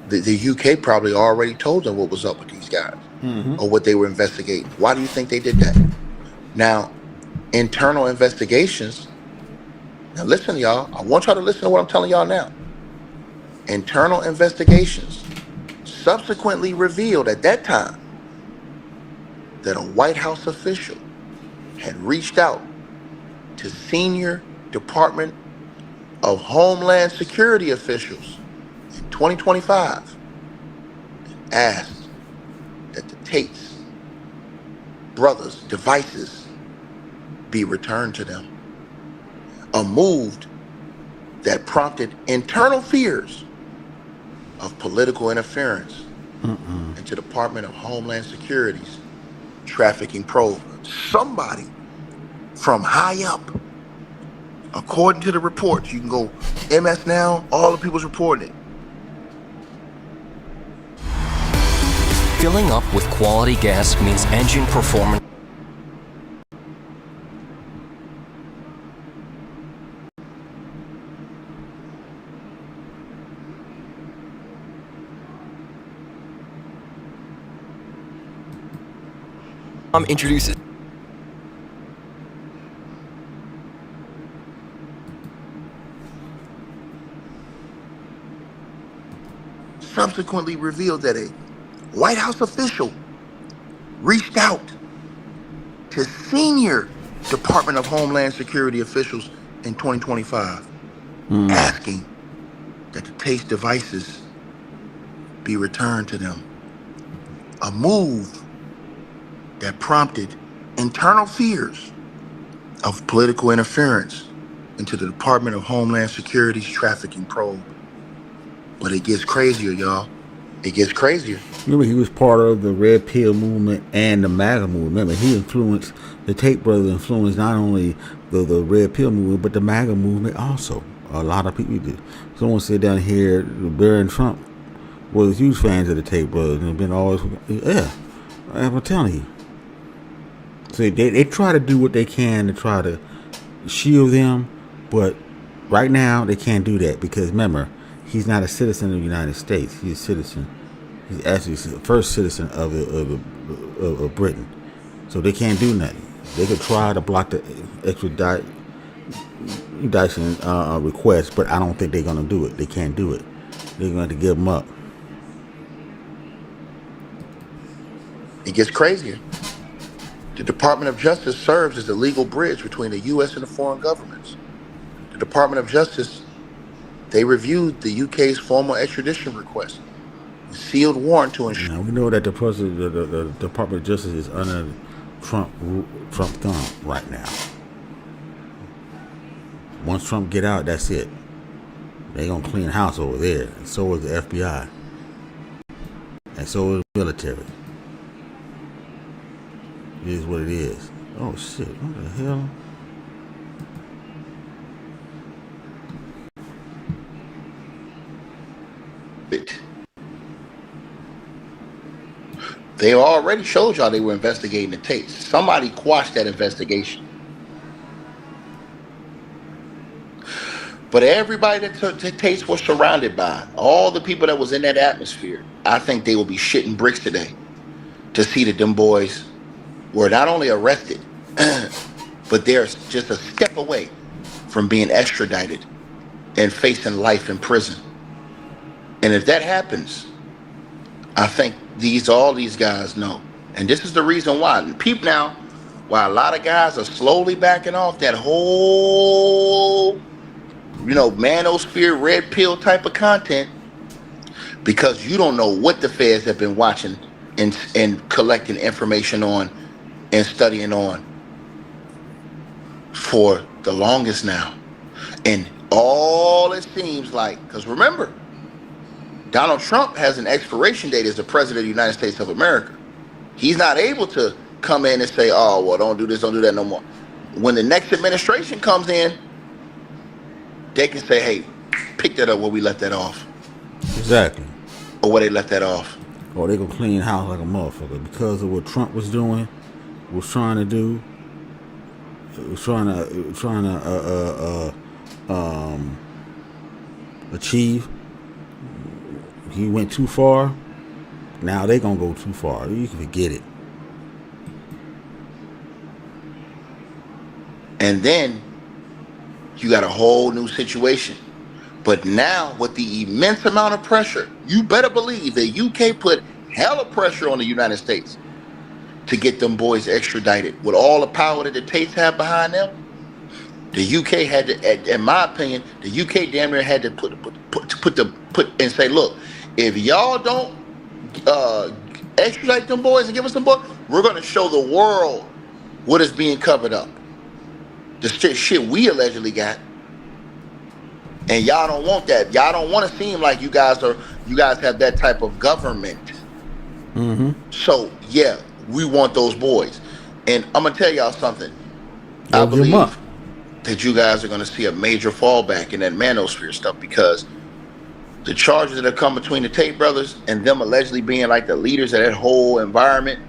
The UK probably already told them what was up with these guys, or what they were investigating. Why do you think they did that? Now, internal investigations. Now listen, y'all. I want y'all to listen to what I'm telling y'all now. Internal investigations subsequently revealed at that time that a White House official had reached out to senior Department of Homeland Security officials in 2025 and asked that the Tate brothers' devices be returned to them. A move that prompted internal fears of political interference into the Department of Homeland Security's trafficking probe. Somebody from high up, according to the reports, you can go MS Now, all the people's reporting it. Filling up with quality gas means engine performance. Introduces subsequently revealed that a White House official reached out to senior Department of Homeland Security officials in 2025 asking that the Tate devices be returned to them. A move that prompted internal fears of political interference into the Department of Homeland Security's trafficking probe. But it gets crazier, y'all. It gets crazier. Remember, he was part of the Red Pill movement and the MAGA movement. Remember, he influenced, the Tate brothers influenced not only the Red Pill movement, but the MAGA movement also. A lot of people did. Someone said down here, Barron Trump was huge fans of the Tate brothers and have been always, yeah, I'm telling you. So they try to do what they can to try to shield them, but right now they can't do that because remember, he's not a citizen of the United States. He's a citizen. He's actually the first citizen of Britain. So they can't do nothing. They could try to block the extradition request, but I don't think they're going to do it. They can't do it. They're going to give them up. It gets crazier. The Department of Justice serves as the legal bridge between the U.S. and the foreign governments. The Department of Justice, they reviewed the UK's formal extradition request, a sealed warrant to ensure. Now we know that the Department of Justice is under Trump thumb right now. Once Trump get out, that's it. They gonna clean house over there, and so is the FBI, and so is the military. It is what it is. Oh shit! What the hell? They already showed y'all they were investigating the Tates. Somebody quashed that investigation. But everybody that the Tates was surrounded by, all the people that was in that atmosphere, I think they will be shitting bricks today to see that them boys were not only arrested, but they're just a step away from being extradited and facing life in prison. And if that happens, I think all these guys know. And this is the reason why. And peep now, why a lot of guys are slowly backing off that whole, manosphere, red pill type of content, because you don't know what the feds have been watching and collecting information on and studying on for the longest now. And all it seems like, because remember, Donald Trump has an expiration date as the president of the United States of America. He's not able to come in and say, oh, well, don't do this, don't do that no more. When the next administration comes in, they can say, hey, pick that up where we left that off. Exactly. Or where they left that off. Or they gonna clean house like a motherfucker because of what Trump was doing, was trying to do. It was trying to achieve. He went too far. Now they gonna go too far. You can forget it. And then you got a whole new situation. But now with the immense amount of pressure, you better believe the UK put hella pressure on the United States to get them boys extradited. With all the power that the Tates have behind them, the UK had to, in my opinion, the UK damn near had to put and say, look, if y'all don't extradite them boys and give us them boys, we're going to show the world what is being covered up. The shit we allegedly got. And y'all don't want that. Y'all don't want to seem like you guys have that type of government. Mm-hmm. So yeah, we want those boys. And I'm gonna tell y'all something. I believe that you guys are gonna see a major fallback in that manosphere stuff, because the charges that have come between the Tate brothers and them allegedly being like the leaders of that whole environment,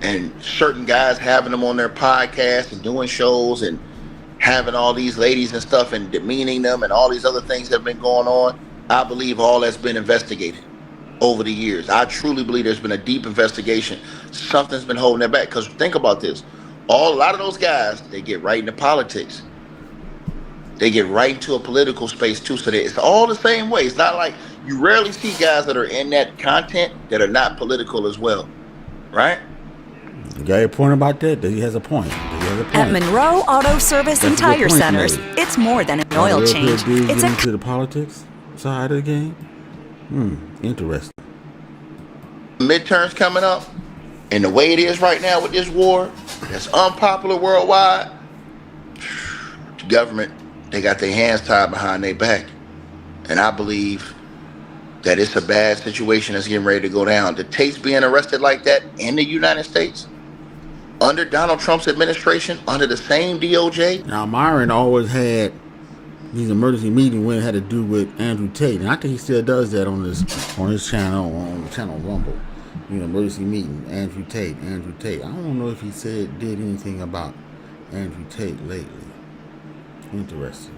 and certain guys having them on their podcasts and doing shows and having all these ladies and stuff and demeaning them and all these other things that have been going on, I believe all that's been investigated over the years. I truly believe there's been a deep investigation. Something's been holding that back. Because think about this. A lot of those guys, they get right into politics. They get right into a political space too. So it's all the same way. It's not like you rarely see guys that are in that content that are not political as well. Right? You got a point about that? He has a point. At Monroe Auto Service and Tire Centers, it's more than an oil change. It's into the politics side of the game. Interesting. Midterms coming up, and the way it is right now with this war that's unpopular worldwide, the government, they got their hands tied behind their back. And I believe that it's a bad situation that's getting ready to go down. The Tates being arrested like that in the United States, under Donald Trump's administration, under the same DOJ. Now, Myron always had these emergency meetings when it had to do with Andrew Tate, and I think he still does that on his channel, on the channel Rumble. You know, emergency meeting, Andrew Tate. I don't know if he did anything about Andrew Tate lately. Interesting.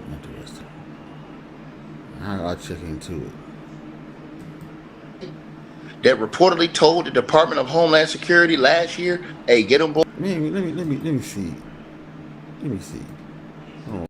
I'll check into it. That reportedly told the Department of Homeland Security last year, hey, get them boys. Let me see. Oh.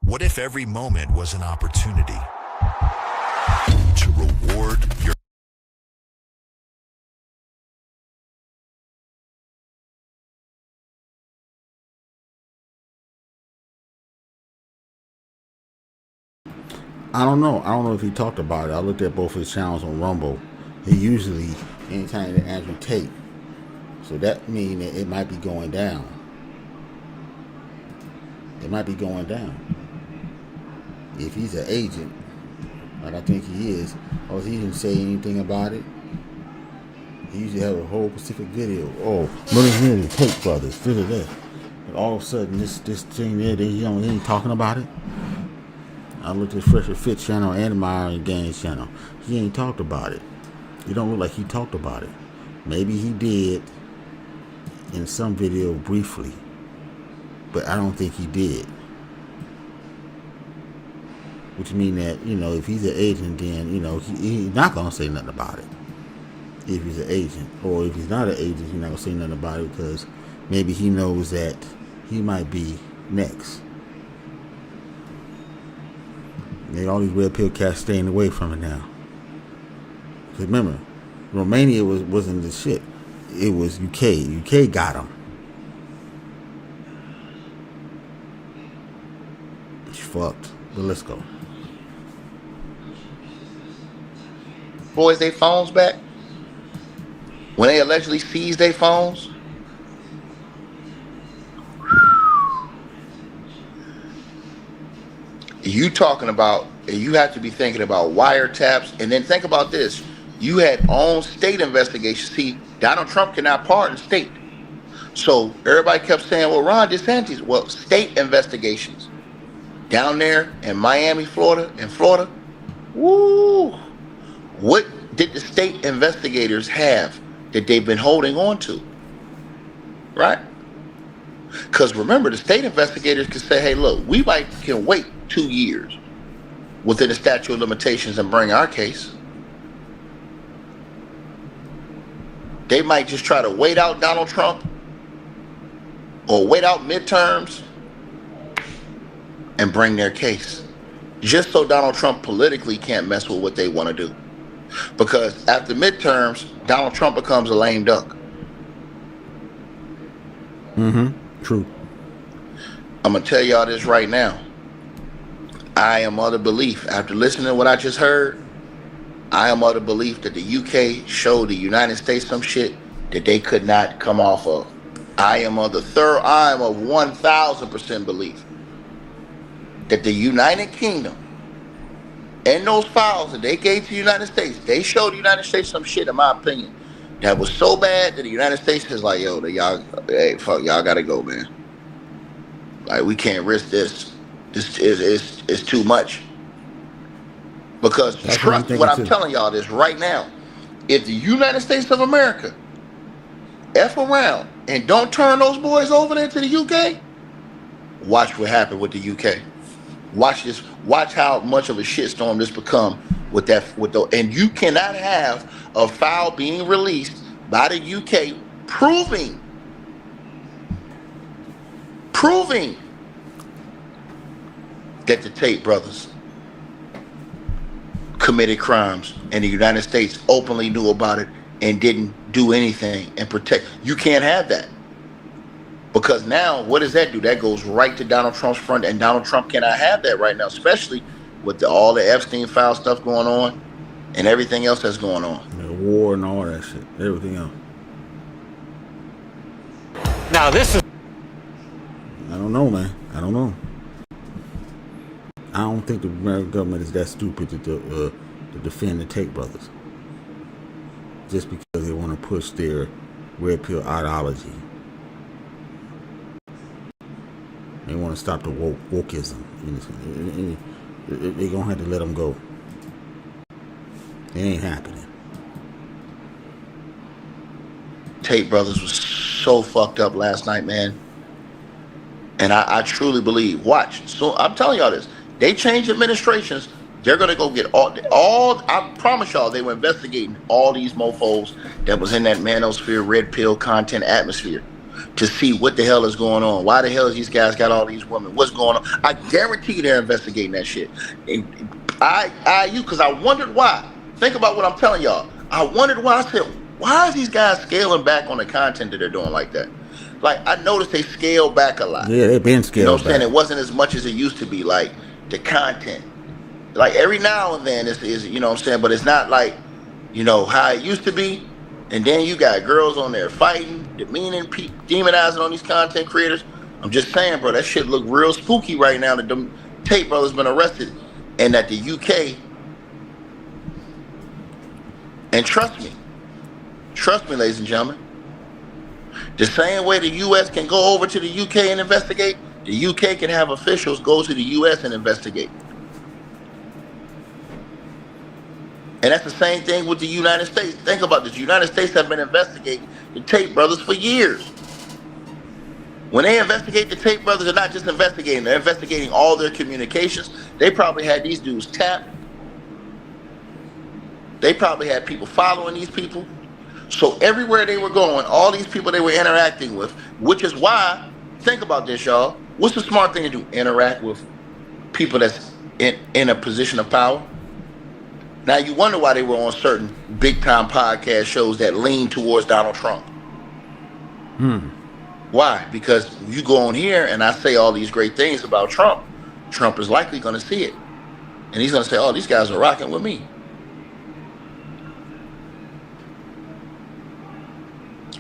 What if every moment was an opportunity to reward your... I don't know if he talked about it. I looked at both his channels on Rumble. He usually, anytime that Andrew Tate. So that means that it might be going down. It might be going down. If he's an agent, like I think he is, or he didn't say anything about it. He usually have a whole specific video. Oh, the Tate Brothers, this. And all of a sudden, this thing there, he ain't talking about it. I looked at Fresher Fit channel and Myron Gaines channel. He ain't talked about it. It don't look like he talked about it. Maybe he did in some video briefly, but I don't think he did. Which means that, if he's an agent, then, he's not going to say nothing about it. If he's an agent. Or if he's not an agent, he's not going to say nothing about it because maybe he knows that he might be next. And all these red pill cats staying away from it now. Because remember, Romania wasn't the shit. It was UK. UK got him. It's fucked. But let's go. Boys, their phones back. When they allegedly seized their phones, you talking about, you have to be thinking about wiretaps, and then think about this. You had own state investigations. See, Donald Trump cannot pardon state. So everybody kept saying, well, Ron DeSantis, well, state investigations. Down there in Miami, Florida, woo, what did the state investigators have that they've been holding on to? Right? Because remember, the state investigators can say, hey, look, we can wait 2 years within the statute of limitations and bring our case. They might just try to wait out Donald Trump or wait out midterms and bring their case. Just so Donald Trump politically can't mess with what they want to do. Because after midterms, Donald Trump becomes a lame duck. True. I'm going to tell y'all this right now. I am of the belief, after listening to what I just heard, I am of the belief that the UK showed the United States some shit that they could not come off of. I am of 1,000% belief that the United Kingdom and those files that they gave to the United States, they showed the United States some shit, in my opinion, that was so bad that the United States is like, yo, hey, fuck, y'all gotta go, man. Like, we can't risk this. This is too much. Because trust what I'm telling y'all this right now. If the United States of America F around and don't turn those boys over there to the UK, watch what happened with the UK. Watch this. Watch how much of a shitstorm this become with that. And you cannot have a file being released by the UK proving that the Tate brothers committed crimes and the United States openly knew about it and didn't do anything and protect. You can't have that. Because now, what does that do? That goes right to Donald Trump's front, and Donald Trump cannot have that right now, especially with all the Epstein file stuff going on and everything else that's going on. The war and all that shit, everything else. Now this is... I don't know, man. I don't know. I don't think the American government is that stupid to defend the Tate brothers. Just because they want to push their red pill ideology. They want to stop the wokeism. They're going to have to let them go. It ain't happening. Tate brothers was so fucked up last night, man. And I truly believe, watch. So I'm telling y'all this. They change administrations. They're going to go get all, I promise y'all, they were investigating all these mofos that was in that manosphere, red pill content atmosphere to see what the hell is going on. Why the hell is these guys got all these women? What's going on? I guarantee you they're investigating that shit. And because I wondered why. Think about what I'm telling y'all. I wondered why. I said, why is these guys scaling back on the content that they're doing like that? Like, I noticed they scale back a lot. Yeah, they've been scaled back. You know what I'm saying? It wasn't as much as it used to be, like, the content. Like, every now and then, is you know what I'm saying? But it's not like, you know, how it used to be. And then you got girls on there fighting, demonizing on these content creators. I'm just saying, bro, that shit look real spooky right now that the Tate Brothers been arrested and that the UK, and trust me, ladies and gentlemen, the same way the US can go over to the UK and investigate, the UK can have officials go to the US and investigate. And that's the same thing with the United States. Think about this. The United States have been investigating the Tate Brothers for years. When they investigate the Tate Brothers, they're not just investigating, they're investigating all their communications. They probably had these dudes tapped. They probably had people following these people. So everywhere they were going, all these people they were interacting with, which is why, think about this, y'all. What's the smart thing to do? Interact with people that's in a position of power. Now you wonder why they were on certain big time podcast shows that lean towards Donald Trump. Why? Because you go on here and I say all these great things about Trump, Trump is likely going to see it. And he's going to say, oh, these guys are rocking with me.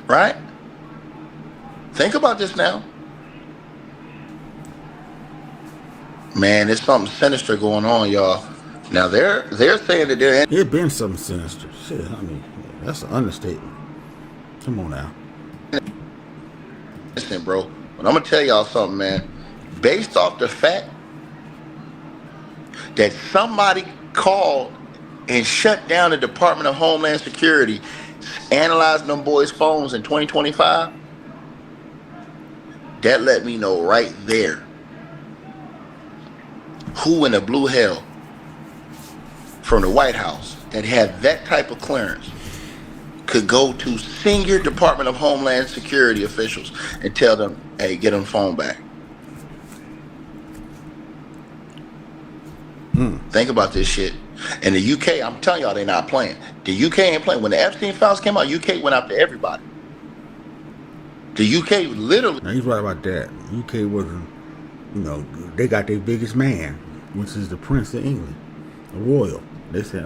Right? Think about this now. Man, there's something sinister going on, y'all. Now they're saying that they're It been something sinister. Shit, I mean, that's an understatement. Come on now. Listen, bro, but I'm gonna tell y'all something, man. Based off the fact that somebody called and shut down the Department of Homeland Security, analyzing them boys' phones in 2025, that let me know right there who in the blue hell from the White House that had that type of clearance could go to senior Department of Homeland Security officials and tell them, hey, get them phone back. Think about this shit. And the UK, I'm telling y'all, they're not playing. The UK ain't playing. When the Epstein files came out, UK went after everybody. The UK literally... Now, he's right about that. UK wasn't, you know, they got their biggest man, which is the Prince of England, the royal. They said,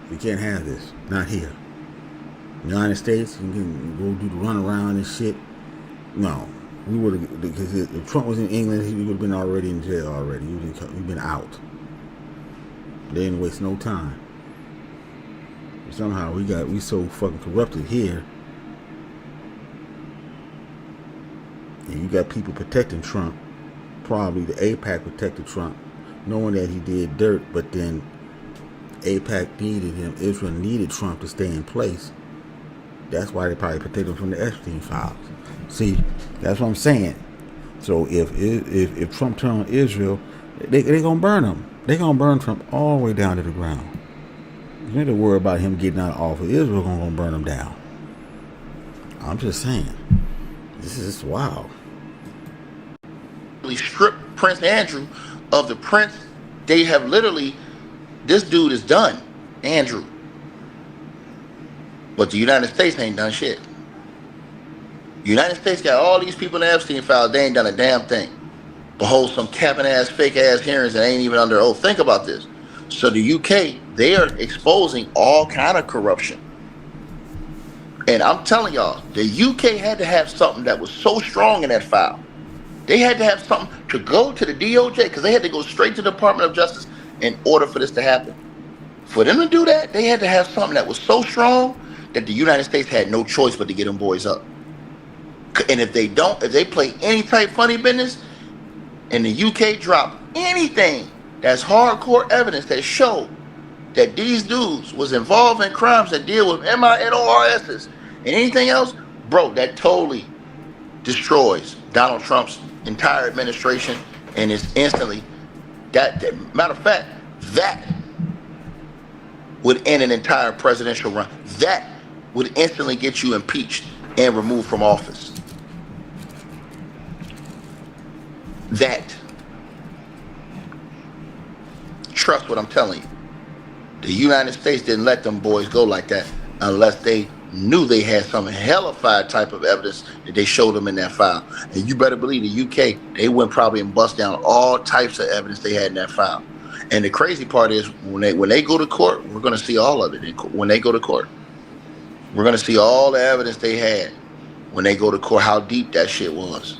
we can't have this. Not here. United States, you can go do the runaround and shit. No. We would have, because if Trump was in England, he would have been already in jail already. He'd been out. They didn't waste no time. Somehow we so fucking corrupted here. And you got people protecting Trump. Probably the AIPAC protected Trump, knowing that he did dirt, but then AIPAC needed him. Israel needed Trump to stay in place. That's why they probably protected him from the Epstein files. See, that's what I'm saying. So if Trump turn on Israel, they gonna burn him. They gonna burn Trump all the way down to the ground. You need to worry about him getting out of office. Israel gonna burn him down. I'm just saying. This is wild. Stripped Prince Andrew of the prince. They have literally, this dude is done, Andrew. But the United States ain't done shit. The United States got all these people in the Epstein files. They ain't done a damn thing. Behold some capping ass, fake ass hearings that ain't even under oath. Think about this. So the UK, they are exposing all kind of corruption. And I'm telling y'all, the UK had to have something that was so strong in that file. They had to have something to go to the DOJ, because they had to go straight to the Department of Justice in order for this to happen. For them to do that, they had to have something that was so strong that the United States had no choice but to get them boys up. And if they don't, if they play any type funny business, and the UK drop anything that's hardcore evidence that show that these dudes was involved in crimes that deal with MINORSs and anything else, bro, that totally destroys Donald Trump's entire administration, and it's instantly that matter of fact, that would end an entire presidential run. That would instantly get you impeached and removed from office. That. Trust what I'm telling you. The United States didn't let them boys go like that unless they knew they had some hellified type of evidence that they showed them in that file. And you better believe the UK, they went probably and bust down all types of evidence they had in that file. And the crazy part is when they go to court, we're going to see all of it. When they go to court, we're going to see all the evidence they had when they go to court, how deep that shit was.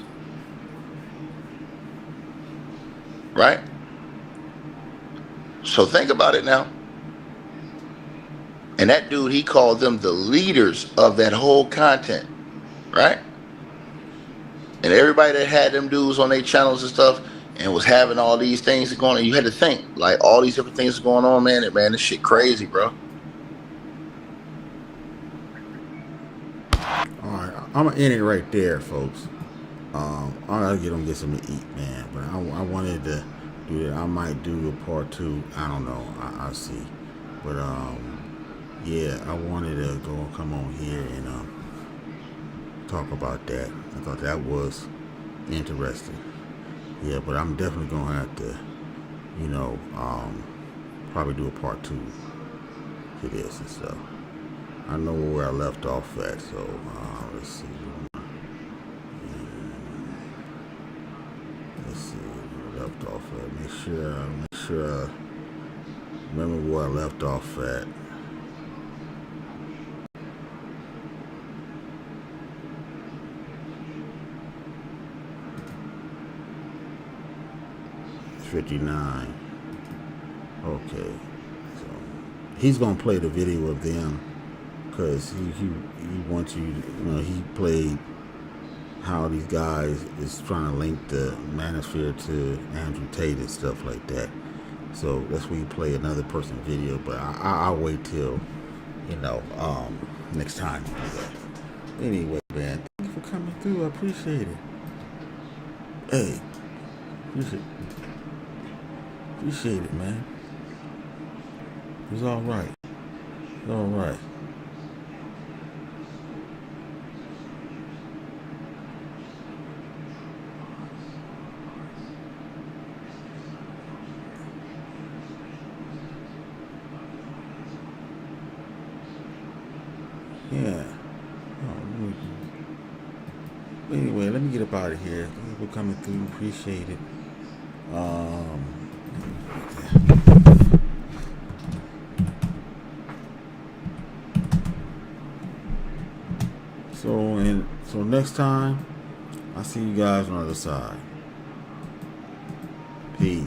right? So think about it now. And that dude, he called them the leaders of that whole content, right? And everybody that had them dudes on their channels and stuff and was having all these things going on, you had to think, like, all these different things going on, man. And man, this shit crazy, bro. All right, I'm gonna end it right there, folks. I gotta get something to eat, man. But I wanted to do that. I might do a part 2. I don't know. I'll see. But yeah, I wanted to come on here and talk about that. I thought that was interesting. Yeah, but I'm definitely gonna have to, you know, probably do a part 2 to this and stuff. I know where I left off at, so let's see. Let's see where I left off at. Make sure I remember where I left off at. It's 59. Okay, so he's gonna play the video of them. Because he wants you, you know, he played how these guys is trying to link the manosphere to Andrew Tate and stuff like that. So that's where you play another person's video. But I'll wait till, you know, next time. Anyway, man, thank you for coming through. I appreciate it. Hey, appreciate it, man. It was all right. It was all right. Yeah. Anyway, let me get up out of here. Thank you for coming through. Appreciate it. So next time, I'll see you guys on the other side. Peace.